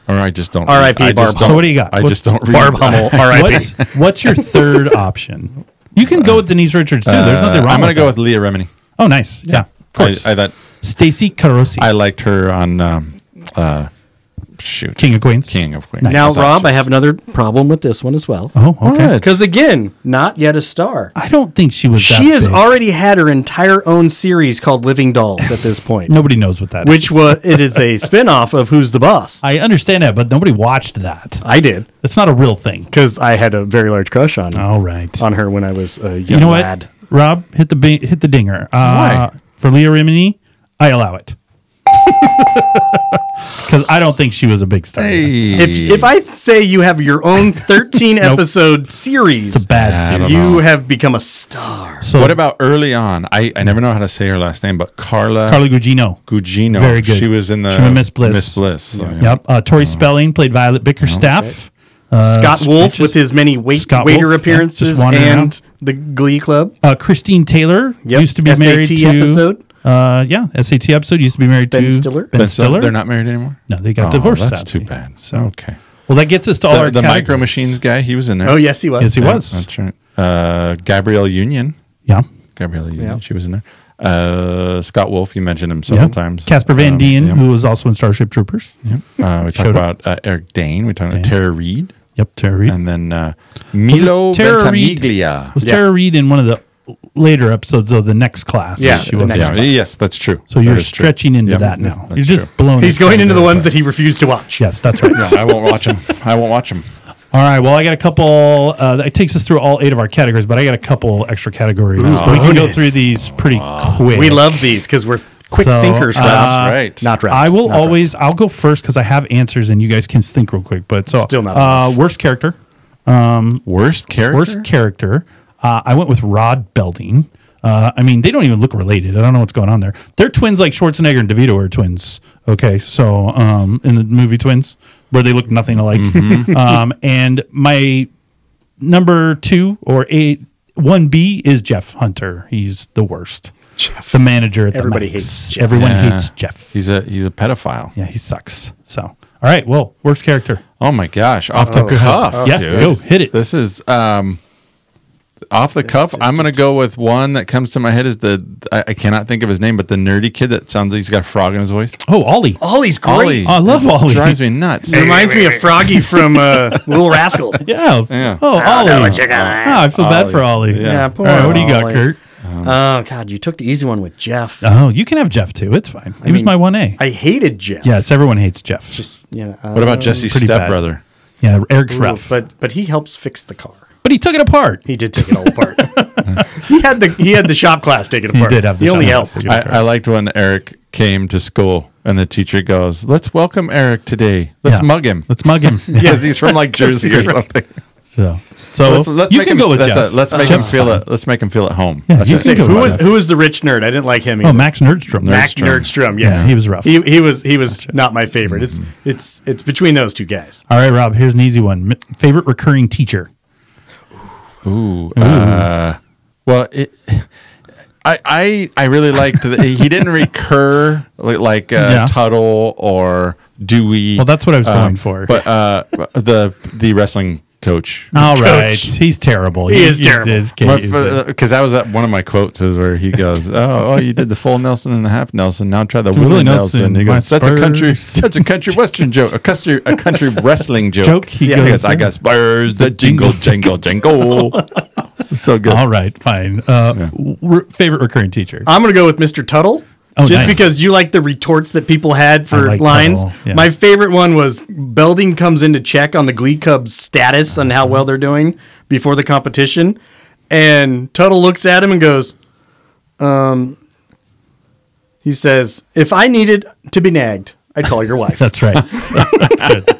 I just don't. R.I.P. I just Barb don't- So what do you got? I What's- just don't read. Barb Hummel, R.I.P. What's your third option? You can go with Denise Richards too. There's nothing wrong. I'm going to go that. with Leah Remini. Oh, nice. Yeah, of course. I thought Stacey Carosi, I liked her on King of Queens. King of Queens. Now, I thought Rob, she I was- have another problem with this one as well. Oh, okay. What? Because again, not yet a star. I don't think she was. She that has big. already had her entire own series called Living Dolls at this point. Nobody knows what that is. Which was it is a spin-off of Who's the Boss. I understand that, but nobody watched that. I did It's not a real thing. because I had a very large crush on All right. on her when I was a young You know lad. what, Rob? Hit the dinger. Why? For Leah Remini, I allow it. Because I don't think she was a big star. Hey. If I say you have your own 13 episode series, It's a bad I series. don't you know. have become a star. So What about early on? I never know how to say her last name, but Carla Gugino? Gugino. Very good. She was in the She was Miss Bliss. Miss Bliss. So, yeah. Yep. Tori Spelling played Violet Bickerstaff. Scott Wolf Screeches- with his many Scott waiter Wolf, yeah, appearances just wandering and around. the Glee Club. Christine Taylor Yep. used to be married SAT to episode. SAT episode used to be married Ben to Stiller? Ben Stiller. They're not married anymore? No, they got Oh, divorced. That's sadly. too bad. So, Okay. well, that gets us to all our The categories. Micro Machines guy, he was in there. Oh, yes, he was. Yes, he Yeah, was. That's right. Gabrielle Union. Yeah. Gabriella Union. Yeah. She was in there. Scott Wolf, you mentioned him several times. Casper Van Dien, yeah. who was also in Starship Troopers. We talked Showed about Eric Dane. We talked about Tara Reid. Yep, Tara Reid. And then Milo Tara Reid? Ventimiglia. Was Tara Reid in one of the later episodes of the next class? Yeah, she the was. next Yeah, class. yes, that's true. So you're That is true. stretching into Yep, that now. that's You're just true. blowing. He's it going down into the there. ones that he refused to watch. Yes, that's right. No, I won't watch him. I won't watch him. All right. Well, I got a couple. That takes us through all 8 of our categories, but I got a couple extra categories. So we can go bonus. through these pretty quick. We love these because we're quick So, thinkers, Rob. That's right. Not Rob. I will Not Rob. always. I'll go first because I have answers, and you guys can think real quick. But so, Still not enough. worst character. Worst character? Worst character. I went with Rod Belding. I mean, they don't even look related. I don't know what's going on there. They're twins like Schwarzenegger and DeVito are twins. Okay, so in the movie Twins, where they look nothing alike. And my number 2 or 1B is Jeff Hunter. He's the worst. Jeff. The manager at Everybody the Max. hates Jeff. Everyone Yeah. hates Jeff. He's a pedophile. Yeah, he sucks. So, all right. Well, worst character. Oh my gosh! Off the cuff, Yeah, dude. go, hit it. This is off the cuff. I'm gonna go with one that comes to my head is I cannot think of his name, but the nerdy kid that sounds like he's got a frog in his voice. Oh, Ollie. Ollie's great. Ollie. I love Ollie. Drives me nuts. It reminds me of Froggy from Little Rascals. Yeah. Yeah. Oh, Ollie. I feel bad for Ollie. Yeah. Yeah, All poor right, what do you got, Ollie. Kurt? Oh, God, you took the easy one with Jeff. Oh, you can have Jeff too. It's fine. He was mean, my 1A. I hated Jeff. Yes, everyone hates Jeff. Just, What about Jesse's pretty bad. stepbrother? Yeah, Eric's rough. But he helps fix the car. But he took it apart. He did take it all apart. he had the shop class take it He apart. did have the He only shop helped. class take it apart. I liked when Eric came to school and the teacher goes, "Let's welcome Eric today. Let's Yeah. mug him." Let's mug him. Because he's from like Jersey or something. So Let's you make can him, go with that's Jeff. let's make him feel it. Let's make him feel at home. Yeah, That's you it. can go Who with was Jeff. who was the rich nerd? I didn't like him either. Oh, Max Nerdstrom. Max Nerdstrom. Nerdstrom. Yes. Yeah, he was rough. He was not my favorite. It's between those two guys. All right, Rob. Here's an easy one. Favorite recurring teacher. Ooh. Well, I really liked that he didn't recur like Yeah. Tuttle or Dewey. Well, that's what I was going for. But the wrestling coach. All right, he's terrible. He is terrible. Because that was one of my quotes is where he goes, "Oh, you did the full Nelson and the half Nelson. Now try the Willie Willie Nelson, Nelson." He my goes, "That's Spurs." a country western joke, a country wrestling joke." He He goes, goes, "I got Spurs that jingle, jingle, jingle." So good. All right, fine. Favorite recurring teacher. I'm gonna go with Mr. Tuttle. Oh, just nice. because you like the retorts that people had I for like lines. Tuttle, yeah. My favorite one was Belding comes in to check on the Glee Cubs' status on how well they're doing before the competition. And Tuttle looks at him and goes, he says, "If I needed to be nagged, I'd call your wife." That's right. That's good.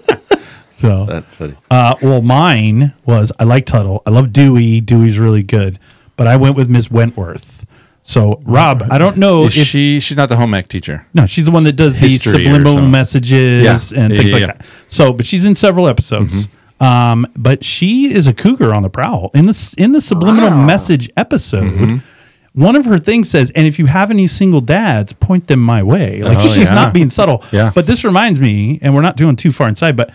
So That's funny. well, mine was I like Tuttle. I love Dewey. Dewey's really good, but I went with Miss Wentworth. So Rob, I don't know if She's not the home ec teacher. no, she's the one that does History or the subliminal something. messages Yeah. and Yeah, things yeah, like yeah. that. So, but she's in several episodes. But she is a cougar on the prowl in the subliminal message episode. One of her things says, "And if you have any single dads, point them my way." Like Oh, she's yeah. not being subtle. Yeah. But this reminds me, and we're not doing too far inside, but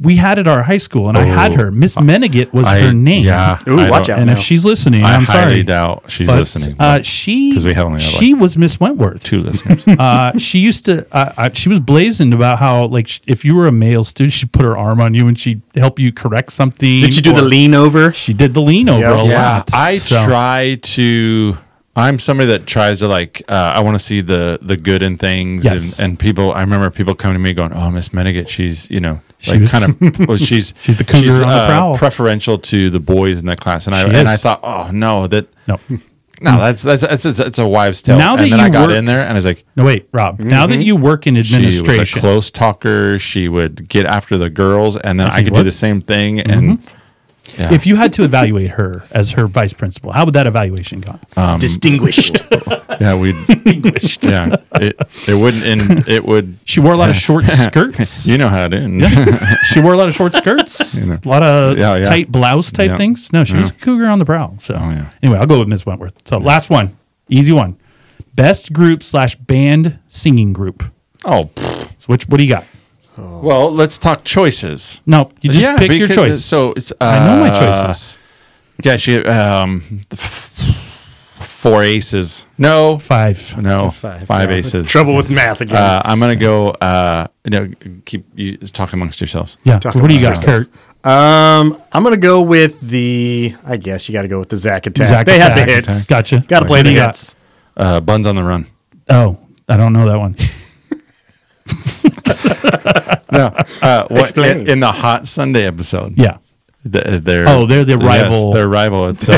we had at our high school, and I had her. Miss Meneget was her name. Yeah. Ooh, I watch don't- out. And if No. she's listening, I I'm highly sorry. doubt she's But, listening. she 'Cause we only have, she was Miss Wentworth. 2 listeners. She used to. She was blazing about how, like, if you were a male student, she'd put her arm on you and she'd help you correct something. Did you do the or- lean over? She did the lean over a Yeah, lot. I So- try to. I'm somebody that tries to like. I want to see the good in things, Yes. and people. I remember people coming to me going, "Oh, Miss Meneget, she's She was- kind of. Well, she's the cougar on the prowl. preferential to the boys in that class." And She I is. thought, "Oh no, No, that's a wives' tale." Now that and then you I got work- in there, and I was like, no, wait, Rob. Now that you work in she was a administration, close talker. She would get after the girls, and then I Okay, could what? do the same thing. And yeah. if you had to evaluate her as her vice principal, how would that evaluation go? Distinguished. yeah, we'd yeah, it wouldn't end. It would. She wore a lot of short skirts. You know how it ends. She wore a lot of short skirts, a lot of Yeah, yeah. tight blouse type Yeah. things. No, she was a cougar on the prowl. So yeah. anyway, I'll go with Miss Wentworth. So last one, easy one. Best group / band singing group. Oh, So what do you got? well, let's talk choices. No, you just pick your because- choice. So it's. I know my choices. Yeah, she. 4 aces. No. 5. No. Five, 5 yeah. aces. Trouble with math again. I'm going to go, keep you talk amongst yourselves. Yeah. Talk What do you about got, Kurt? I'm gonna go with the. I guess you got to go with the Zack attack. Zack they had the attack. hits. Gotcha. Got to play What do the you got? hits. Buns on the Run. Oh, I don't know that one. No. Explain. In the Hot Sunday episode. Yeah. They're the rival. Yes, their rival. It's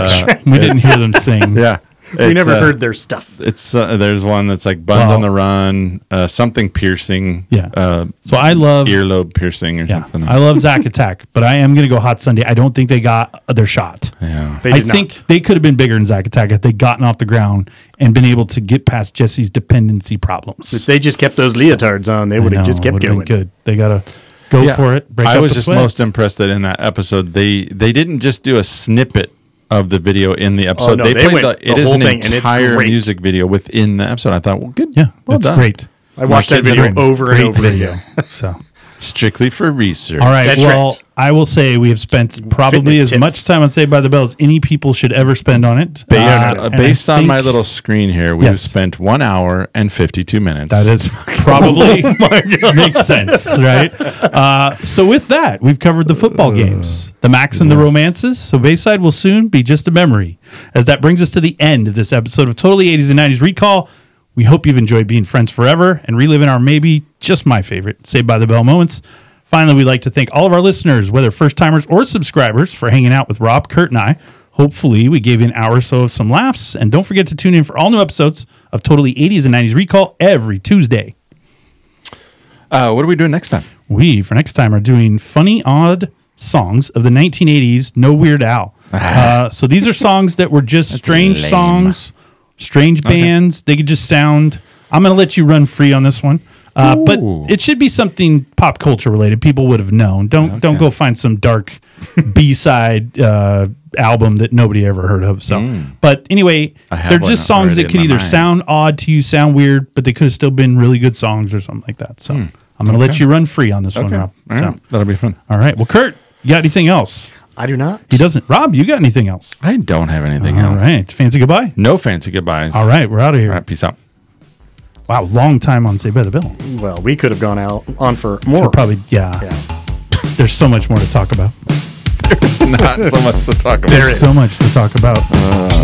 We didn't hear them sing. yeah. We It's, never heard their stuff. It's there's one that's like Buns Wow. on the Run, something piercing. Yeah. So I love earlobe piercing or Yeah, something. I love Zack Attack, but I am going to go Hot Sunday. I don't think they got their shot. Yeah. They I did think they could have been bigger than Zack Attack if they'd gotten off the ground and been able to get past Jesse's dependency problems. If they just kept those leotards on, they would have just kept going. Good. They got to go for it. Break I up was the just sweat. most impressed that in that episode they didn't just do a snippet of the video in the episode. no, they they played went it the is whole an thing, and it's entire great. music video within the episode. I thought, well, good. Yeah, well that's done. great. I watched that kids video are over and Great over video. again. So, Strictly for research. all right. That's Well, right. I will say we have spent probably Fitness as tips. much time on Saved by the Bell as any people should ever spend on it. Based, And based I on my think little screen here, we've Yes. spent 1 hour and 52 minutes. That is probably makes sense, right? So with that, we've covered the football games, the Macs and the romances. So Bayside will soon be just a memory. As that brings us to the end of this episode of Totally 80s and 90s Recall. We hope you've enjoyed being friends forever and reliving our maybe just my favorite Saved by the Bell moments. Finally, we'd like to thank all of our listeners, whether first-timers or subscribers, for hanging out with Rob, Kurt, and I. Hopefully, we gave you an hour or so of some laughs. And don't forget to tune in for all new episodes of Totally 80s and 90s Recall every Tuesday. What are we doing next time? We, for next time, are doing funny, odd songs of the 1980s, no Weird Al. So these are songs that were just strange lame. songs, strange bands. They could just sound... I'm going to let you run free on this one. But Ooh. it should be something pop culture related. People would have known. Don't go find some dark B-side album that nobody ever heard of. So, but anyway, I have they're one just songs already that could in my either mind. sound odd to you, sound weird, but they could have still been really good songs or something like that. So, I'm going to let you run free on this one, Okay. Rob. All right. So, That'll be fun. all right. Well, Kurt, you got anything else? I do not. He doesn't. Rob, you got anything else? I don't have anything All else. right. Fancy goodbye. No fancy goodbyes. All right. We're out of here. All right. Peace out. Wow. Long time on Saved by the Bell. Well, we could have gone on for more. We're probably, yeah. There's so much more to talk about. There's not so much to talk about. There is. So much to talk about.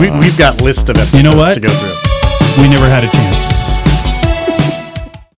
We've got list of episodes You know what? to go through. We never had a chance.